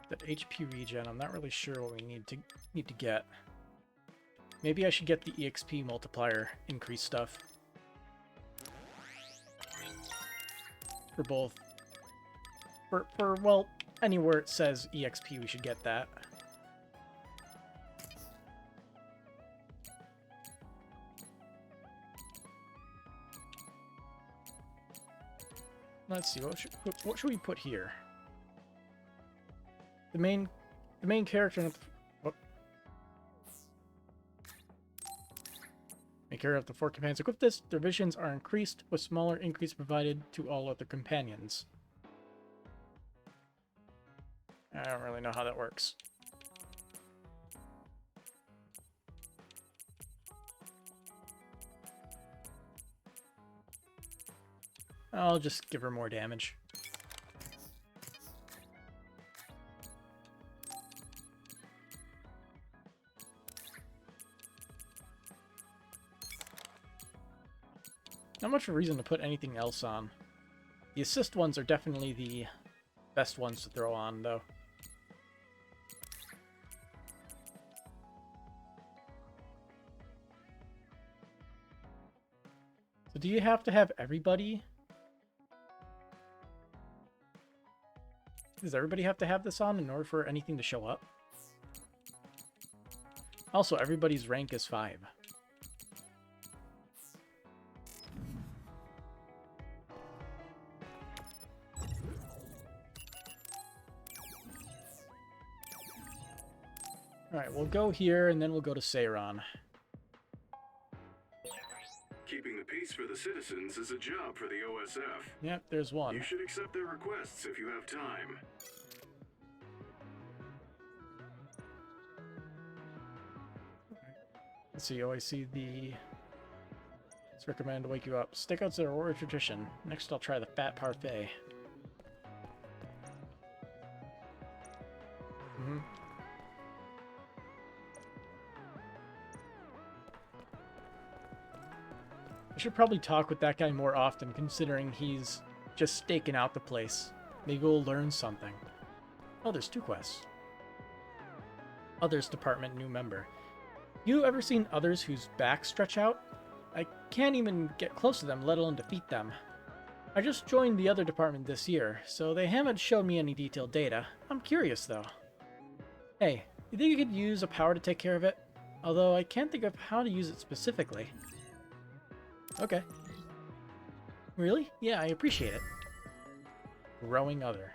That HP regen, I'm not really sure what we need to get. Maybe I should get the EXP multiplier increase stuff. For both. For well, anywhere it says EXP, we should get that. Let's see, what should we put here? The main character of the, main character of the 4 companions equipped this, their visions are increased with smaller increase provided to all other companions. I don't really know how that works. I'll just give her more damage. Not much of a reason to put anything else on. The assist ones are definitely the best ones to throw on, though. So do you have to have everybody? Does everybody have to have this on in order for anything to show up? Also, everybody's rank is 5. Alright, we'll go here, and then we'll go to Seiron. Keeping the peace for the citizens is a job for the OSF. Yep, there's one. You should accept their requests if you have time. Let's see, oh, I see the... It's recommended to wake you up. Stakeouts are a warrior tradition. Next, I'll try the fat parfait. I should probably talk with that guy more often, considering he's just staking out the place. Maybe we'll learn something. Oh, there's 2 quests. Others department new member. You ever seen others whose backs stretch out? I can't even get close to them, let alone defeat them. I just joined the other department this year, so they haven't shown me any detailed data. I'm curious, though. Hey, you think you could use a power to take care of it? Although I can't think of how to use it specifically. Okay. Really? Yeah, I appreciate it. Growing other.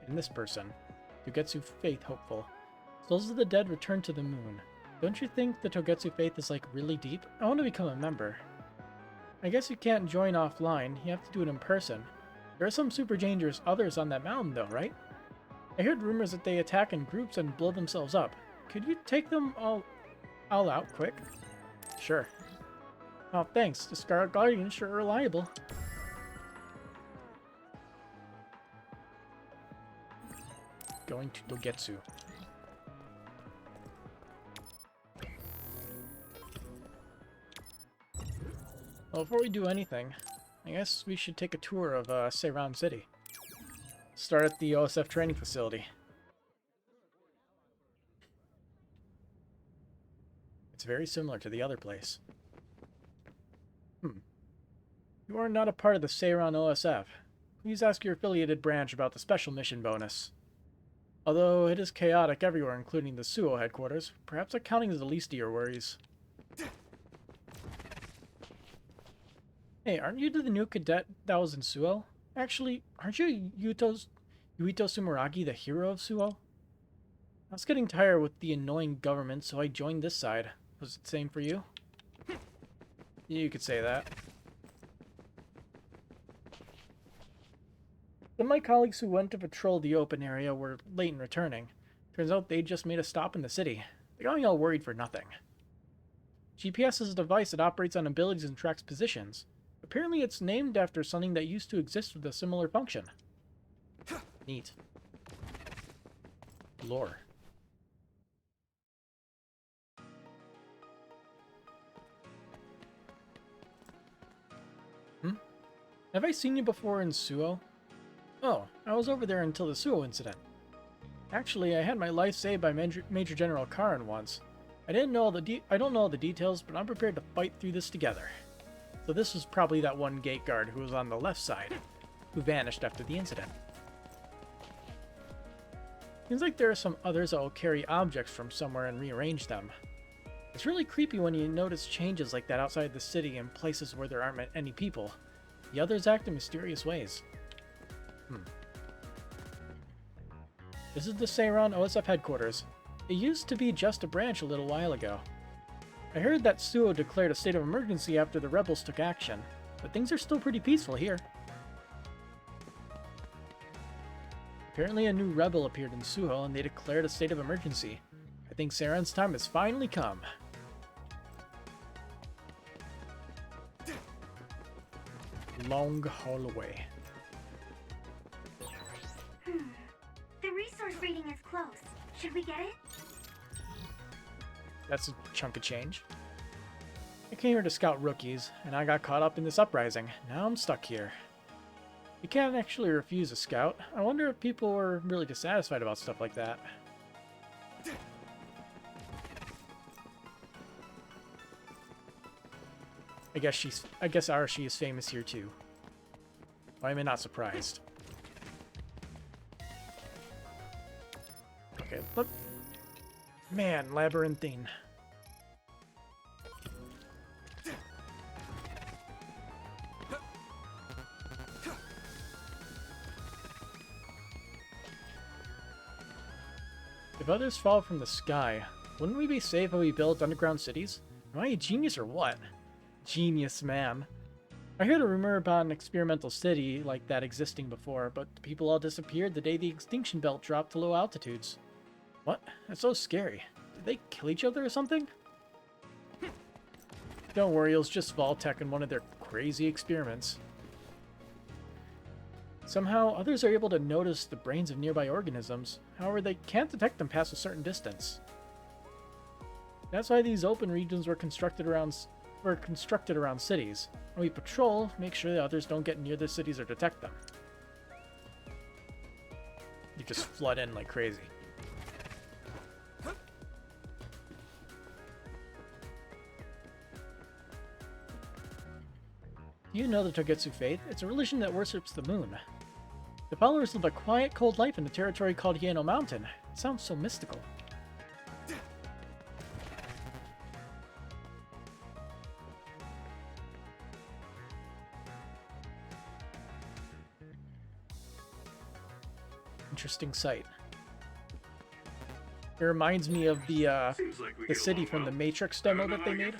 And this person. Togetsu Faith Hopeful. Souls of the dead return to the moon. Don't you think the Togetsu Faith is like really deep? I want to become a member. I guess you can't join offline. You have to do it in person. There are some super dangerous others on that mountain though, right? I heard rumors that they attack in groups and blow themselves up. Could you take them all out quick? Sure. Oh, thanks. The Scarlet Guardian sure reliable. Going to Dogetsu. Well, before we do anything, I guess we should take a tour of Seiran City. Start at the OSF training facility. It's very similar to the other place. You are not a part of the Seiran OSF. Please ask your affiliated branch about the special mission bonus. Although it is chaotic everywhere, including the Suo headquarters, perhaps accounting is the least of your worries. Hey, aren't you the new cadet that was in Suo? Actually, aren't you Yuito Sumeragi, the hero of Suo? I was getting tired with the annoying government, so I joined this side. Was it the same for you? You could say that. Some of my colleagues who went to patrol the open area were late in returning. Turns out they just made a stop in the city. They got me all worried for nothing. GPS is a device that operates on abilities and tracks positions. Apparently it's named after something that used to exist with a similar function. Neat. Lore. Have I seen you before in Suo? Oh, I was over there until the Suo incident. Actually, I had my life saved by Major General Karin once. I don't know all the details, but I'm prepared to fight through this together. So this was probably that one gate guard who was on the left side, who vanished after the incident. Seems like there are some others that will carry objects from somewhere and rearrange them. It's really creepy when you notice changes like that outside the city in places where there aren't any people. The others act in mysterious ways. This is the Seiran OSF headquarters. It used to be just a branch a little while ago. I heard that Suo declared a state of emergency after the rebels took action, but things are still pretty peaceful here. Apparently a new rebel appeared in Suho and they declared a state of emergency. I think Seiran's time has finally come. Long hallway. The resource reading is close. Should we get it? That's a chunk of change. I came here to scout rookies, and I got caught up in this uprising. Now I'm stuck here. You can't actually refuse a scout. I wonder if people were really dissatisfied about stuff like that. I guess Arashi is famous here too. Why am I not surprised? Okay, look. Man, labyrinthine. If others fall from the sky, wouldn't we be safe if we built underground cities? Am I a genius or what? Genius, man. I heard a rumor about an experimental city like that existing before, but the people all disappeared the day the extinction belt dropped to low altitudes. What? That's so scary. Did they kill each other or something? Don't worry, it was just Vaultec and one of their crazy experiments. Somehow, others are able to notice the brains of nearby organisms. However, they can't detect them past a certain distance. That's why these open regions were constructed around cities. When we patrol, make sure the others don't get near the cities or detect them. You just flood in like crazy. Do you know the Togetsu faith? It's a religion that worships the moon. The followers live a quiet, cold life in a territory called Hieno Mountain. It sounds so mystical. Interesting sight. It reminds me of the city from the Matrix demo that they made.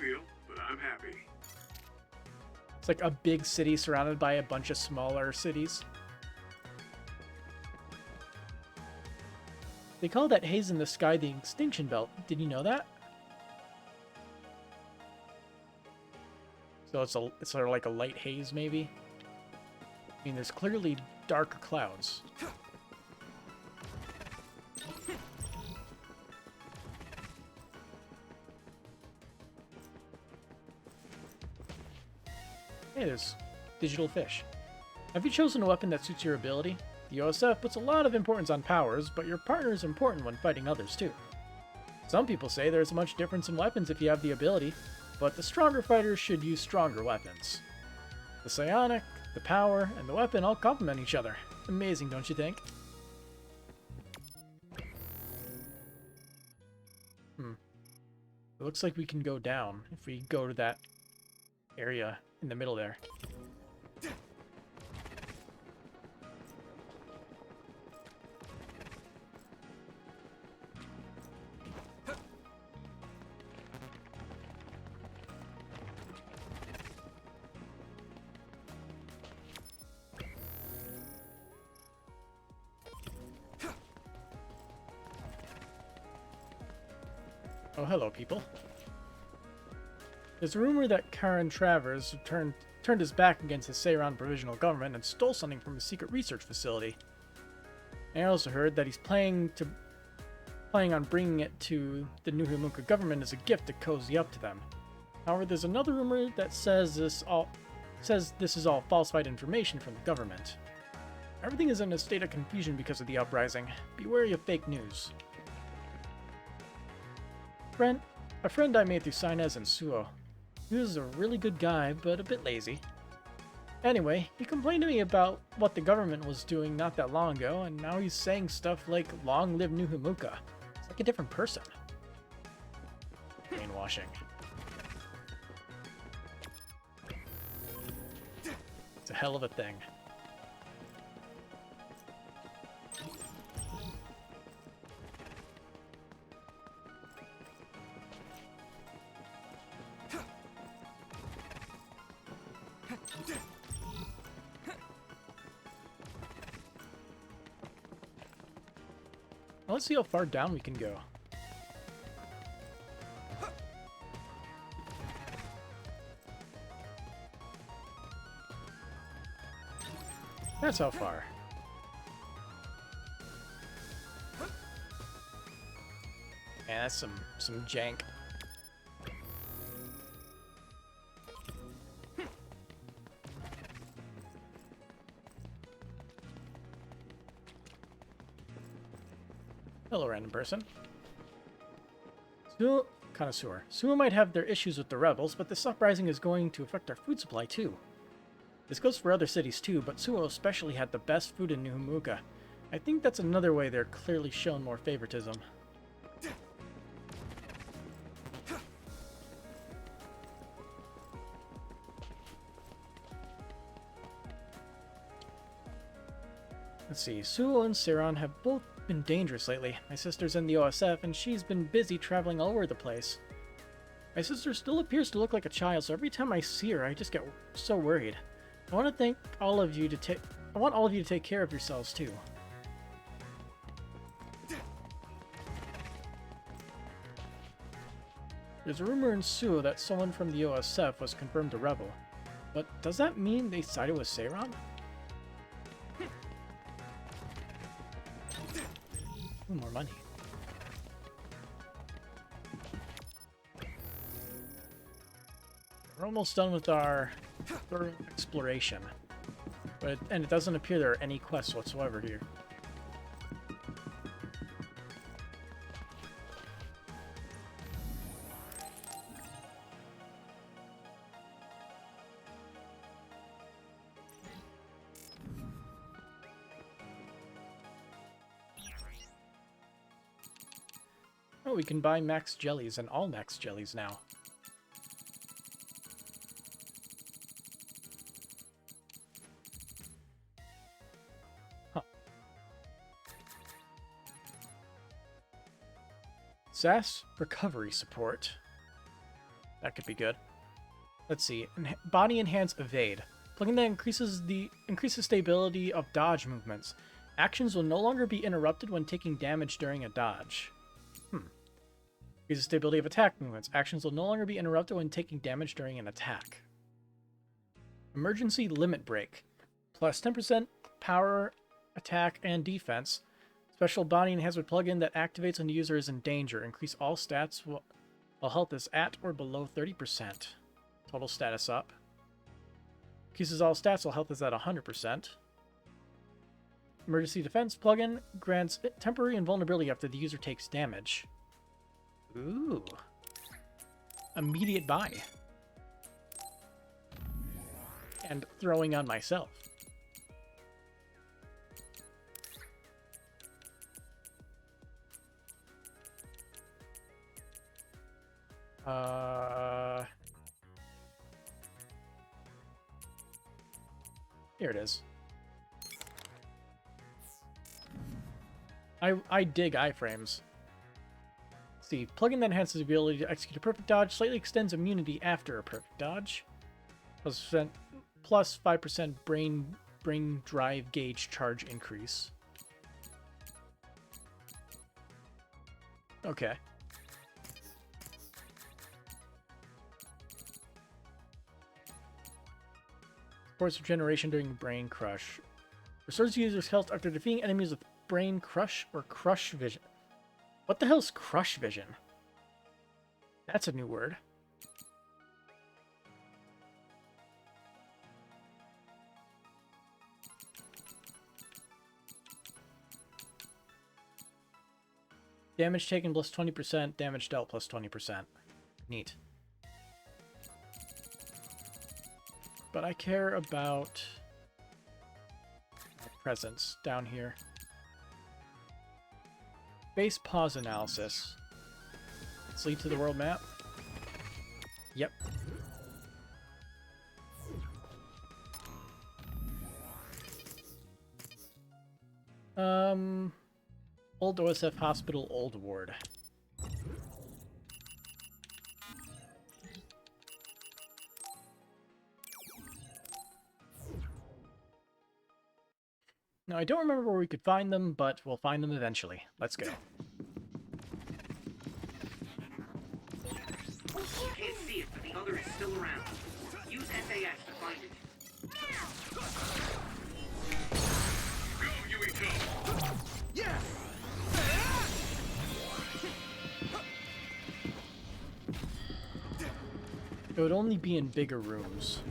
But I'm happy. It's like a big city surrounded by a bunch of smaller cities. They call that haze in the sky the extinction belt. Did you know that? So it's sort of like a light haze, maybe? I mean, there's clearly darker clouds. Hey, there's digital fish. Have you chosen a weapon that suits your ability? The OSF puts a lot of importance on powers, but your partner is important when fighting others too. Some people say there's much difference in weapons if you have the ability, but the stronger fighters should use stronger weapons. The psionic, the power, and the weapon all complement each other. Amazing, don't you think? It looks like we can go down if we go to that area in the middle there. Oh, hello, people. There's a rumor that Karen Travers turned his back against the Seiran provisional government and stole something from a secret research facility. I also heard that he's planning on bringing it to the New Himuka government as a gift to cozy up to them. However, there's another rumor that says this is all falsified information from the government. Everything is in a state of confusion because of the uprising. Be wary of fake news. A friend I made through Sinez and Suo. He was a really good guy, but a bit lazy. Anyway, he complained to me about what the government was doing not that long ago, and now he's saying stuff like, "Long live New Himuka." It's like a different person. Brainwashing. It's a hell of a thing. Let's see how far down we can go. That's how far. Yeah, that's some jank. Hello, random person. Connoisseur. Suo might have their issues with the rebels, but this uprising is going to affect our food supply too. This goes for other cities too, but Suo especially had the best food in New Himuka. I think that's another way they're clearly shown more favoritism. Let's see, Suo and Seiran have both been dangerous lately. My sister's in the OSF, and she's been busy traveling all over the place. My sister still appears to look like a child, so every time I see her, I just get so worried. I want all of you to take care of yourselves too. There's a rumor in Suo that someone from the OSF was confirmed a rebel, but does that mean they sided with Seiran? Ooh, more money. We're almost done with our thorough exploration, and it doesn't appear there are any quests whatsoever here. Oh, we can buy max jellies and all max jellies now. Huh. SAS recovery support. That could be good. Let's see. Body enhance evade. Plugging that increases stability of dodge movements. Actions will no longer be interrupted when taking damage during a dodge. Increases stability of attack movements. Actions will no longer be interrupted when taking damage during an attack. Emergency limit break. Plus 10% power, attack, and defense. Special body enhancement plugin that activates when the user is in danger. Increase all stats while health is at or below 30%. Total status up. Increases all stats while health is at 100%. Emergency defense plugin grants temporary invulnerability after the user takes damage. Ooh. Immediate buy. And throwing on myself. Here it is. I dig iframes. Let's see, plugin that enhances the ability to execute a perfect dodge, slightly extends immunity after a perfect dodge. Plus 5% brain drive gauge charge increase. Okay. Supports regeneration during brain crush. Restores the user's health after defeating enemies with brain crush or crush vision. What the hell's crush vision? That's a new word. Damage taken plus 20%, damage dealt plus 20%. Neat. But I care about my presence down here. Base pause analysis. Let's lead to the world map. Yep. Old OSF Hospital, Old Ward. Now, I don't remember where we could find them, but we'll find them eventually. Let's go. Can't see it, but the other is still around. Use SAS to find it. Go, Yuito! Yeah! It would only be in bigger rooms.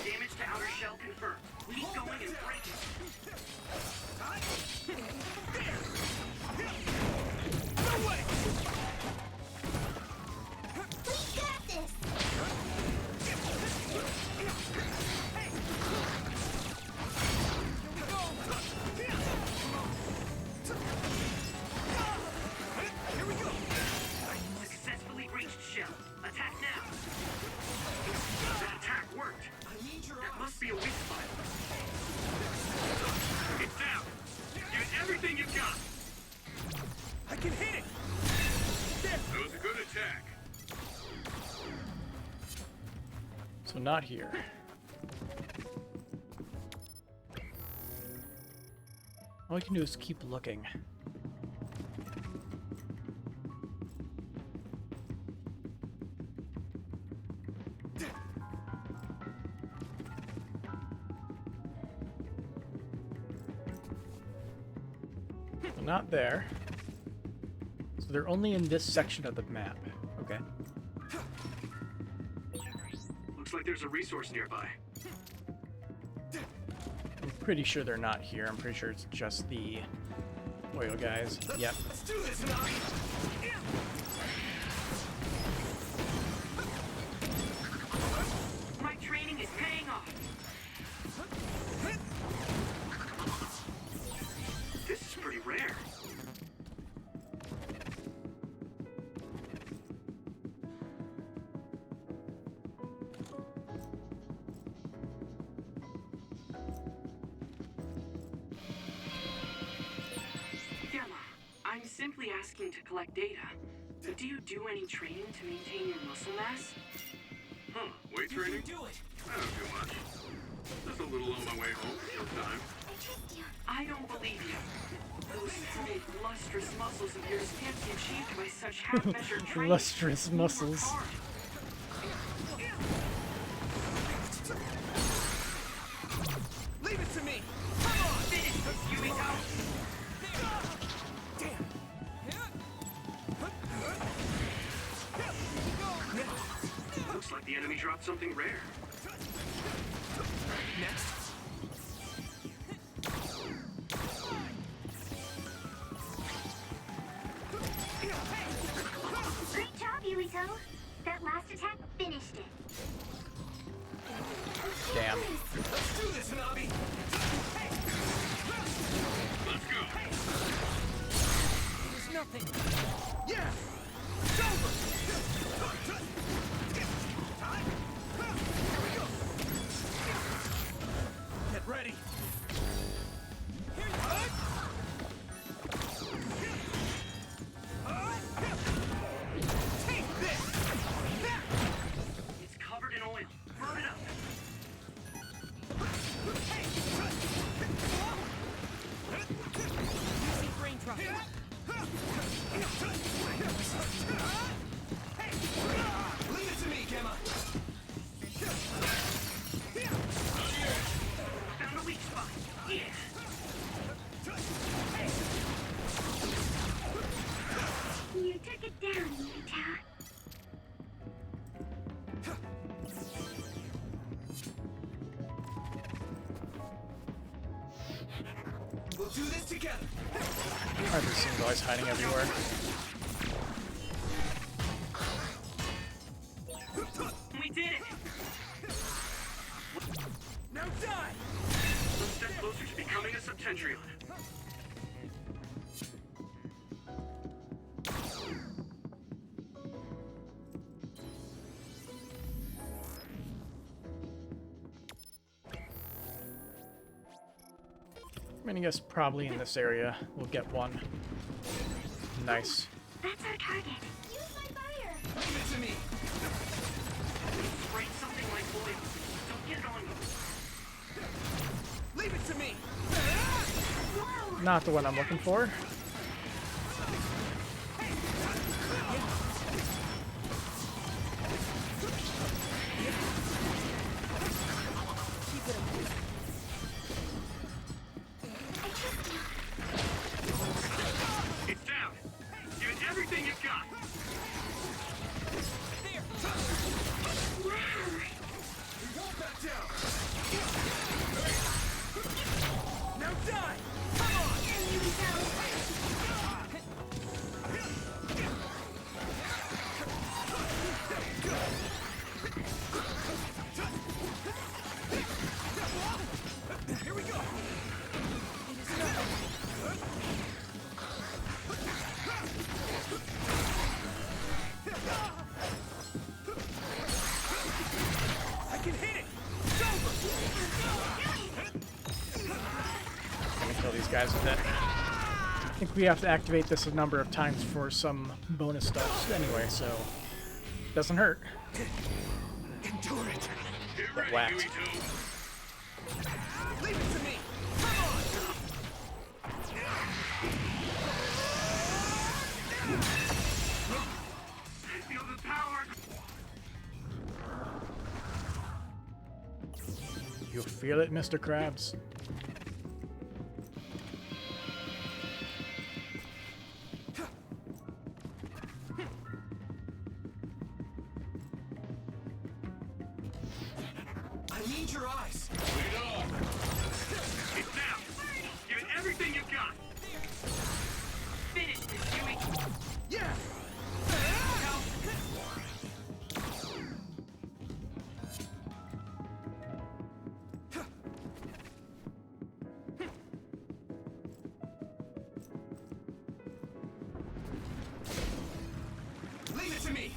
Damage to outer shell confirmed. Keep going and break it. No way! We got this! Here we go! Successfully breached shell. Attack now! That attack worked! That must be a weak spot. It's down! Give it everything you've got! I can hit it! That was a good attack. So not here. All we can do is keep looking. Not there. So they're only in this section of the map. Okay. Looks like there's a resource nearby. I'm pretty sure they're not here. I'm pretty sure it's just the oil guys. Yep. Let's do this now! My training is paying off! This is pretty rare. Gemma, I'm simply asking to collect data. But do you do any training to maintain your muscle mass? Huh, weight training? Do it! I don't do much. Just a little on my way home for time. I don't believe you. Those tight, lustrous muscles of yours can't be achieved by such half-measured training. Lustrous muscles. Leave it to me! Come on! Finish this, Yuito! Damn! Looks like the enemy dropped something rare. Next. Great job, Yuito. That last attack finished it. Damn. Let's do this, Hanabi! Let's go. There's nothing. Yeah! It's over! Here we go! Get ready! Take this! It's covered in oil. Burn it up. Using brain trust. Leave it to me, Gemma! Found a weak spot. Yeah. You took it down, Yuito. We'll do this together! Are these things always hiding everywhere? We did it! Now die! One step closer to becoming a Septentrion. I mean, I guess probably in this area we'll get one. Nice. That's our target. Use my fire. Leave it to me! Sprayed something like oil. Don't get it on you. Leave it to me! Not the one I'm looking for. It's down. Give it everything you've got. We won't back down! Now die! Come on! Here we go! I can hit it! It's over! I'm gonna kill these guys with it. I think we have to activate this a number of times for some bonus stuff anyway, so doesn't hurt. Endure it! Get ready, Whacked. Yuito. Leave it to me! Come on! I feel the power. You feel it, Mr. Krabs? I need your eyes! Lead on. It's down. Give it everything you've got. Finish this, Yuito. Yeah! Leave it to me!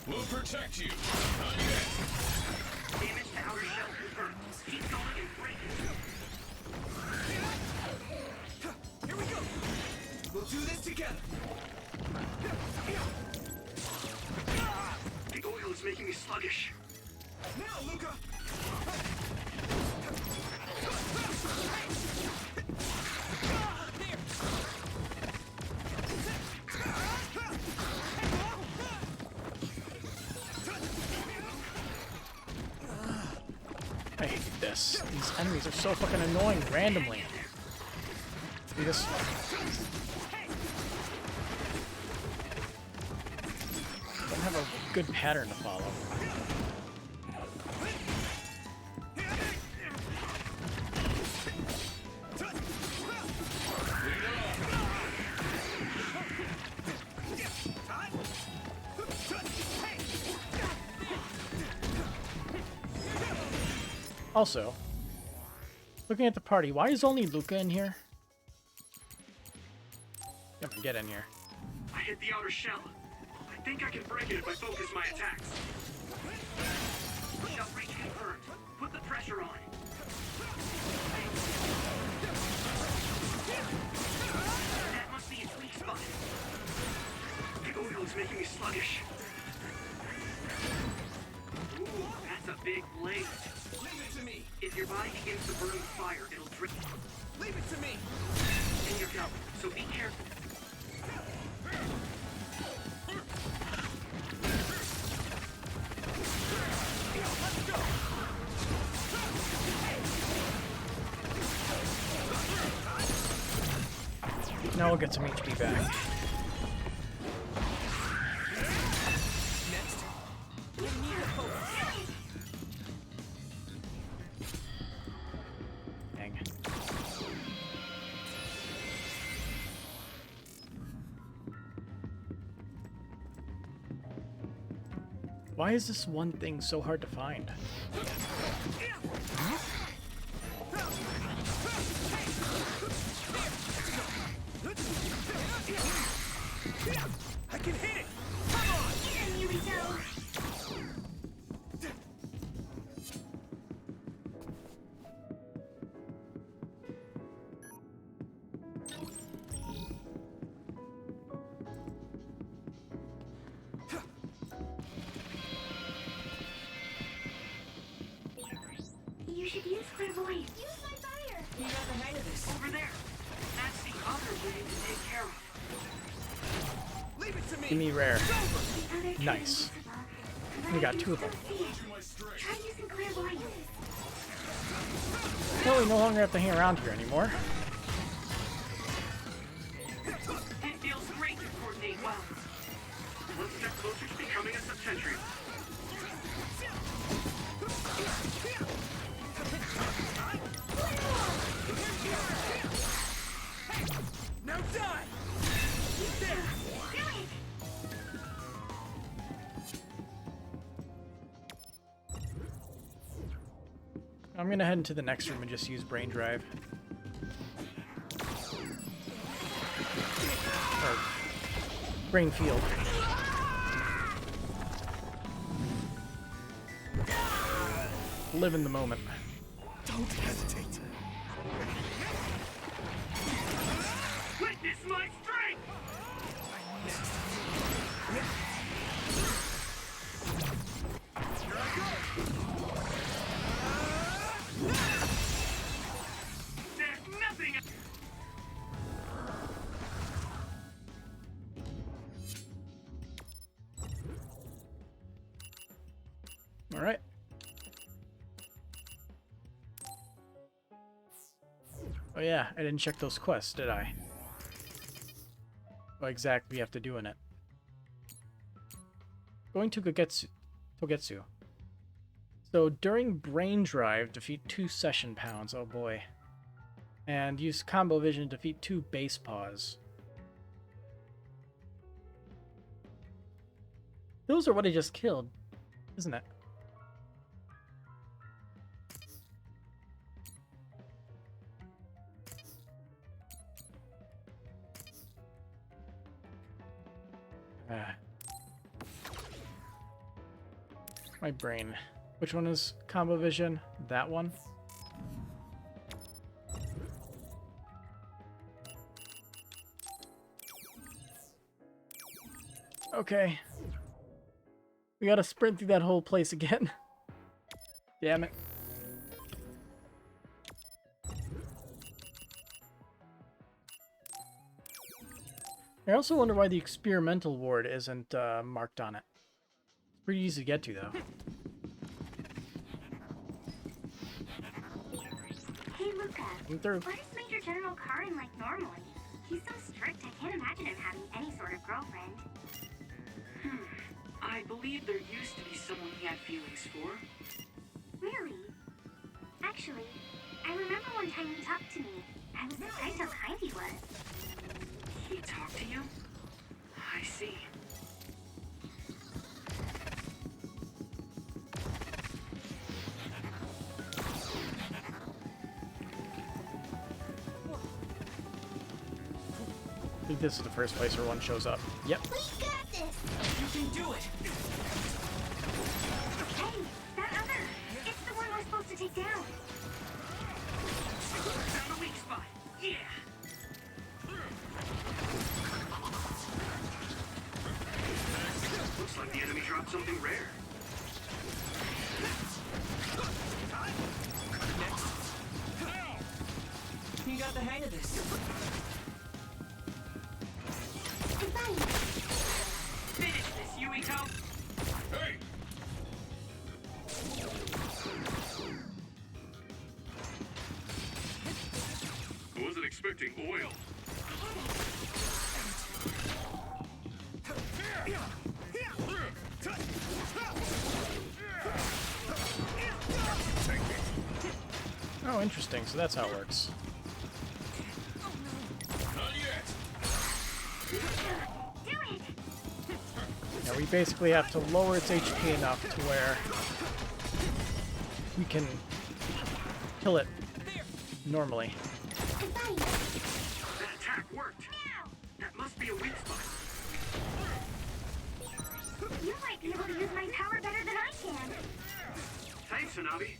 We'll protect you. Not yet. Damage to outer shell confirmed. Keep going and break it. Now, Luca! I hate this. These enemies are so fucking annoying randomly. See this? Don't have a good pattern to follow. Also, looking at the party, why is only Luca in here? Never get in here. I hit the outer shell. I think I can break it if I focus my attacks. Shell breach confirmed. Put the pressure on. That must be its weak spot. The oil is making me sluggish. Ooh, that's a big blade. Leave it to me. If your body begins to burn with fire, it'll drip. Leave it to me. And you're go. So be careful. Now we'll get some HP back. Dang. Why is this one thing so hard to find? I can hit it! Come on! Yuito! You should use clairvoyance. Use my fire! You got the hang of this. Over there. That's the other way to take care of. Leave it to me. Give me rare. The other two Nice. invisible, We got but I two of can them. still see it. Try using clairvoyance. Well, we no longer have to hang around here anymore. It feels great to coordinate well. One step closer to becoming a sub-sentry. Now die! I'm gonna head into the next room and just use brain drive. Or brain field. Live in the moment. Don't hesitate. Witness my strength! Here I go! There's nothing. All right. Oh yeah, I didn't check those quests, did I? What exactly you have to do in it? Going to Togetsu. So during brain drive, defeat 2 session pounds. Oh boy. And use combo vision to defeat 2 base paws. Those are what I just killed, isn't it? My brain. Which one is combo vision? That one? Okay. We gotta sprint through that whole place again. Damn it. I also wonder why the experimental ward isn't marked on it. It's pretty easy to get to, though. Hey, Luca. I'm through. What is Major General Karin like normally? He's so strict, I can't imagine him having any sort of girlfriend. I believe there used to be someone he had feelings for. Really? Actually, I remember one time he talked to me. I was surprised how kind he was. He talked to you? I see. I think this is the first place where one shows up. Yep. We got this! You can do it! Hey, that other! It's the one we're supposed to take down! Found a weak spot! Yeah! Looks like the enemy dropped something rare. You got the hang of this. Finish this, Yuito! Hey! I wasn't expecting oil. Oh, interesting. So that's how it works. Not yet. Yeah, we basically have to lower its HP enough to where we can kill it normally. That attack worked! That must be a weak spot. You might be able to use my power better than I can. Thanks, Hanabi.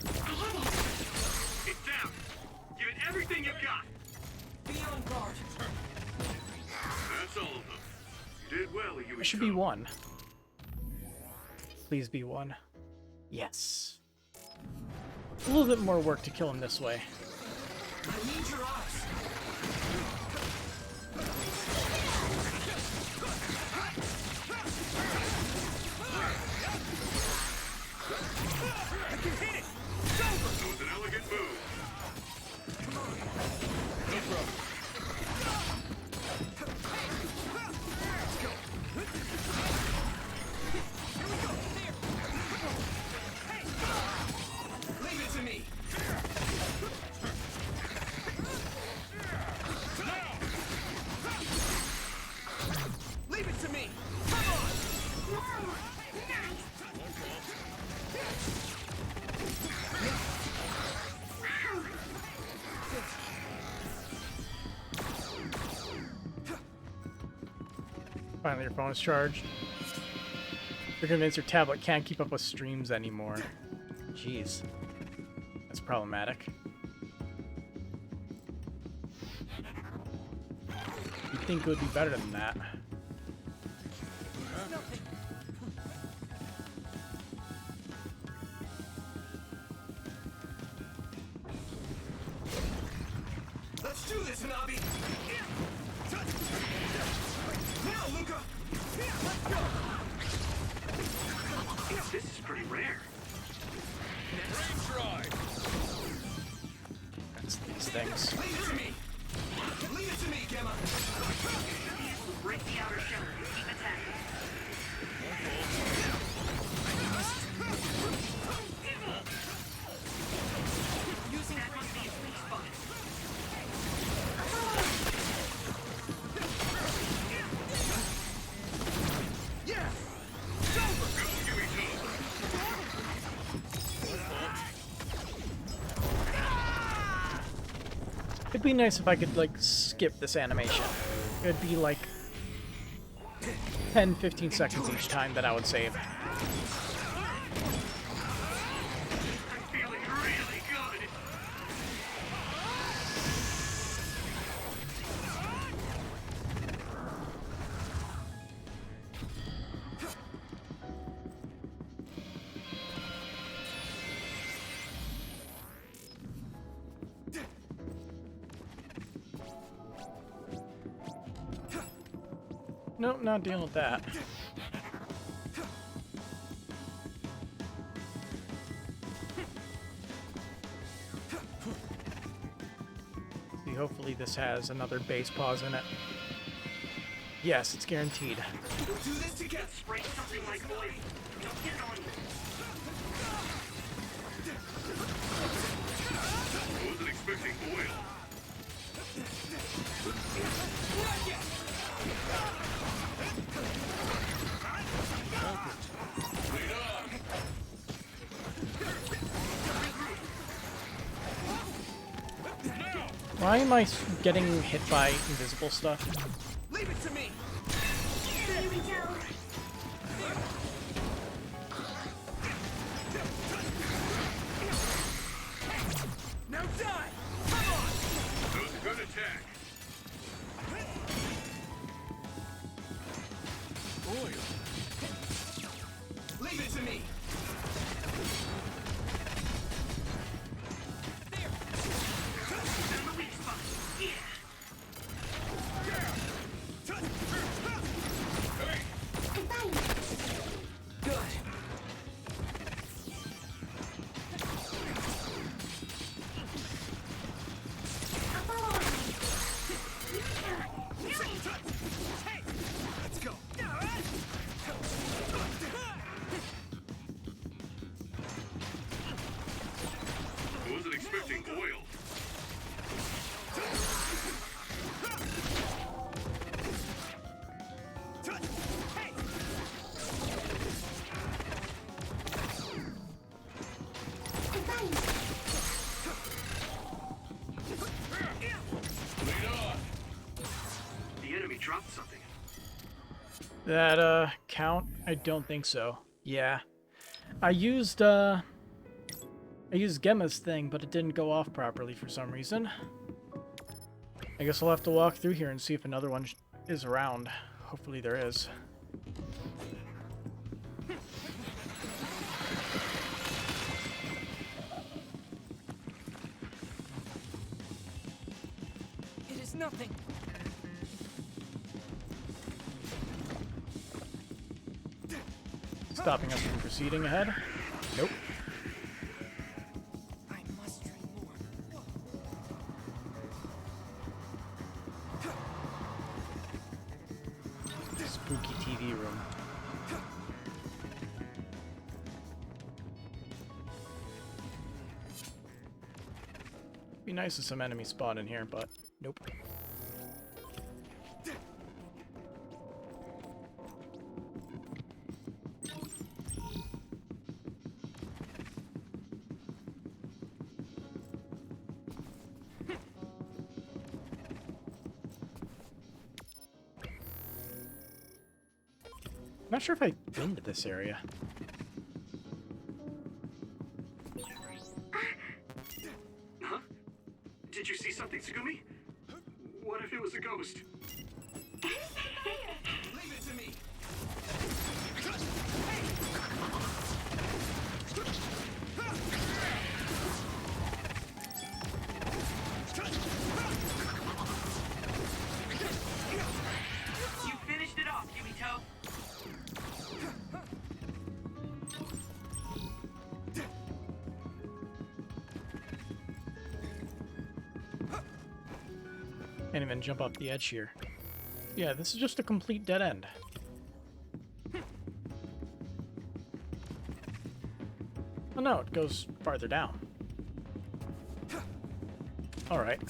I have it. It's down! Give it everything you've got! Be on guard. That's all of them. You did well, Yuito. It should be one. Please be one. Yes. A little bit more work to kill him this way. I need your eyes. I can hit it! That was an elegant move. Come on. No problem. Leave it to me. Leave it to me. Come on. Finally, your phone is charged. You're convinced your tablet can't keep up with streams anymore. Jeez. That's problematic. You'd think it would be better than that. Let's do this, Hanabi. Now, Luca. Let's go. This is pretty rare. That's these things. Leave it to me. Leave it to me, Gemma. We'll break the outer shell and keep attacking. Using That must be a weak spot. Yeah. Go, Yuito! It'd be nice if I could, like, skip this animation. It'd be, like, 10-15 seconds each time that I would save. I'm feeling really good. Nope, not dealing with that. See, hopefully this has another base pause in it. Yes, it's guaranteed. Do this to get spray something like oil. Don't get it on you. I wasn't expecting oil. Why am I getting hit by invisible stuff? Leave it to me. Here we go. Now die! Come on! That was a good attack. Oil. Leave it to me. There's the weak spot. Yeah. Good. Let's go. I wasn't expecting oil. The enemy dropped something. That, count? I don't think so. Yeah. I used Gemma's thing, but it didn't go off properly for some reason. I guess I'll have to walk through here and see if another one is around. Hopefully there is. It is nothing. Stopping us from proceeding ahead? Nope. I must drink more. Spooky TV room. Be nice if some enemies spawn in here, but nope. I'm not sure if I've been to this area. Huh? Did you see something, Tsugumi? What if it was a ghost? Leave it to me. You finished it off, Yuito. Can't even jump off the edge here. Yeah, this is just a complete dead end. Oh no, it goes farther down. Alright.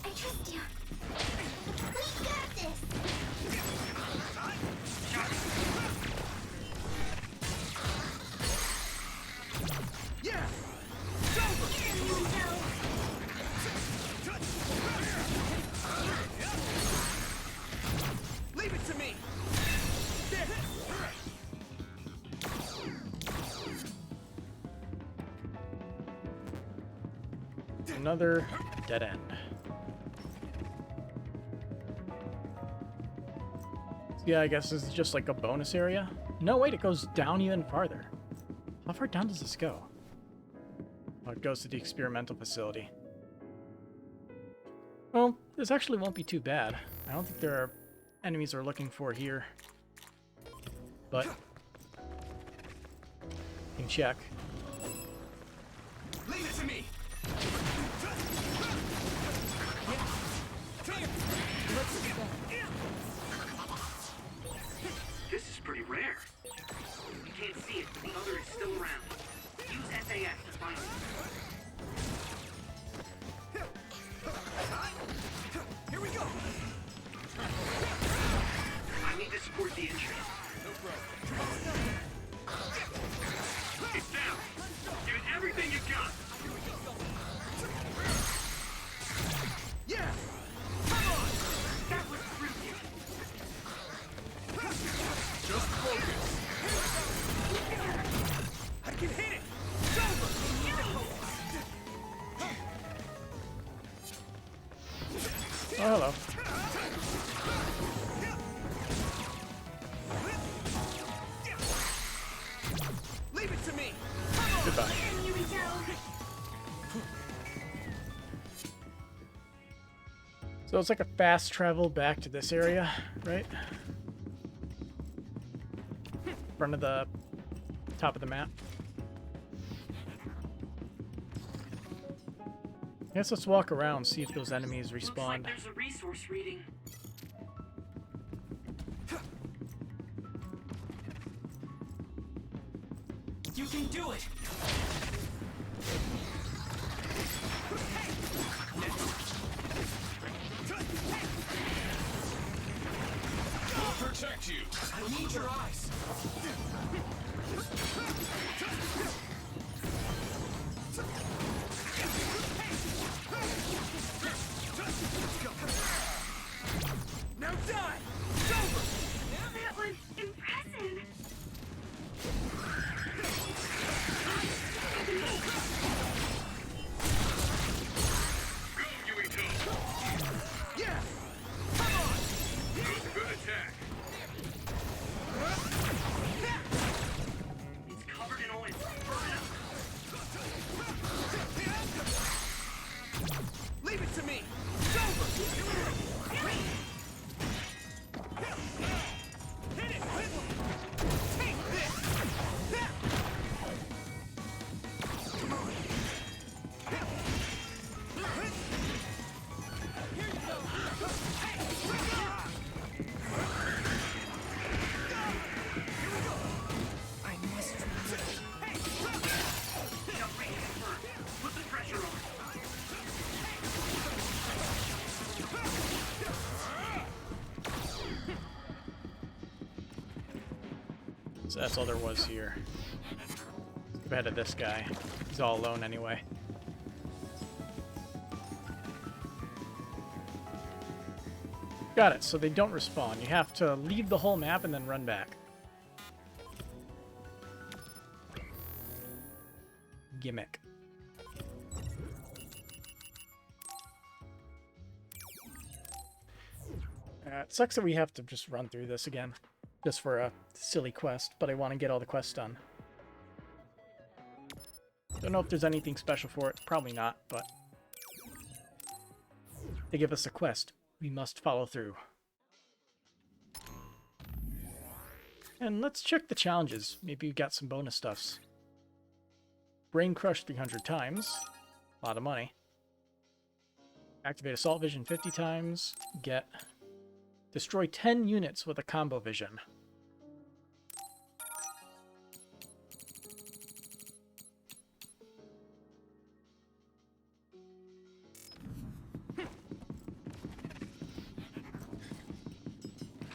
I trust you. We got this. Yeah! Here we go. Leave it to me. Another dead end. Yeah, I guess this is just like a bonus area. No, wait, it goes down even farther. How far down does this go? Oh, it goes to the experimental facility. Well, this actually won't be too bad. I don't think there are enemies we're looking for here. But you can check. Leave it to me. This is pretty rare. You can't see it, but the other is still around. Use SAS to find it. Here we go. I need to support the entry. No problem. It's down. Give it everything you've got. Yeah. Come on. That was brilliant. Just focus. I can hit it. It's over. Oh, hello. Leave it to me. Goodbye. So it's like a fast travel back to this area, right? Front of the top of the map. I guess let's walk around, see if those enemies respawn. Looks like there's a resource reading. You can do it! I'll protect you. I need your eyes. Now die! It's over! That was impressive. Go, Yuito! Yeah! Come on! That was a good attack. It's covered in oil. Burn it up. Leave it to me! It's over! Hit it! Take this! Come on! Here you go! I must... Jump right in first. Put the pressure on. So that's all there was here. Get ahead of this guy. He's all alone anyway. Got it, so they don't respawn. You have to leave the whole map and then run back. Gimmick. It sucks that we have to just run through this again. Just for a silly quest, but I want to get all the quests done. Don't know if there's anything special for it. Probably not, but they give us a quest. We must follow through. And let's check the challenges. Maybe we got some bonus stuffs. Brain Crush 300 times. A lot of money. Activate Assault Vision 50 times. Get... Destroy 10 units with a combo vision.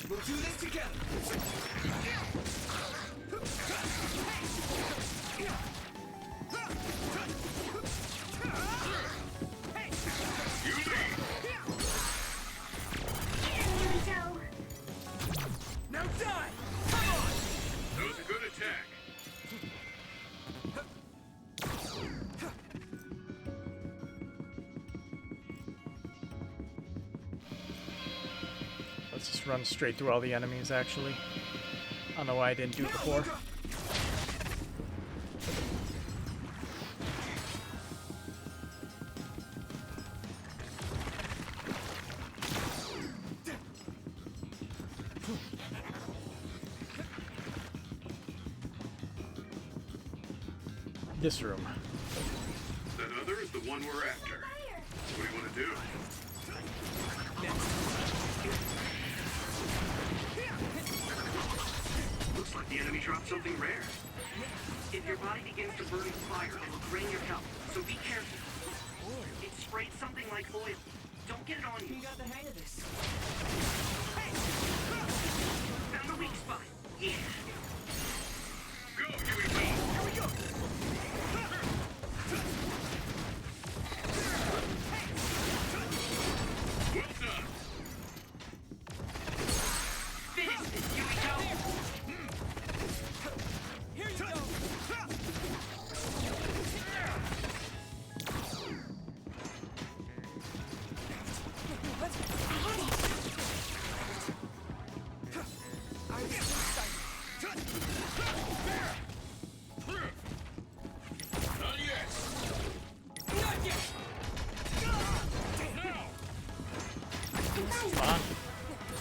We'll do this together! Now die! Come on! That was a good attack. Let's just run straight through all the enemies, actually. I don't know why I didn't do it before. this room. That other is the one we're after. What do you want to do? Looks like the enemy dropped something rare. If your body begins to burn with fire, it'll drain your health, so be careful. It sprayed something like oil. Don't get it on you. You got the hang of this. Found a weak spot. Yeah. Go, Yuito! Here we go. Well done! Finish this, Yuito! Here you go!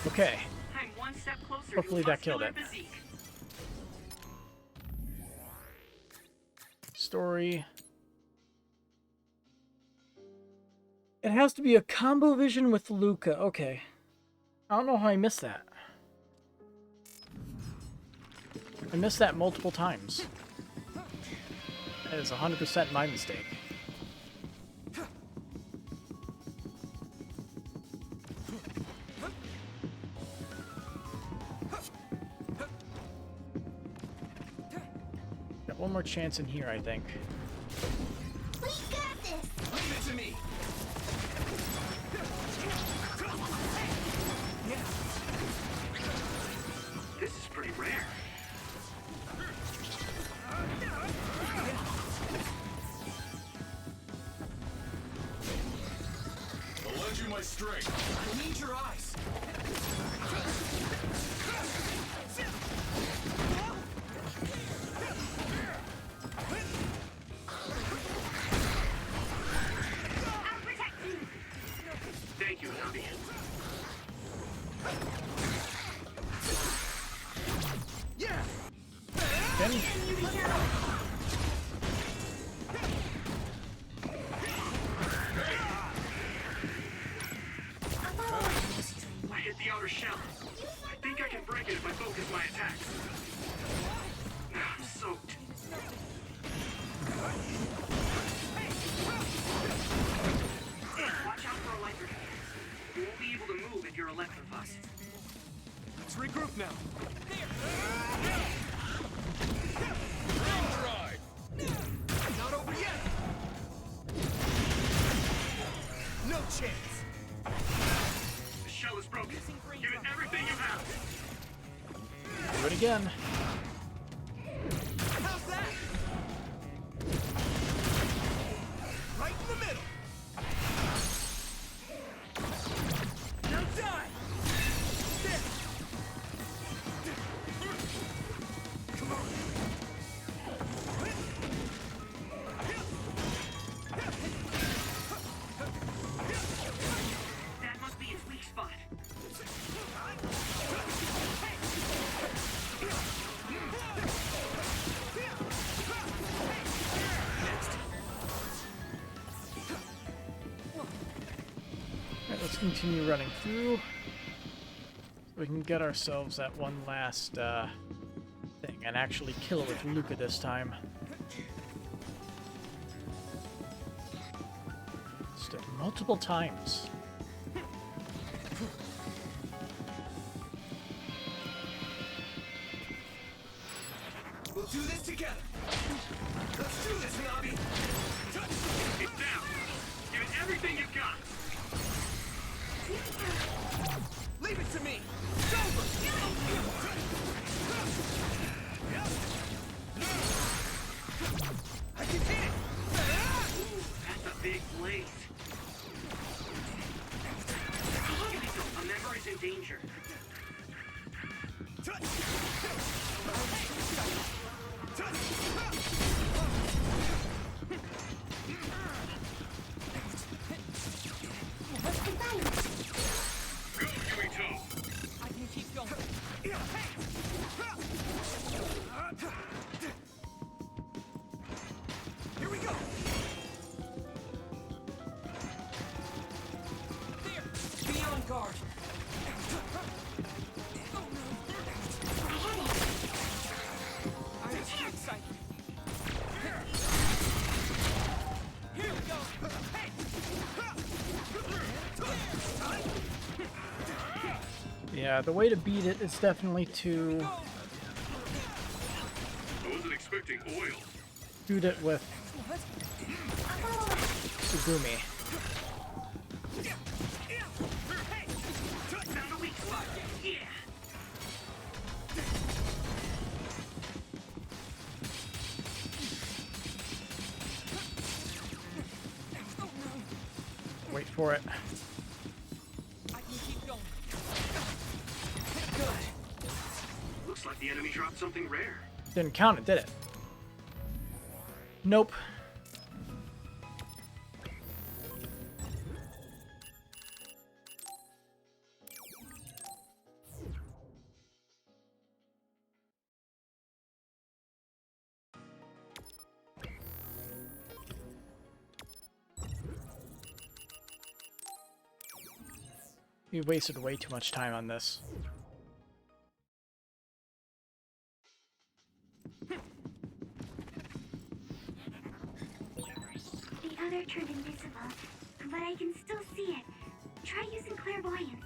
Okay. I'm one step closer. Hopefully that killed it. Physique. Story. It has to be a combo vision with Luca. Okay. I don't know how I missed that. I missed that multiple times. That is 100% my mistake. Got one more chance in here, I think. We got this! Leave it to me! This is pretty rare. I'll lend you my strength. I need your eyes! I'll protect you! Thank you, Nabi. Yeah! I hit the outer shell. I think I can break it if I focus my attacks. I'm soaked. Watch out for electric. You won't be able to move if you're electrified. Let's regroup now. Not over yet! No chance! The shell is broken. Give it everything you have. Do it again. How's that? Right in the middle! Now die! There! Come on! That must be its weak spot. Alright, let's continue running through. So we can get ourselves that one last thing and actually kill it with Luca this time. Still multiple times. We'll do this together! Let's do this, Nabi! It's down. Give it everything you've got. Leave it to me! It's over! I can hit it! That's a big blaze. Yuito, a member is in danger. Go, Yuito! I can keep going. guard. I'm too excited. Here we go. Yeah, the way to beat it is definitely to I wasn't expecting oil. shoot it with Sugumi. Found a weak spot. Yeah. Wait for it. I can keep going. Looks like the enemy dropped something rare. Didn't count it, did it? Nope. We wasted way too much time on this. The other turned invisible, but I can still see it. Try using clairvoyance.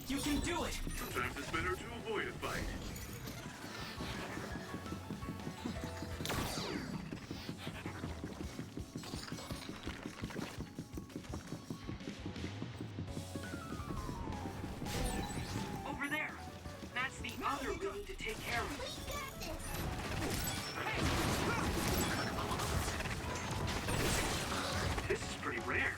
You can do it! Sometimes it's better to avoid a fight. Over there. That's the other we need to take care of. This is pretty rare.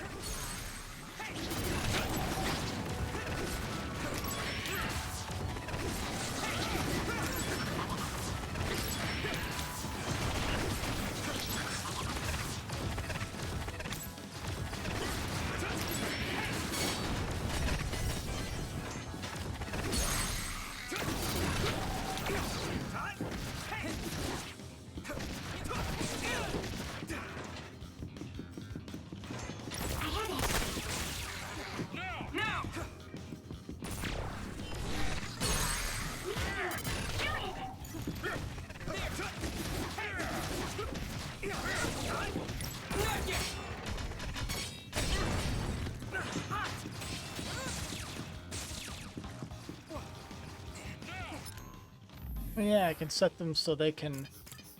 Yeah, I can set them so they can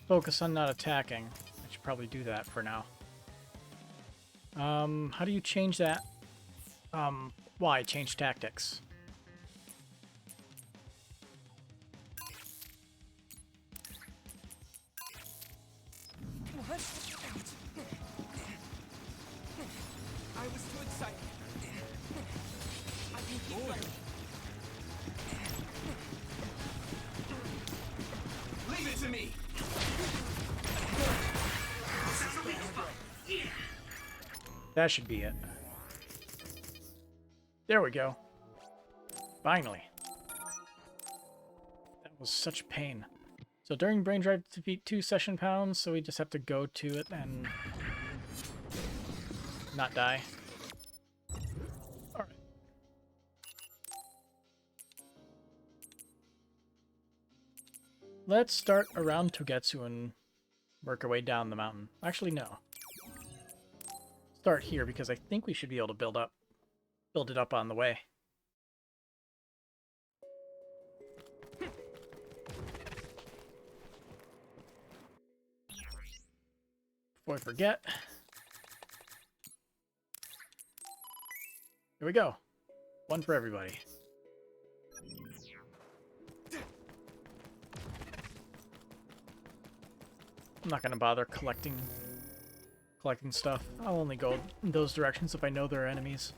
focus on not attacking. I should probably do that for now. How do you change that? Why change tactics? What? I was too excited. I can keep going. Leave it to me. That should be it. There we go. Finally. That was such pain. So during brain drive to defeat 2 session pounds, so we just have to go to it and not die. Alright. Let's start around Togetsu and work our way down the mountain. Actually, no. Start here because I think we should be able to build it up on the way. Before I forget. Here we go. One for everybody. I'm not gonna bother collecting stuff. I'll only go in those directions if I know they're enemies.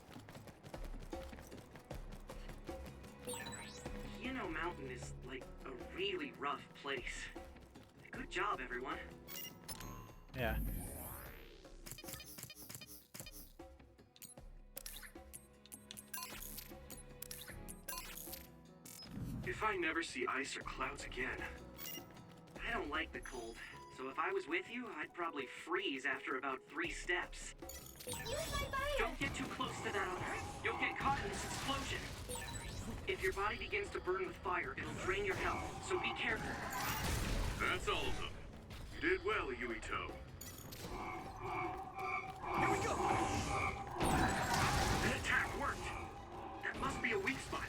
Yuito Mountain is like a really rough place. Good job, everyone. Yeah. If I never see ice or clouds again. I don't like the cold, so if I was with you, I'd probably freeze after about 3 steps. Don't get too close to that other. You'll get caught in this explosion. If your body begins to burn with fire, it'll drain your health, so be careful. That's all of them. You did well, Yuito. Here we go! That attack worked. That must be a weak spot.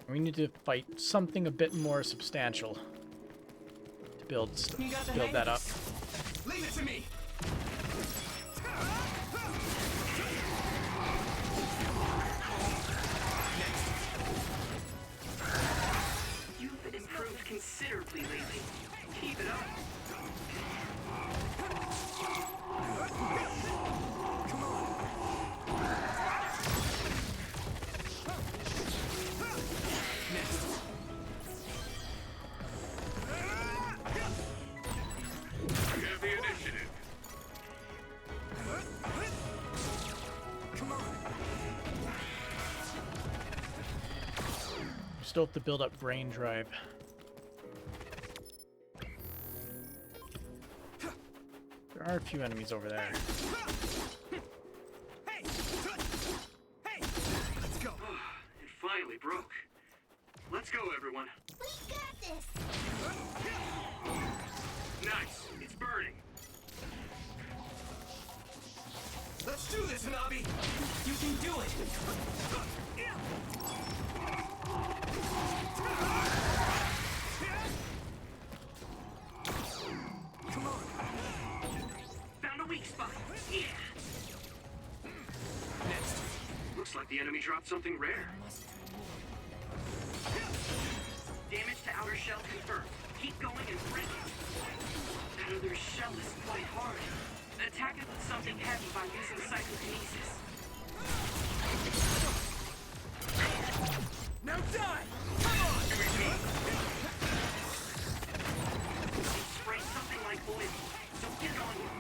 We need to fight something a bit more substantial to build that up. Leave it to me! You've improved considerably lately. Keep it up. We have the initiative. We still have to build up brain drive. There are a few enemies over there. Let's go. It finally broke. Let's go, everyone. We got this! Nice. It's burning. Let's do this, Hanabi. You can do it. Come on. Found a weak spot. Yeah. Next. Looks like the enemy dropped something rare. Damage to outer shell confirmed. Keep going and break it. That other shell is quite hard. Attack it with something heavy by using psychokinesis. Now die! Come on! It sprays something like oil, so get on it.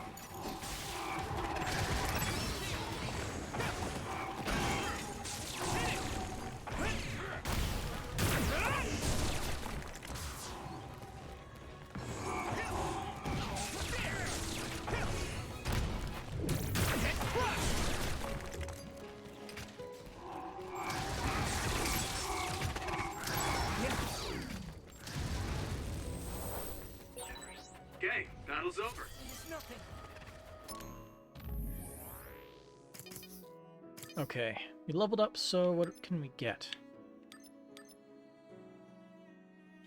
Okay, battle's over. Okay, we leveled up, so what can we get?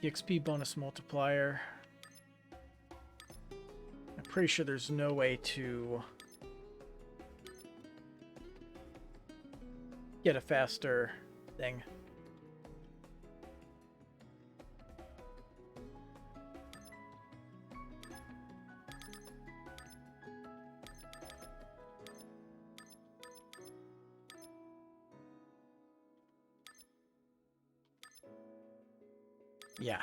EXP bonus multiplier. I'm pretty sure there's no way to get a faster thing. Yeah.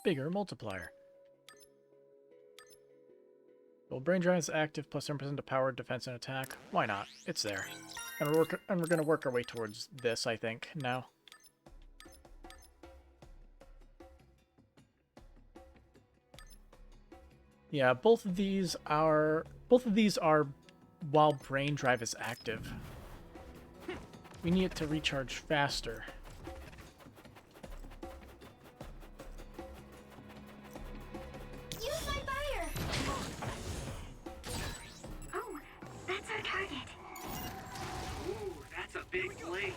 Bigger multiplier. Well, brain drive is active plus 7% of power, defense, and attack. Why not? It's there. And we're going to work our way towards this, I think, now. Yeah, both of these are while brain drive is active. We need it to recharge faster. Use my fire! Oh, that's our target. Ooh, that's a big blaze.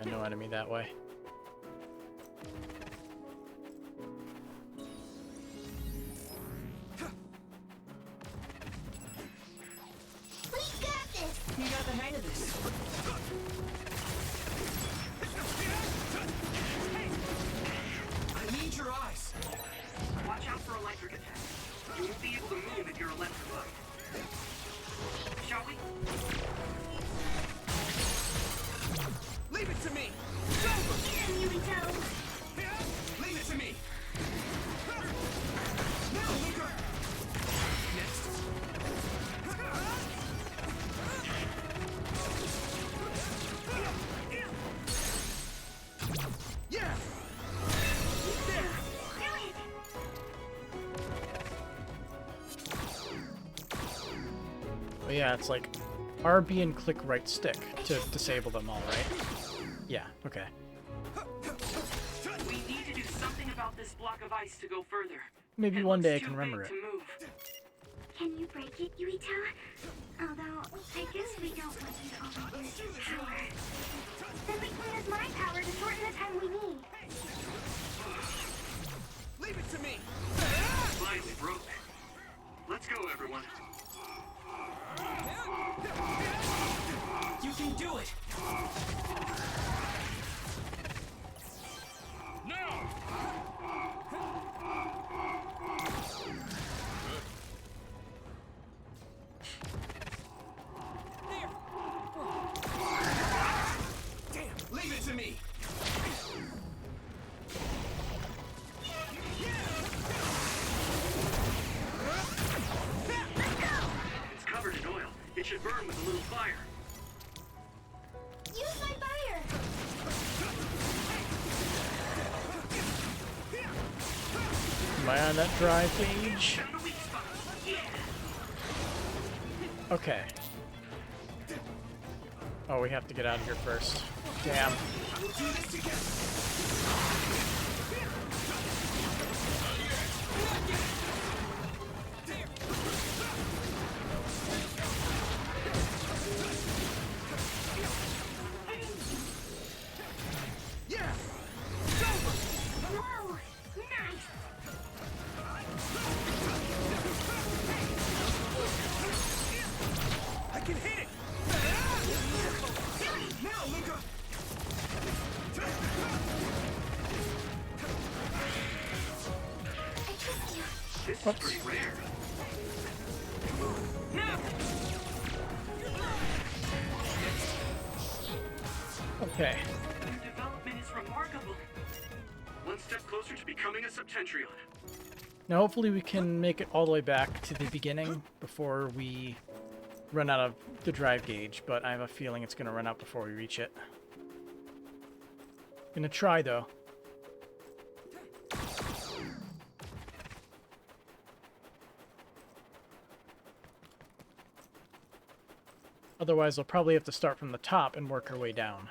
And no enemy that way. We got this! You got the hang of this. I need your eyes. Watch out for electric attacks. You won't be able to move if you're electrified. Shall we? Leave it to me. Yuito! Leave it to me. Now, Luca. Next. Yeah. There. But yeah, it's like RB and click right stick to disable them all, right? Yeah, okay. We need to do something about this block of ice to go further. Maybe It one day I looks can too remember big it. to move. Can you break it, Yuito? Although, I guess we don't want you to overuse your power. Then we can use my power to shorten the time we need. Leave it to me. Finally broke. Let's go, everyone. You can do it. Damn, leave it to me. It's covered in oil. It should burn with a little fire. Use my fire! Am I on that drive gauge? Okay. Oh, we have to get out of here first. Damn. We'll do this together. Yeah. It's over. Whoa! Nice! I can hit it. Now, Luca. This is pretty rare. Okay. Your development is remarkable. One step closer to becoming a Septentrion. Now hopefully we can make it all the way back to the beginning before we run out of the drive gauge, but I have a feeling it's going to run out before we reach it. Gonna try though. Otherwise we'll probably have to start from the top and work our way down.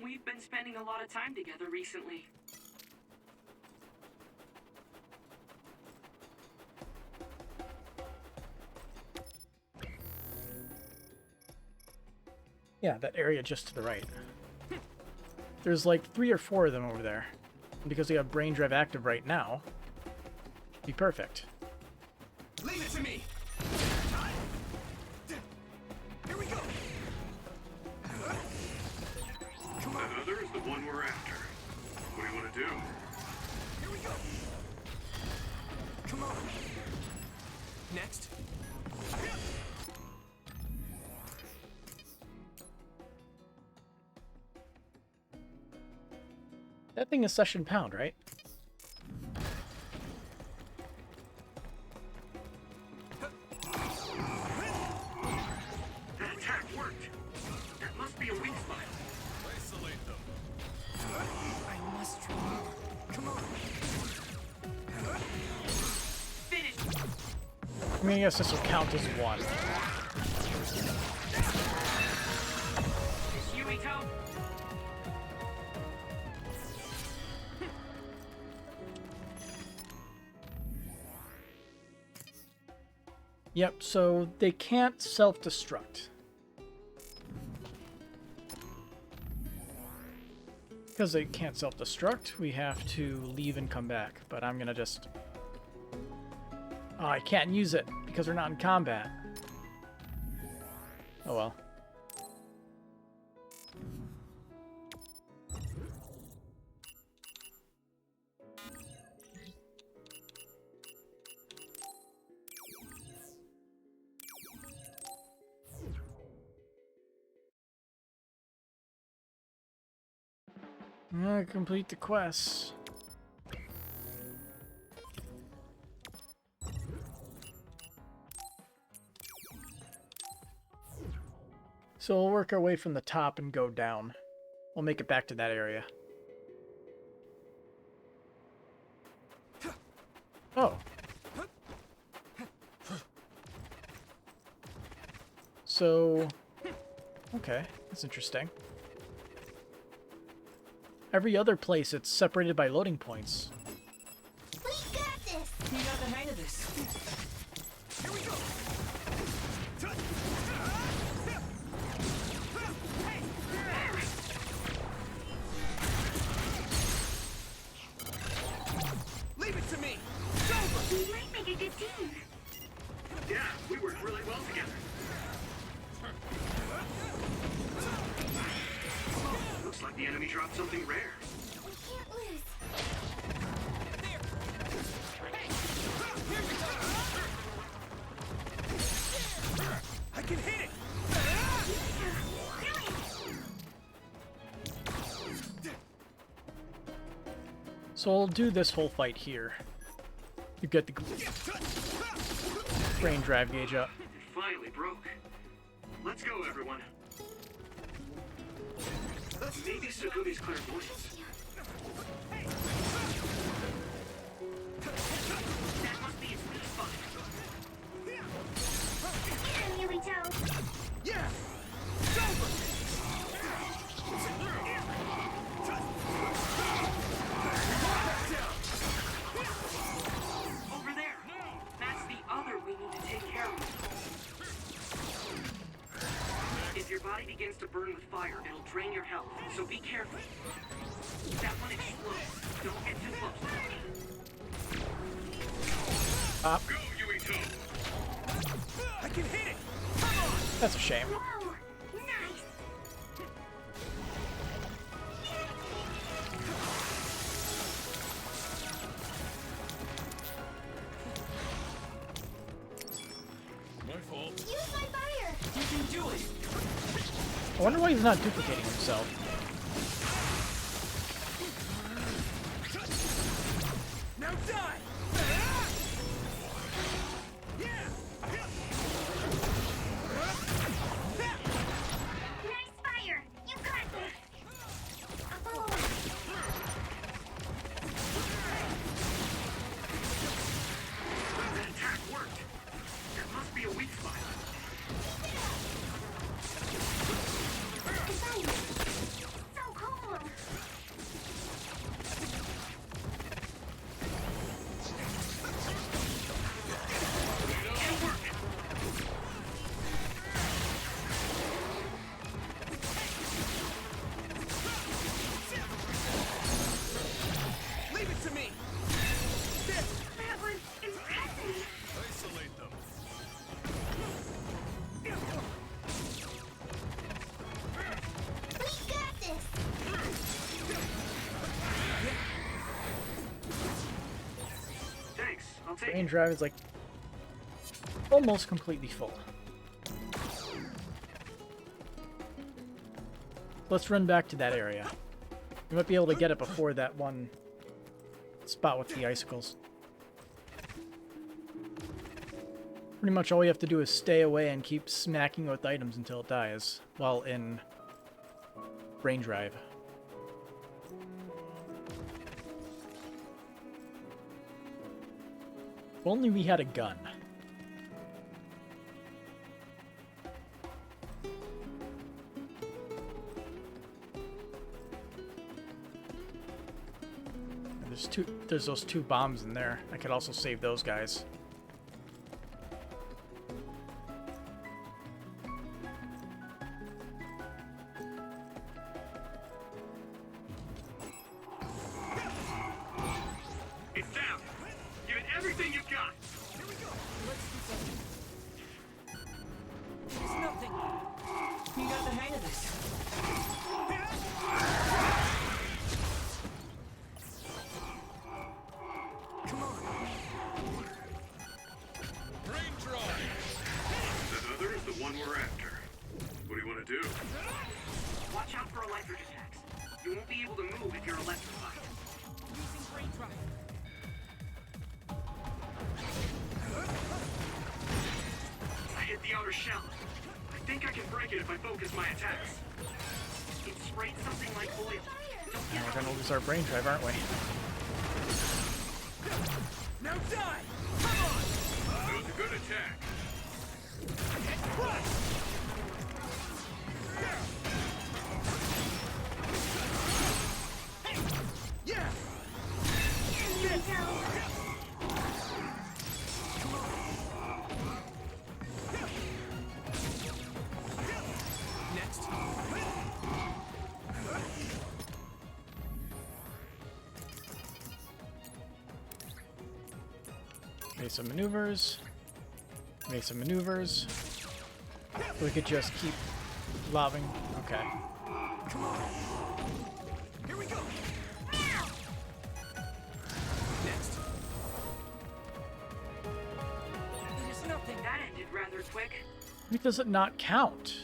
We've been spending a lot of time together recently. Yeah, that area just to the right. There's like 3 or 4 of them over there. And because we have brain drive active right now, it'd be perfect. Leave it to me. Here we go. Come on. That other is the one we're after. What do you want to do? Here we go. Come on. Next. That thing is session pound, right? That attack worked. That must be a weak spot. Isolate them. I must try. Come on. Finish. I mean, I guess this will count as 1. Yuito. Yep, so they can't self-destruct. Because they can't self-destruct, we have to leave and come back. But I'm gonna just... Oh, I can't use it because we're not in combat. Oh well. Complete the quests. So we'll work our way from the top and go down. We'll make it back to that area. Oh. So... Okay, that's interesting. Every other place, it's separated by loading points. We got this! You got the hang of this. Here we go! Leave it to me! Go! We might make a good team. Yeah, we work really well together. Looks like the enemy dropped something rare. We can't lose. I can hit it! So I'll do this whole fight here. You get the brain drive gauge up. It finally broke. Let's go, everyone. Maybe Sukumi's clairvoyance. That must be its weak spot. Here we go. Yeah! Over there. That's the other we need to take care of. If your body begins to burn with fire, it'll drain your health, so be careful. That one explodes. Don't get too close. Go, Yuito! I can hit it! That's a shame. Whoa! Nice! My fault. Use my fire! You can do it! I wonder why he's not duplicating himself. Now die! Nice fire! You got this! Oh. That attack worked. There must be a weak spot. So cool! It'll work. Leave it to me! That was impressive! Isolate them. We got this! Thanks. I'll take Brain it. drive is like almost completely full. Let's run back to that area. We might be able to get it before that one spot with the icicles. Pretty much all we have to do is stay away and keep smacking with items until it dies, while in brain drive. If only we had a gun. There's those two bombs in there. I could also save those guys. you're electrified. Using brain drive. I hit the outer shell. I think I can break it if I focus my attacks. It sprayed something like oil. Don't Now we're gonna lose our brain drive, aren't we? Now die! Come on! That was a good attack. Yeah! Next. Made some maneuvers. Made some maneuvers. We could just keep lobbing. Okay. Come on! Here we go! Next. There's nothing. That ended rather quick. Why does it not count?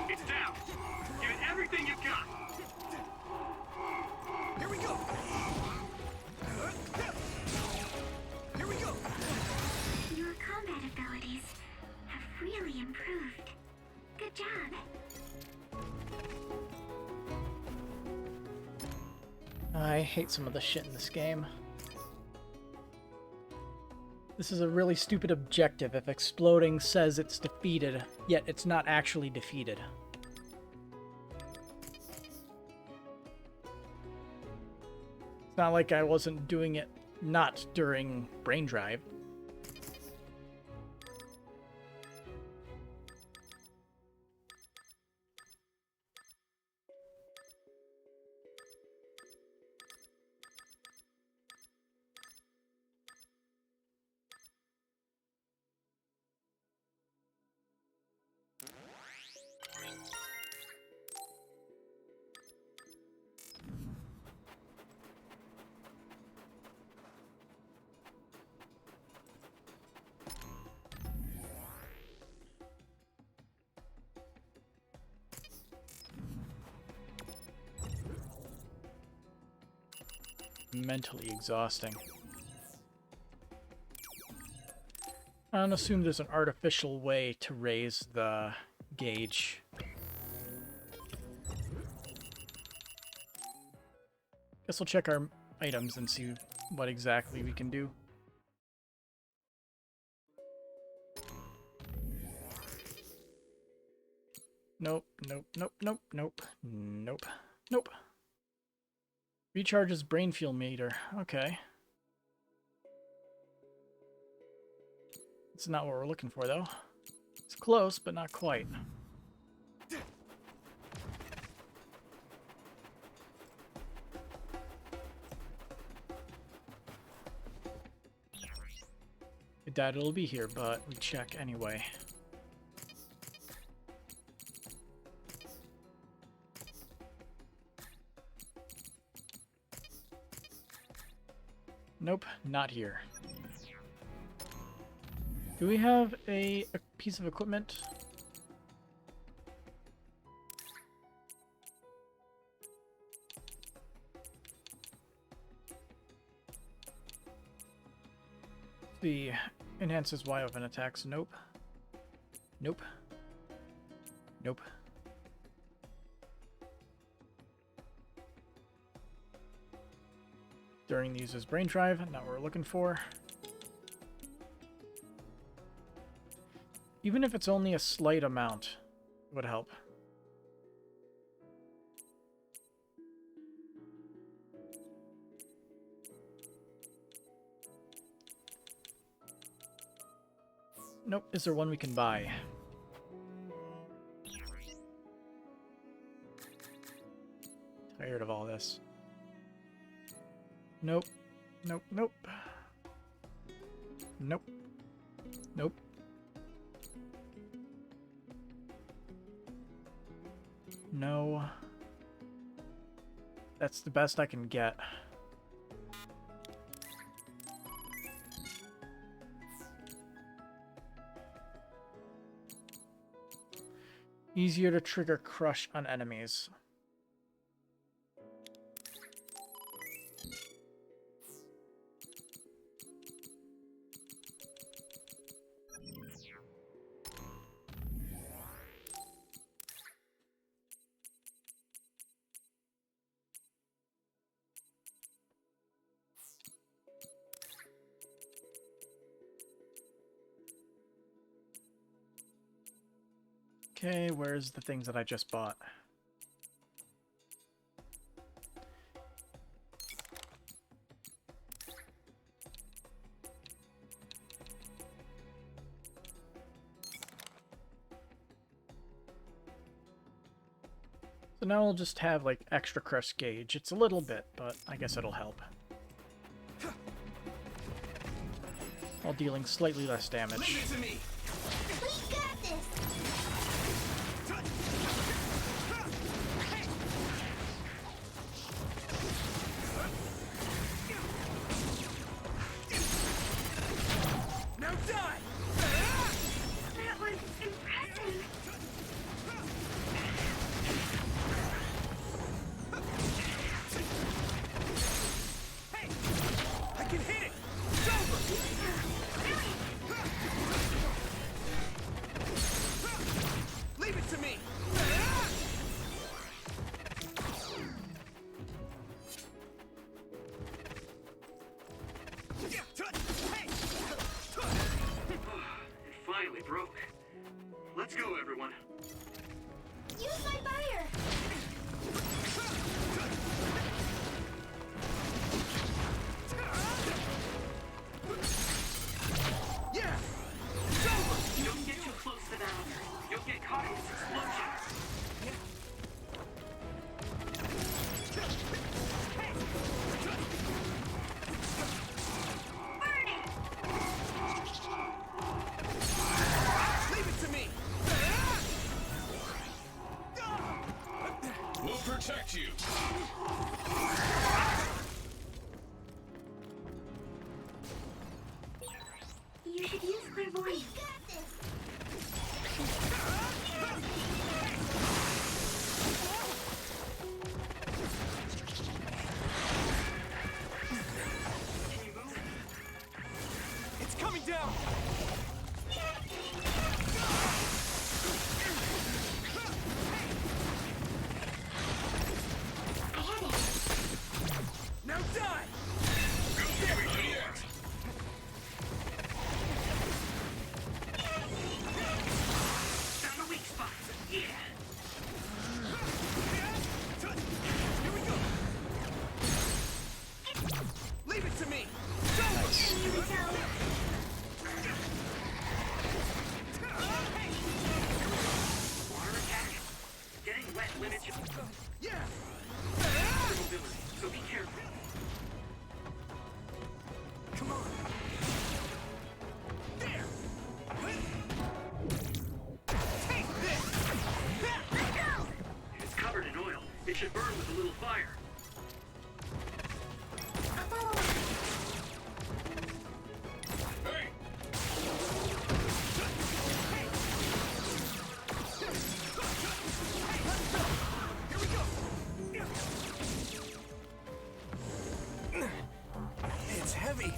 It's down. Give it everything you've got. Here we go! Here we go! Your combat abilities have really improved. Good job. I hate some of the shit in this game. This is a really stupid objective if exploding says it's defeated, yet it's not actually defeated. It's not like I wasn't doing it not during brain drive. Mentally exhausting. I don't assume there's an artificial way to raise the gauge. Guess we'll check our items and see what exactly we can do. Nope, nope, nope, nope, nope, nope, nope. Recharges brain fuel meter. Okay. It's not what we're looking for, though. It's close, but not quite. I doubt it'll be here, but we check anyway. Nope, not here. Do we have a piece of equipment? The enhances Y weapon attacks. Nope. Nope. Nope. During the user's brain drive, not what we're looking for. Even if it's only a slight amount, it would help. Nope, is there one we can buy? Tired of all this. Nope. Nope, nope. Nope. Nope. No. That's the best I can get. Easier to trigger crush on enemies. Okay, where's the things that I just bought? So now I'll just have, like, extra crush gauge. It's a little bit, but I guess it'll help. While dealing slightly less damage. Leave it to me. We got this. Now die! That was impressive. Hey! I can hit it! It's over! Leave it to me! It finally broke. Let's go, everyone. Use my fire. Yeah! It's over! Don't get too close to that other. You'll get caught in this explosion. Leave it to me! We'll protect you. You should use clairvoyance. It's coming down! Now die! Found the weak spot. Yeah. Here we go! Leave it to me! Water attack. Getting wet limits your Yeah! mobility, so be careful. Come on! There! Take this! Let's go. It's covered in oil. It should burn with a little fire. I'll follow. Hey! Here we go! It's heavy!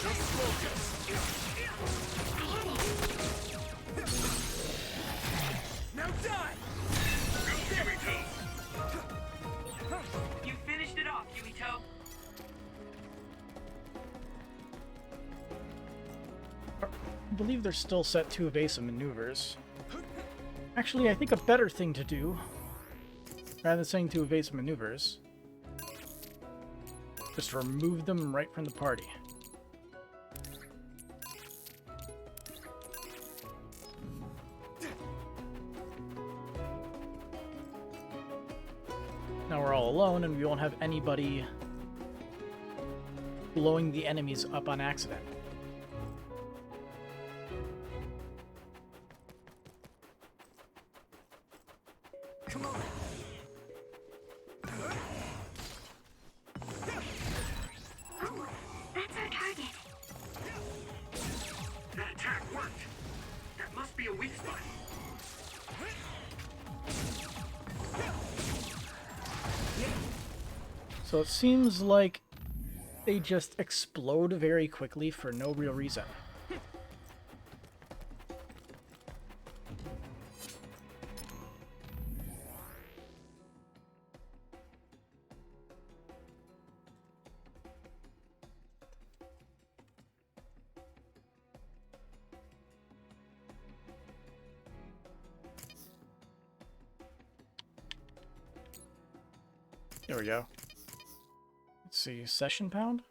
Just focus. Now die! Here we go. You finished it off, Yuito. I believe they're still set to evasive maneuvers. Actually, I think a better thing to do, rather than saying to evasive maneuvers, just remove them right from the party. Now we're all alone and we won't have anybody blowing the enemies up on accident. So it seems like they just explode very quickly for no real reason. There we go. Let's see, session pound?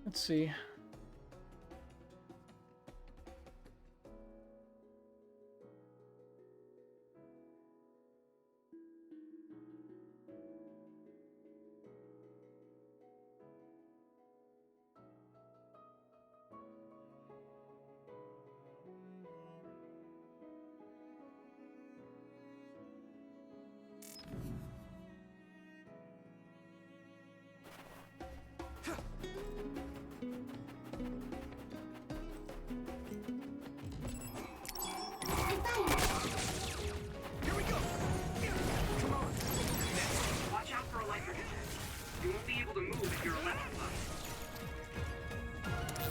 Let's see.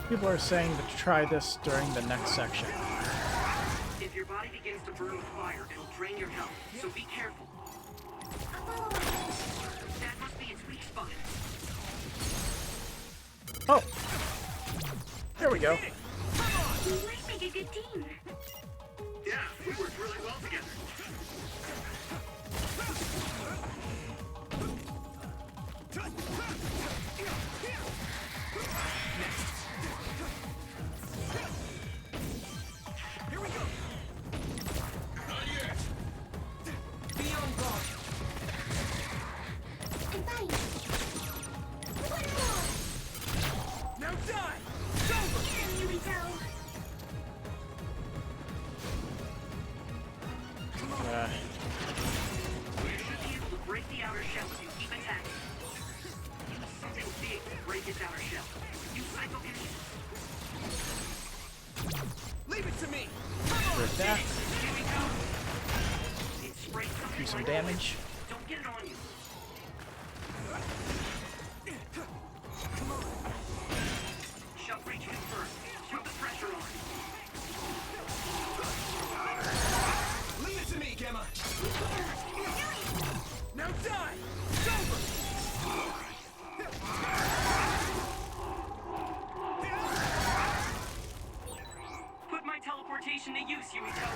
People are saying to try this during the next section. If your body begins to burn with fire, it'll drain your health, so be careful. That must be its weak spot. Oh! There we go. We might make a good team. Yeah, we worked really well together. Here we go. Be on guard. Now die. Here we go. You should be able to break the outer shell if you keep attacking. Use something big to break its outer shell. Use psychokinesis. Leave it to me. With that, Here we go. It sprays do something some right damage. away. Don't get it on you. Shove reach in first. Put the pressure on. Leave it to me, Gemma. Now die. It's over. Put my teleportation to use, Yuito.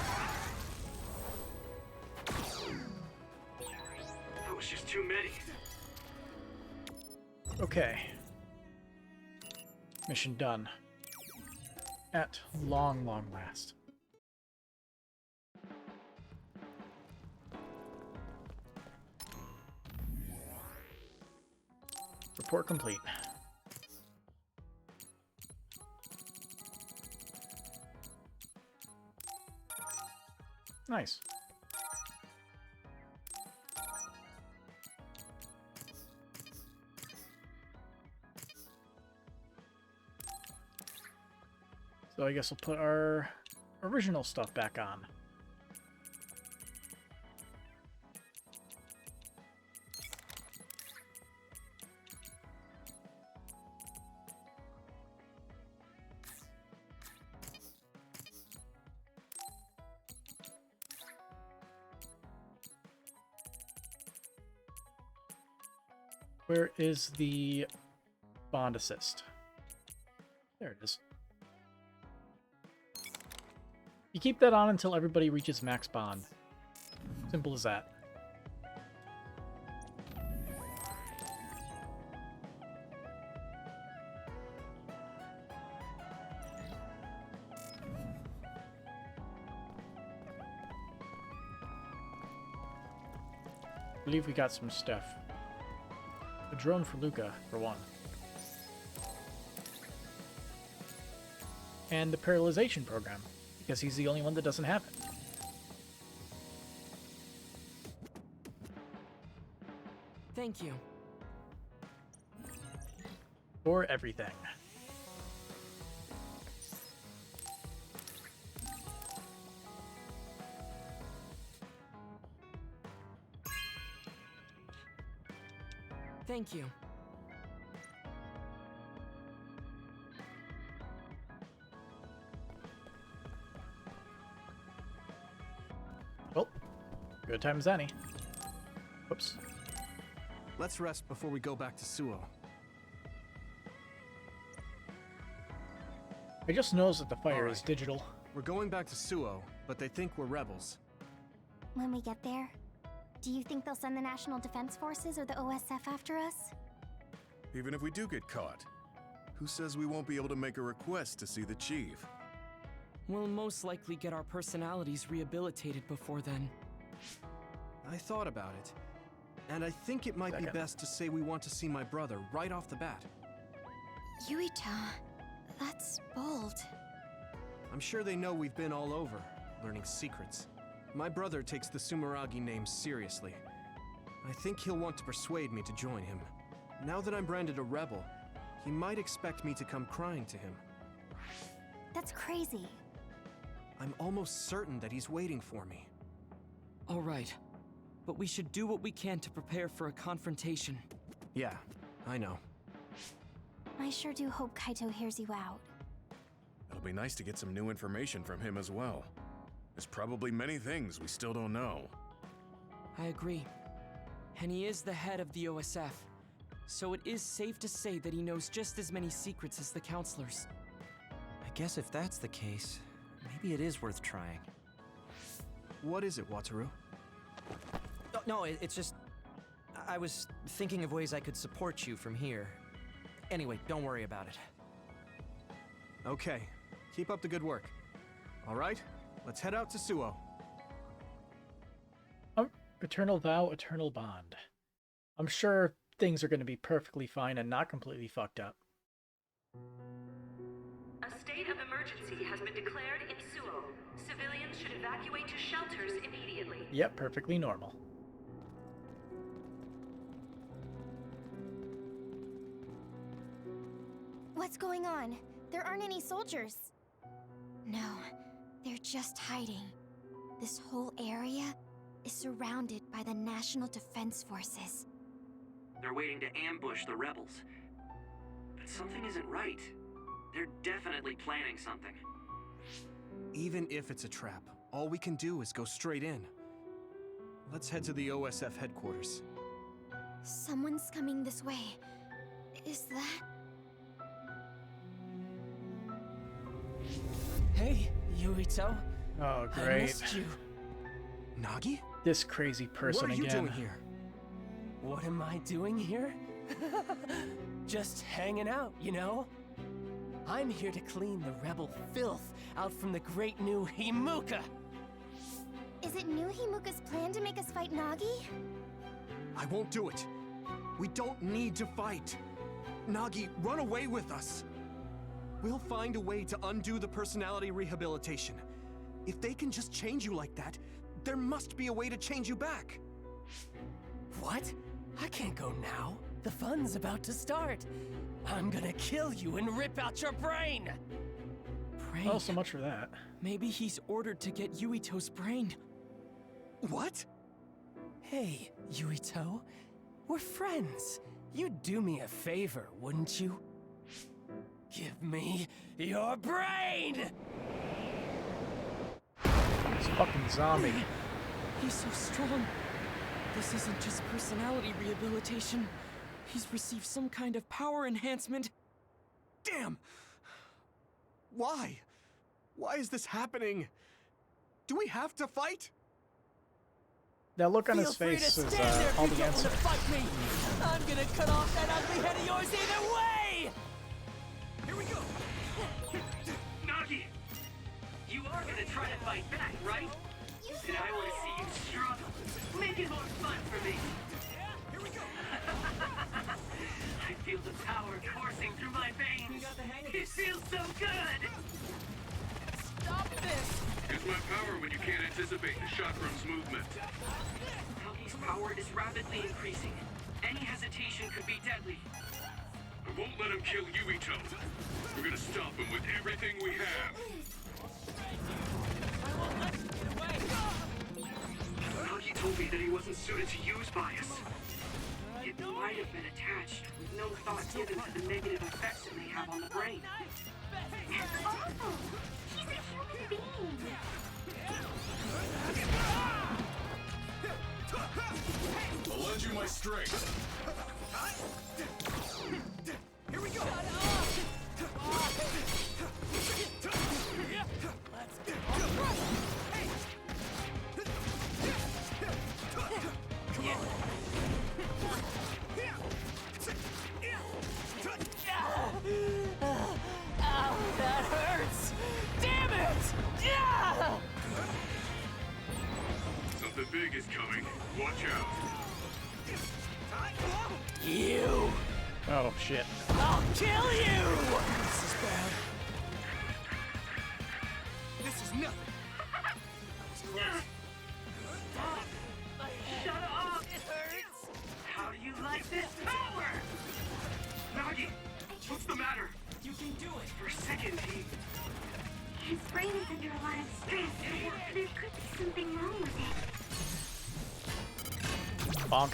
That was just too many. Okay. Mission done. At long, long last. Report complete. Nice. So I guess we'll put our original stuff back on. Where is the bond assist? There it is. You keep that on until everybody reaches max bond. Simple as that. I believe we got some stuff. A drone for Luca, for one. And the paralyzation program, because he's the only one that doesn't have it. Thank you. For everything. Thank you. Well, good time as any. Whoops. Let's rest before we go back to Suo. I just noticed that the fire is digital. We're going back to Suo, but they think we're rebels. When we get there, do you think they'll send the National Defense Forces or the OSF after us? Even if we do get caught, who says we won't be able to make a request to see the chief? We'll most likely get our personalities rehabilitated before then. I thought about it, and I think it might be best to say we want to see my brother right off the bat. Yuito, that's bold. I'm sure they know we've been all over, learning secrets. My brother takes the Sumeragi name seriously. I think he'll want to persuade me to join him. Now that I'm branded a rebel, he might expect me to come crying to him. That's crazy. I'm almost certain that he's waiting for me. All right, but we should do what we can to prepare for a confrontation. Yeah, I know. I sure do hope Kaito hears you out. It'll be nice to get some new information from him as well. There's probably many things we still don't know. I agree. And he is the head of the OSF, so it is safe to say that he knows just as many secrets as the counselors. I guess if that's the case, maybe it is worth trying. What is it, Wataru? No, it's just... I was thinking of ways I could support you from here. Anyway, don't worry about it. Okay, keep up the good work. All right, let's head out to Suo. Eternal vow, eternal bond. I'm sure things are going to be perfectly fine and not completely fucked up. A state of emergency has been declared in Suo. Civilians should evacuate to shelters immediately. Yep, perfectly normal. What's going on? There aren't any soldiers. No, they're just hiding. This whole area is surrounded by the National Defense Forces. They're waiting to ambush the rebels. But something isn't right. They're definitely planning something. Even if it's a trap, all we can do is go straight in. Let's head to the OSF headquarters. Someone's coming this way. Is that... Hey, Yuito. Oh, I great. missed you. Nagi? This crazy person again. What are you doing here? What am I doing here? Just hanging out, you know? I'm here to clean the rebel filth out from the great new Himuka! Is it new Himuka's plan to make us fight Nagi? I won't do it. We don't need to fight. Nagi, run away with us. We'll find a way to undo the personality rehabilitation. If they can just change you like that, there must be a way to change you back. What? I can't go now. The fun's about to start. I'm gonna kill you and rip out your brain! Brain? Oh, so much for that. Maybe he's ordered to get Yuito's brain. What? Hey, Yuito. We're friends. You'd do me a favor, wouldn't you? Give me your brain! This fucking zombie. He's so strong. This isn't just personality rehabilitation. He's received some kind of power enhancement. Damn! Why? Why is this happening? Do we have to fight? That look on his face is all the answer. Fight me. I'm gonna cut off that ugly head of yours either way! Here we go! Nagi! You are gonna try to fight back, right? And I want to see you struggle. Make it more fun for me. Yeah, here we go! I feel the power coursing through my veins. It feels so good! Stop this! Use my power when you can't anticipate the chakrams movement. Nagi's power is rapidly increasing. Any hesitation could be deadly. I won't let him kill Yuito. We're gonna stop him with everything we have. Nagi told me that he wasn't suited to use bias. It might have been attached, with no thought given to the negative effects it may have on the brain. That's awful! He's a human being! I'll lend you my strength. Here we go! Ow, that hurts! Damn it! Yeah! Something big is coming. Watch out. You! Oh shit. I'll kill you! This is bad. This is nothing. Shut up! It hurts! How do you like this power? Nagi, what's the matter? You can do it! For a second, His brain is under a lot of stress. There could be something wrong with it. Bonk.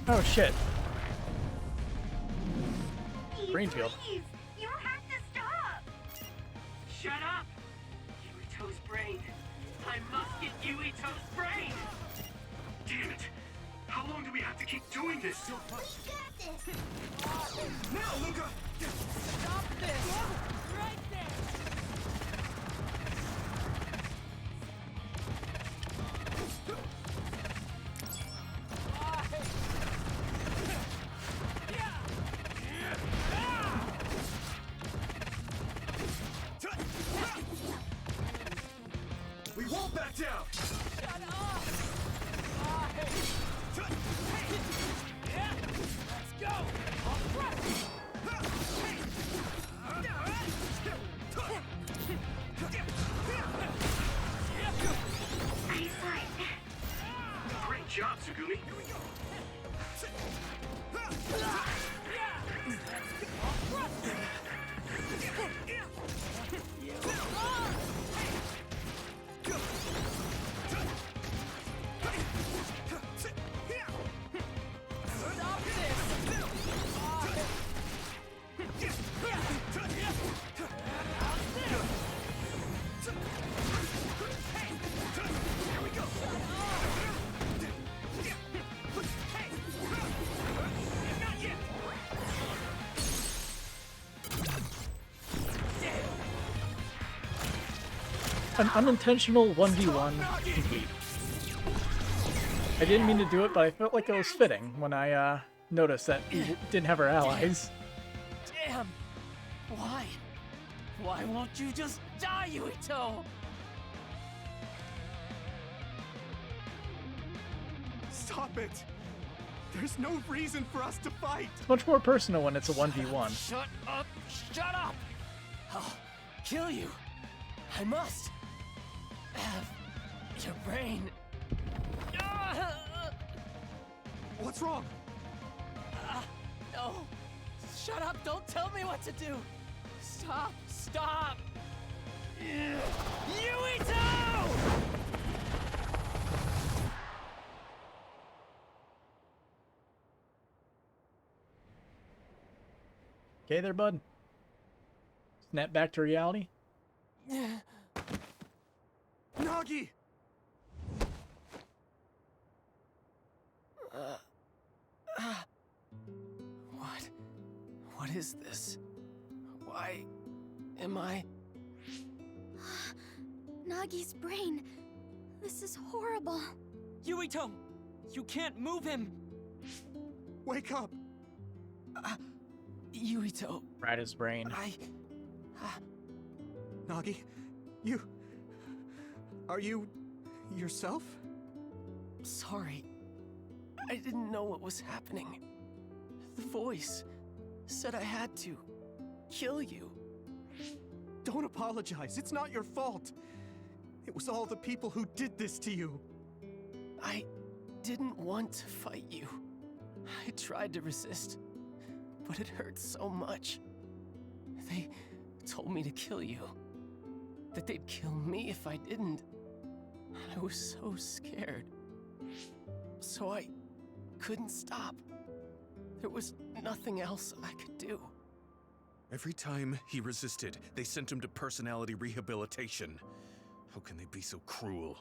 Oh shit. Brain field. Please, you have to stop! Shut up! Yuito's brain. I must get Yuito's brain! Damn it! How long do we have to keep doing this? We got this! Now, Luca! Stop this! Right there! We won't back down! Shut up! Yeah! Let's go! All right! Great job, Tsugumi. An unintentional 1v1 complete. I didn't mean to do it, but I felt like it was fitting when I noticed that we didn't have our allies. Damn! Why? Why won't you just die, Yuito? Stop it! There's no reason for us to fight! It's much more personal when it's a 1v1. Shut up! Shut up! I'll kill you! I must! Have your brain. What's wrong? No. Shut up. Don't tell me what to do. Stop. Stop. Yuito! Okay there, bud. Snap back to reality. Nagi! What is this? Why am I... Nagi's brain. This is horrible. Yuito! You can't move him! Wake up! Yuito. Right his brain. Nagi, you... Are you... yourself? Sorry. I didn't know what was happening. The voice... said I had to kill you. Don't apologize. It's not your fault. It was all the people who did this to you. I didn't want to fight you. I tried to resist, but it hurt so much. They told me to kill you. That they'd kill me if I didn't. I was so scared. So I couldn't stop. There was nothing else I could do. Every time he resisted, they sent him to personality rehabilitation. How can they be so cruel?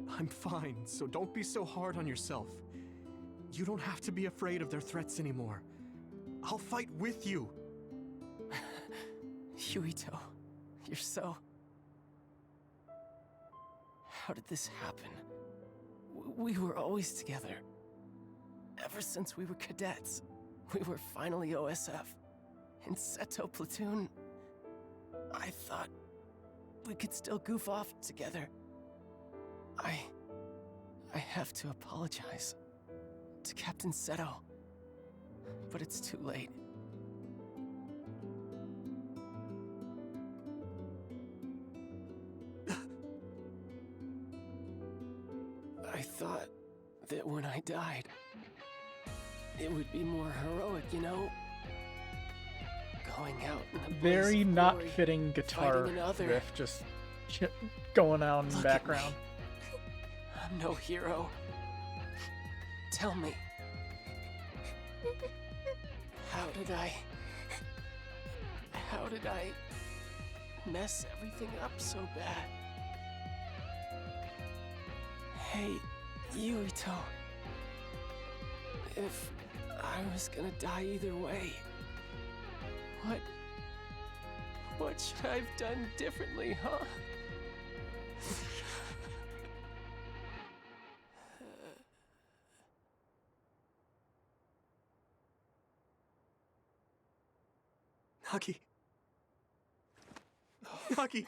I'm fine, so don't be so hard on yourself. You don't have to be afraid of their threats anymore. I'll fight with you. Yuito, you're so... How did this happen? We were always together. Ever since we were cadets, we were finally OSF. In Seto Platoon, I thought we could still goof off together. I have to apologize to Captain Seto, but it's too late. I thought that when I died, it would be more heroic, you know? Going out in the Very not glory, fitting guitar fighting another. riff, just going on in the Look background. at me. I'm no hero. Tell me. How did I mess everything up so bad? Hey, Yuito. If I was gonna die either way, what should I have done differently, huh? Nagi. Nagi.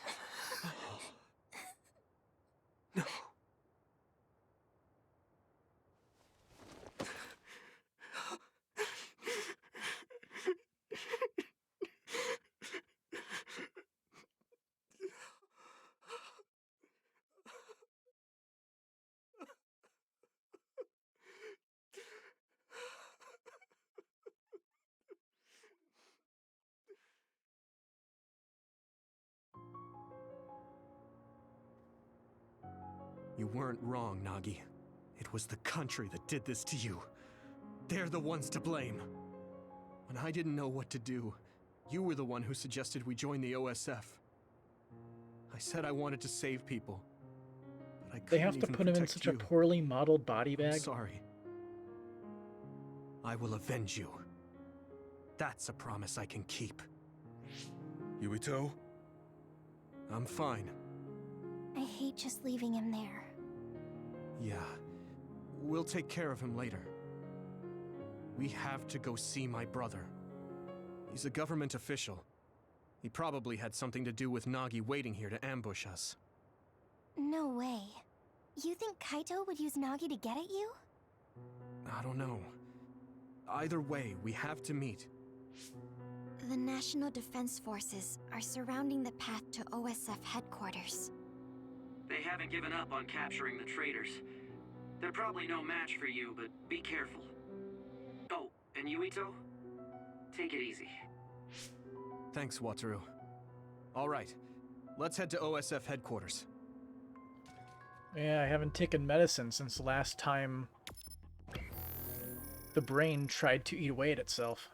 No. You weren't wrong, Nagi. It was the country that did this to you. They're the ones to blame. When I didn't know what to do, you were the one who suggested we join the OSF. I said I wanted to save people, but I couldn't They have to even put him in protect such you. a poorly modeled body I'm bag. sorry. I will avenge you. That's a promise I can keep. Yuito? I'm fine. I hate just leaving him there. Yeah. We'll take care of him later. We have to go see my brother. He's a government official. He probably had something to do with Nagi waiting here to ambush us. No way. You think Kaito would use Nagi to get at you? I don't know. Either way, we have to meet. The National Defense Forces are surrounding the path to OSF headquarters. They haven't given up on capturing the traitors. They're probably no match for you, but be careful. Oh, and Yuito? Take it easy. Thanks, Wataru. All right, let's head to OSF headquarters. Yeah, I haven't taken medicine since the last time the brain tried to eat away at itself.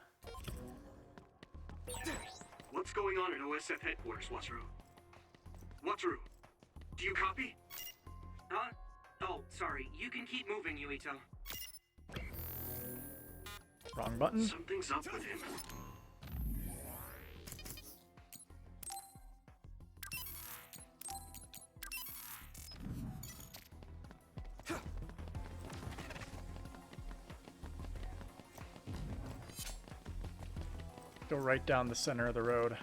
What's going on at OSF headquarters, Wataru? Wataru, do you copy? Huh? Oh, sorry. You can keep moving, Yuito. Wrong button. Something's up with him. Go right down the center of the road.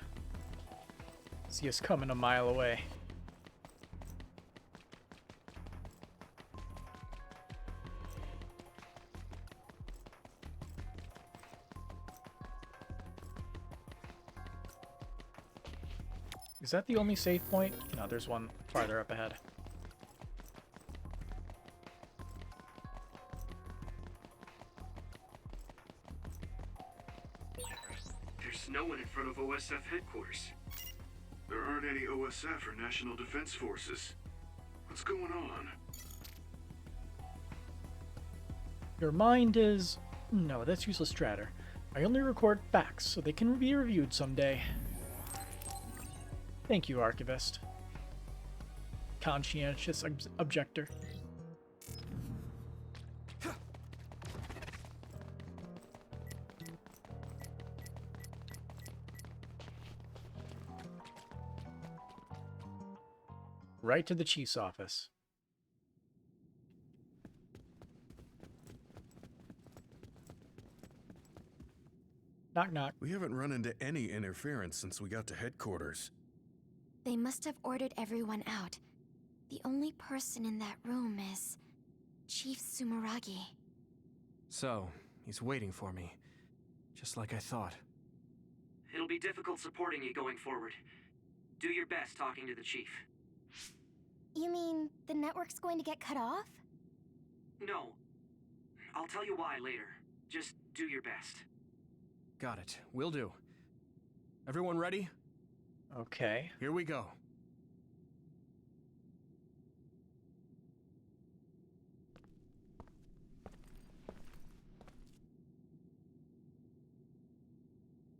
See us coming a mile away. Is that the only save point? No, there's one farther up ahead. There's no one in front of OSF headquarters. There aren't any OSF or National Defense Forces. What's going on? Your mind is... No, that's useless Stratter. I only record facts so they can be reviewed someday. Thank you, Archivist. Conscientious objector. Right to the chief's office. Knock, knock. We haven't run into any interference since we got to headquarters. They must have ordered everyone out. The only person in that room is Chief Sumeragi. So, he's waiting for me. Just like I thought. It'll be difficult supporting you going forward. Do your best talking to the chief. You mean the network's going to get cut off? No. I'll tell you why later. Just do your best. Got it. Will do. Everyone ready? Okay. Here we go.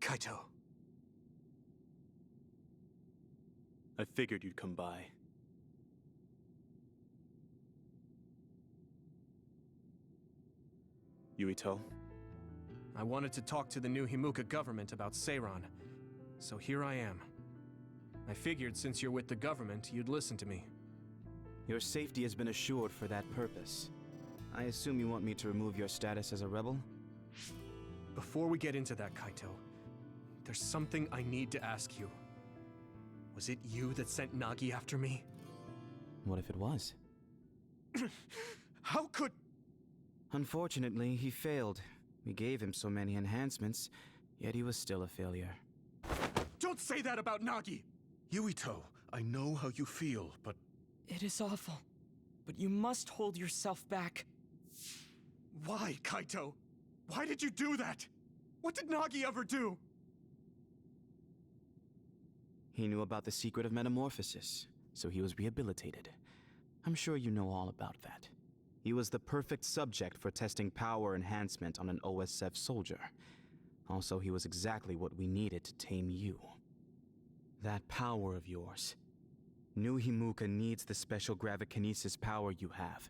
Kaito. I figured you'd come by. Yuito? I wanted to talk to the new Himuka government about Seiran, so here I am. I figured since you're with the government, you'd listen to me. Your safety has been assured for that purpose. I assume you want me to remove your status as a rebel? Before we get into that, Kaito, there's something I need to ask you. Was it you that sent Nagi after me? What if it was? How could... Unfortunately, he failed. We gave him so many enhancements, yet he was still a failure. Don't say that about Nagi! Yuito, I know how you feel, but... It is awful, but you must hold yourself back. Why, Kaito? Why did you do that? What did Nagi ever do? He knew about the secret of metamorphosis, so he was rehabilitated. I'm sure you know all about that. He was the perfect subject for testing power enhancement on an OSF soldier. Also, he was exactly what we needed to tame you. That power of yours. New Himuka needs the special gravikinesis power you have.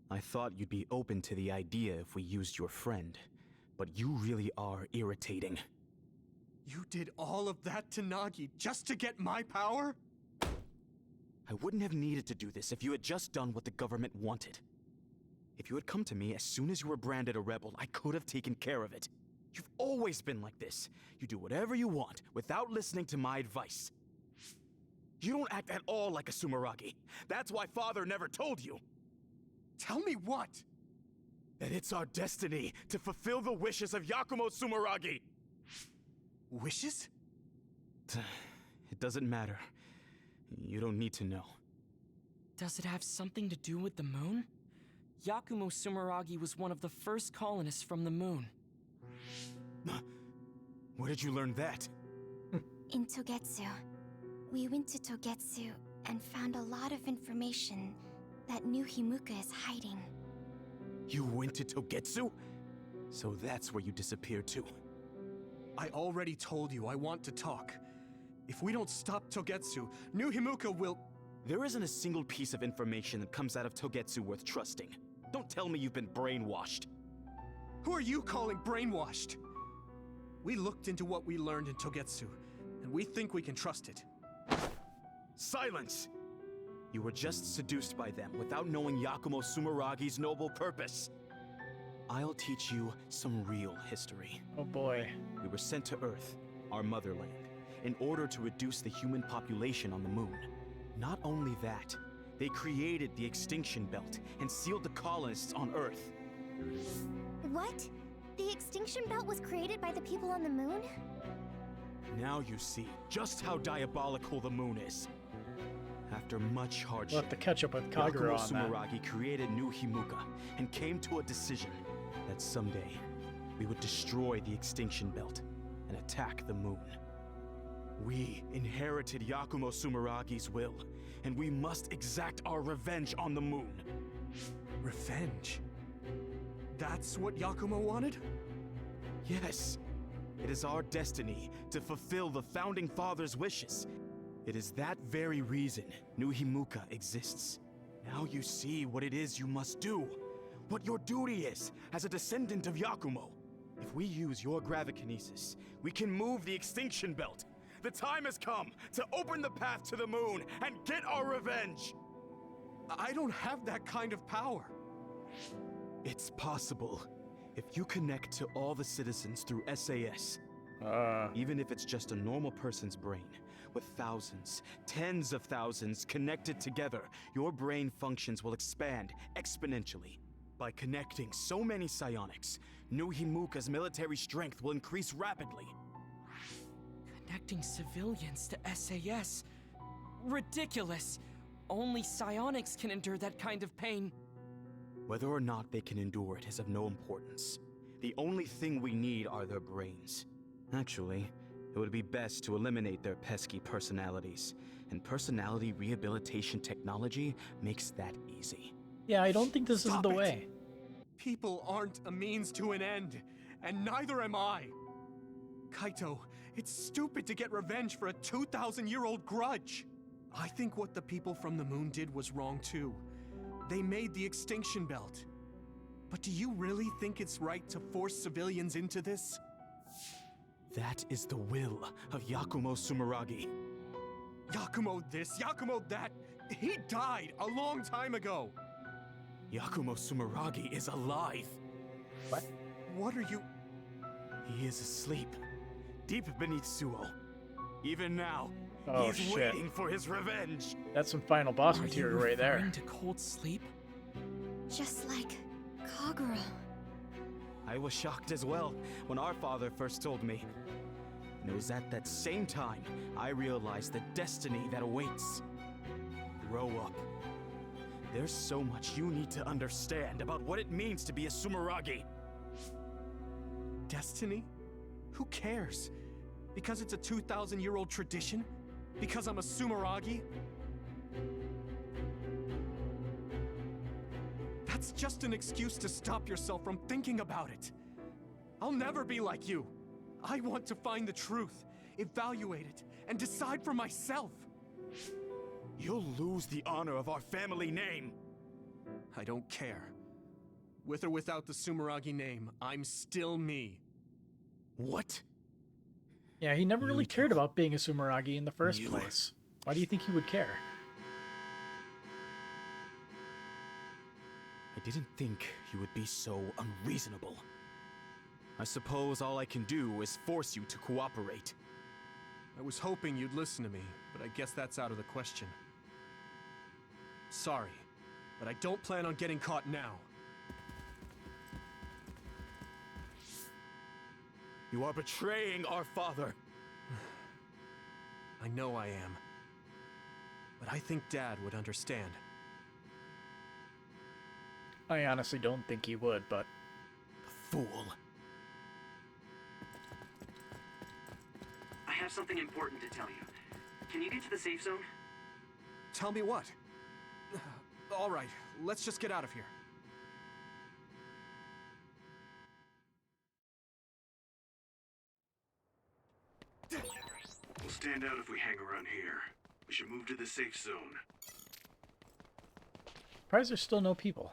I thought you'd be open to the idea if we used your friend, but you really are irritating. You did all of that to Nagi just to get my power? I wouldn't have needed to do this if you had just done what the government wanted. If you had come to me as soon as you were branded a rebel, I could have taken care of it. You've always been like this. You do whatever you want without listening to my advice. You don't act at all like a Sumeragi. That's why Father never told you. Tell me what? That it's our destiny to fulfill the wishes of Yakumo Sumeragi. Wishes? It doesn't matter. You don't need to know. Does it have something to do with the moon? Yakumo Sumeragi was one of the first colonists from the moon. Where did you learn that? In Togetsu. We went to Togetsu and found a lot of information that New Himuka is hiding. You went to Togetsu? So that's where you disappeared to. I already told you I want to talk. If we don't stop Togetsu, New Himuka will... There isn't a single piece of information that comes out of Togetsu worth trusting. Don't tell me you've been brainwashed. Who are you calling brainwashed? We looked into what we learned in Togetsu, and we think we can trust it. Silence! You were just seduced by them without knowing Yakumo Sumeragi's noble purpose. I'll teach you some real history. Oh boy. We were sent to Earth, our motherland, in order to reduce the human population on the moon. Not only that, they created the extinction belt and sealed the colonists on Earth. What? The extinction belt was created by the people on the moon? Now you see just how diabolical the moon is. After much hardship, We'll have to catch up with Kagura Yakumo on that. Sumeragi created New Himuka and came to a decision that someday we would destroy the extinction belt and attack the moon. We inherited Yakumo Sumeragi's will, and we must exact our revenge on the moon. Revenge? That's what Yakumo wanted? Yes. It is our destiny to fulfill the Founding Father's wishes. It is that very reason New Himuka exists. Now you see what it is you must do. What your duty is as a descendant of Yakumo. If we use your gravikinesis, we can move the extinction belt. The time has come to open the path to the moon and get our revenge! I don't have that kind of power. It's possible. If you connect to all the citizens through SAS, even if it's just a normal person's brain, with thousands, tens of thousands connected together, your brain functions will expand exponentially. By connecting so many psionics, New Himuka's military strength will increase rapidly. Connecting civilians to SAS? Ridiculous! Only psionics can endure that kind of pain. Whether or not they can endure it is of no importance. The only thing we need are their brains. Actually, it would be best to eliminate their pesky personalities, and personality rehabilitation technology makes that easy. Yeah, I don't think this is the Stop it. way. People aren't a means to an end, and neither am I. Kaito, it's stupid to get revenge for a 2,000-year-old grudge. I think what the people from the moon did was wrong too. They made the extinction belt. But do you really think it's right to force civilians into this? That is the will of Yakumo Sumeragi. Yakumo this, Yakumo that. He died a long time ago. Yakumo Sumeragi is alive. What? What are you... He is asleep, deep beneath Suo. Even now, Oh, he's shit. waiting for his revenge. That's some final boss material right there. Referring to cold sleep? Just like Kagura. I was shocked as well when our father first told me. And it was at that same time I realized the destiny that awaits. Grow up. There's so much you need to understand about what it means to be a Sumeragi. Destiny? Who cares? Because it's a 2,000-year-old tradition? Because I'm a Sumeragi? That's just an excuse to stop yourself from thinking about it. I'll never be like you. I want to find the truth, evaluate it, and decide for myself. You'll lose the honor of our family name. I don't care. With or without the Sumeragi name, I'm still me. What? Yeah, he never really cared about being a Sumeragi in the first place. Why do you think he would care? I didn't think you would be so unreasonable. I suppose all I can do is force you to cooperate. I was hoping you'd listen to me, but I guess that's out of the question. Sorry, but I don't plan on getting caught now. You are betraying our father. I know I am. But I think Dad would understand. I honestly don't think he would, but... Fool. I have something important to tell you. Can you get to the safe zone? Tell me what? All right, let's just get out of here. We'll stand out if we hang around here. We should move to the safe zone. Surprised there's still no people.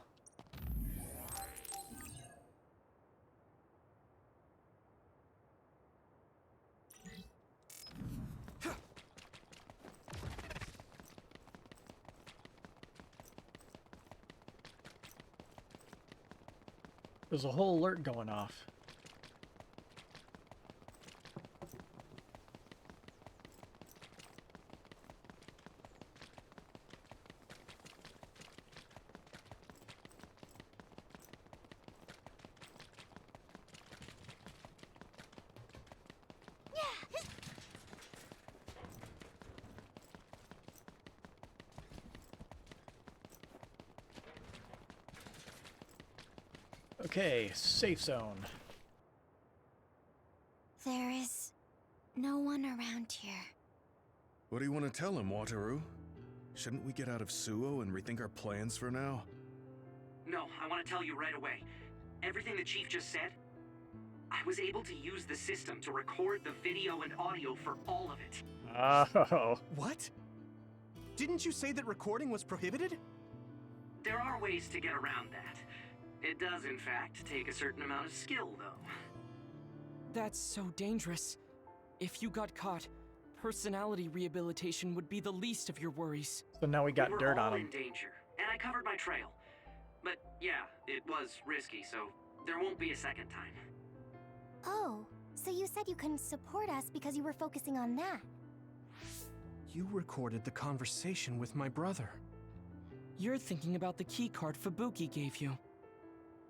There's a whole alert going off. Okay, safe zone. There is no one around here. What do you want to tell him, Wataru? Shouldn't we get out of Suo and rethink our plans for now? No, I want to tell you right away. Everything the Chief just said, I was able to use the system to record the video and audio for all of it. Oh. What? Didn't you say that recording was prohibited? There are ways to get around that. It does, in fact, take a certain amount of skill, though. That's so dangerous. If you got caught, personality rehabilitation would be the least of your worries. So now we got dirt on We were all him. in danger, and I covered my trail. But yeah, it was risky, so there won't be a second time. Oh, so you said you couldn't support us because you were focusing on that. You recorded the conversation with my brother. You're thinking about the keycard Fubuki gave you.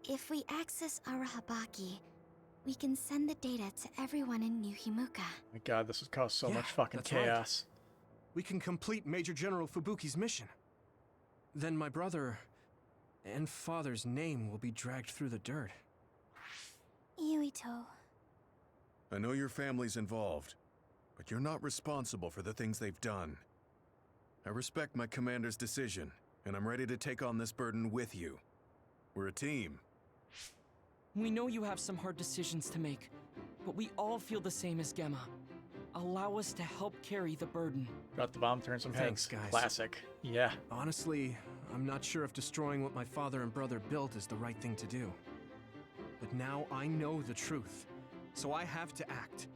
If we access Arahabaki, we can send the data to everyone in New Himuka. My god, this would cause so Yeah, much fucking that's right. chaos. We can complete Major General Fubuki's mission. Then my brother and father's name will be dragged through the dirt. Yuito. I know your family's involved, but you're not responsible for the things they've done. I respect my commander's decision, and I'm ready to take on this burden with you. We're a team. We know you have some hard decisions to make, but we all feel the same as Gemma. Allow us to help carry the burden. Got the bomb, turn some Thanks, heads. guys. Classic. Yeah. Honestly, I'm not sure if destroying what my father and brother built is the right thing to do. But now I know the truth, so I have to act.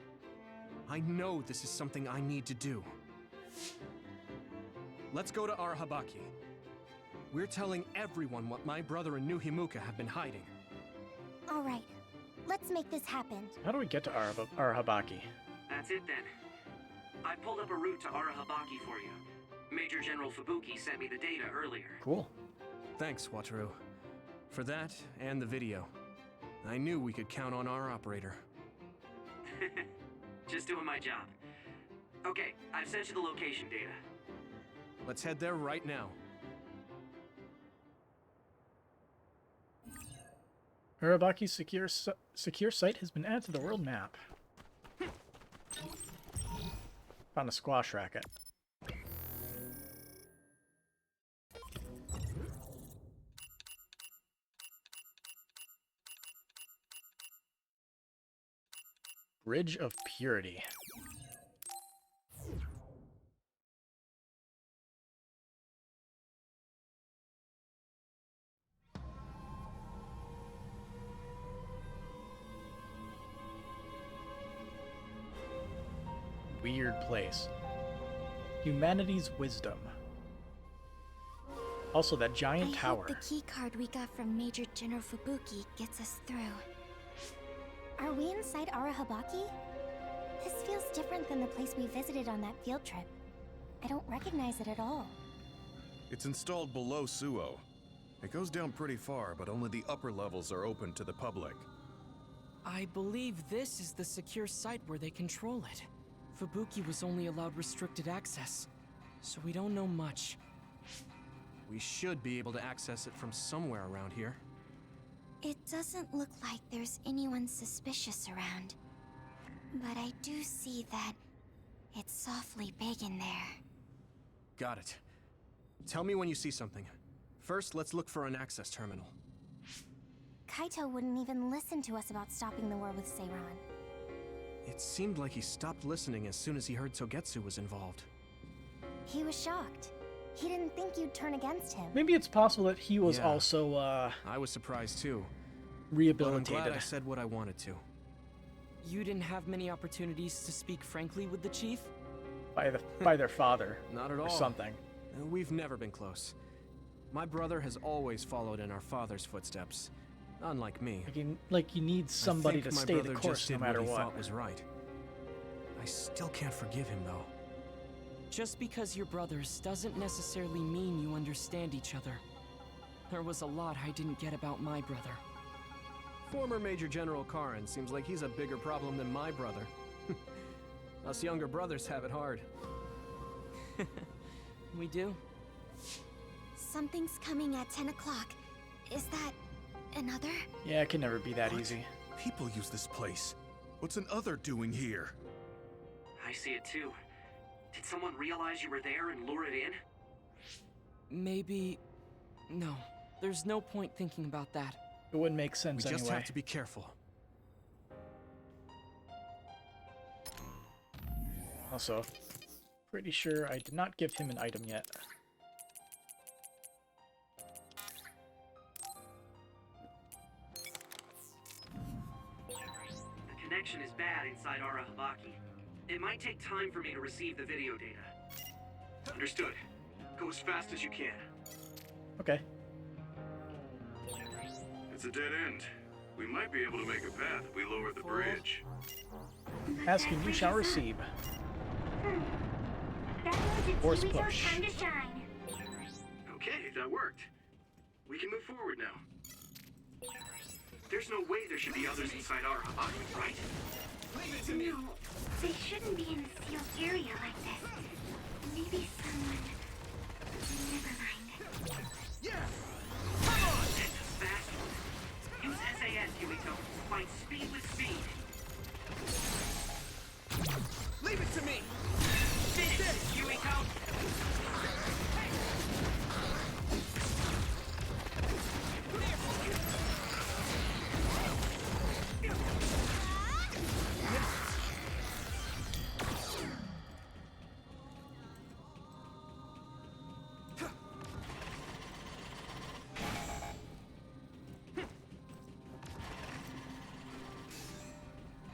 I know this is something I need to do. Let's go to Arahabaki. We're telling everyone what my brother and New Himuka have been hiding. All right, let's make this happen. How do we get to Arahabaki? That's it then. I pulled up a route to Arahabaki for you. Major General Fubuki sent me the data earlier. Cool. Thanks, Wataru. For that and the video. I knew we could count on our operator. Just doing my job. Okay, I've sent you the location data. Let's head there right now. Arabaki's secure site has been added to the world map. Found a squash racket. Bridge of Purity. Weird place. Humanity's wisdom. Also, that giant I tower. hope the key card we got from Major General Fubuki gets us through. Are we inside Arahabaki? This feels different than the place we visited on that field trip. I don't recognize it at all. It's installed below Suo. It goes down pretty far, but only the upper levels are open to the public. I believe this is the secure site where they control it. Fubuki was only allowed restricted access, so we don't know much. We should be able to access it from somewhere around here. It doesn't look like there's anyone suspicious around. But I do see that it's softly big in there. Got it. Tell me when you see something. First, let's look for an access terminal. Kaito wouldn't even listen to us about stopping the war with Seiran. It seemed like he stopped listening as soon as he heard Togetsu was involved. He was shocked. He didn't think you'd turn against him. Maybe it's possible that he was Yeah. also I was surprised too. rehabilitated. But I'm glad I said what I wanted to. You didn't have many opportunities to speak frankly with the chief? by their father. Not at all. Or something. We've never been close. My brother has always followed in our father's footsteps. Unlike me. Like you need somebody I think to my stay the brother course just no did matter what. He what. thought was right. I still can't forgive him though. Just because you're brothers doesn't necessarily mean you understand each other. There was a lot I didn't get about my brother. Former Major General Karin seems like he's a bigger problem than my brother. Us younger brothers have it hard. We do? Something's coming at 10 o'clock. Is that another? Yeah, it can never be that What? easy. People use this place. What's an other doing here? I see it too. Did someone realize you were there and lure it in? Maybe... No. There's no point thinking about that. It wouldn't make sense We just anyway. have to be careful. Also, pretty sure I did not give him an item yet. The connection is bad inside Arahabaki. It might take time for me to receive the video data. Understood. Go as fast as you can. Okay. It's a dead end. We might be able to make a path if we lower the bridge. Ask and you shall receive. That means it's Force Yuito's push. time to shine. Okay, that worked. We can move forward now. There's no way there should be others inside Arahabaki, right? No, they shouldn't be in a sealed area like this. Maybe someone... Never mind. Yeah! Come on! That's a fast one. Use SAS, Yuito. Find speed with speed. Leave it to me! Finish it, Yuito!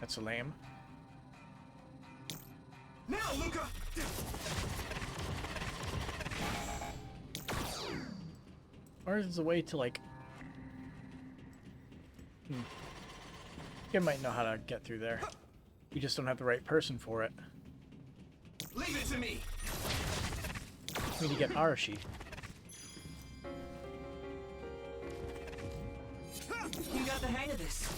That's lame. Now, Luca! Or is there a way to, like... You might know how to get through there. You just don't have the right person for it. Leave it to me! We need to get Arashi. You got the hang of this.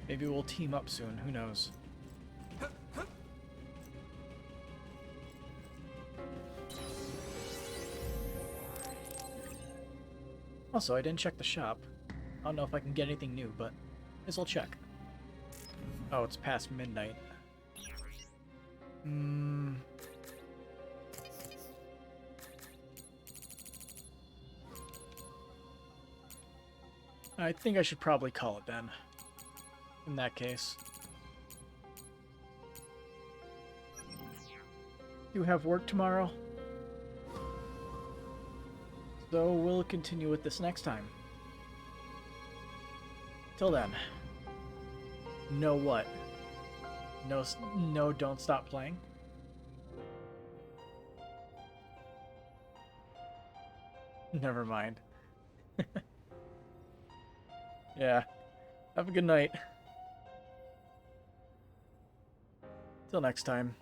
Maybe we'll team up soon, who knows. Also, I didn't check the shop. I don't know if I can get anything new, but I guess I'll check. Oh, it's past midnight. I think I should probably call it then. In that case. You have work tomorrow? So we'll continue with this next time. Till then. Know what? No, don't stop playing. Never mind. Yeah. Have a good night. Till next time.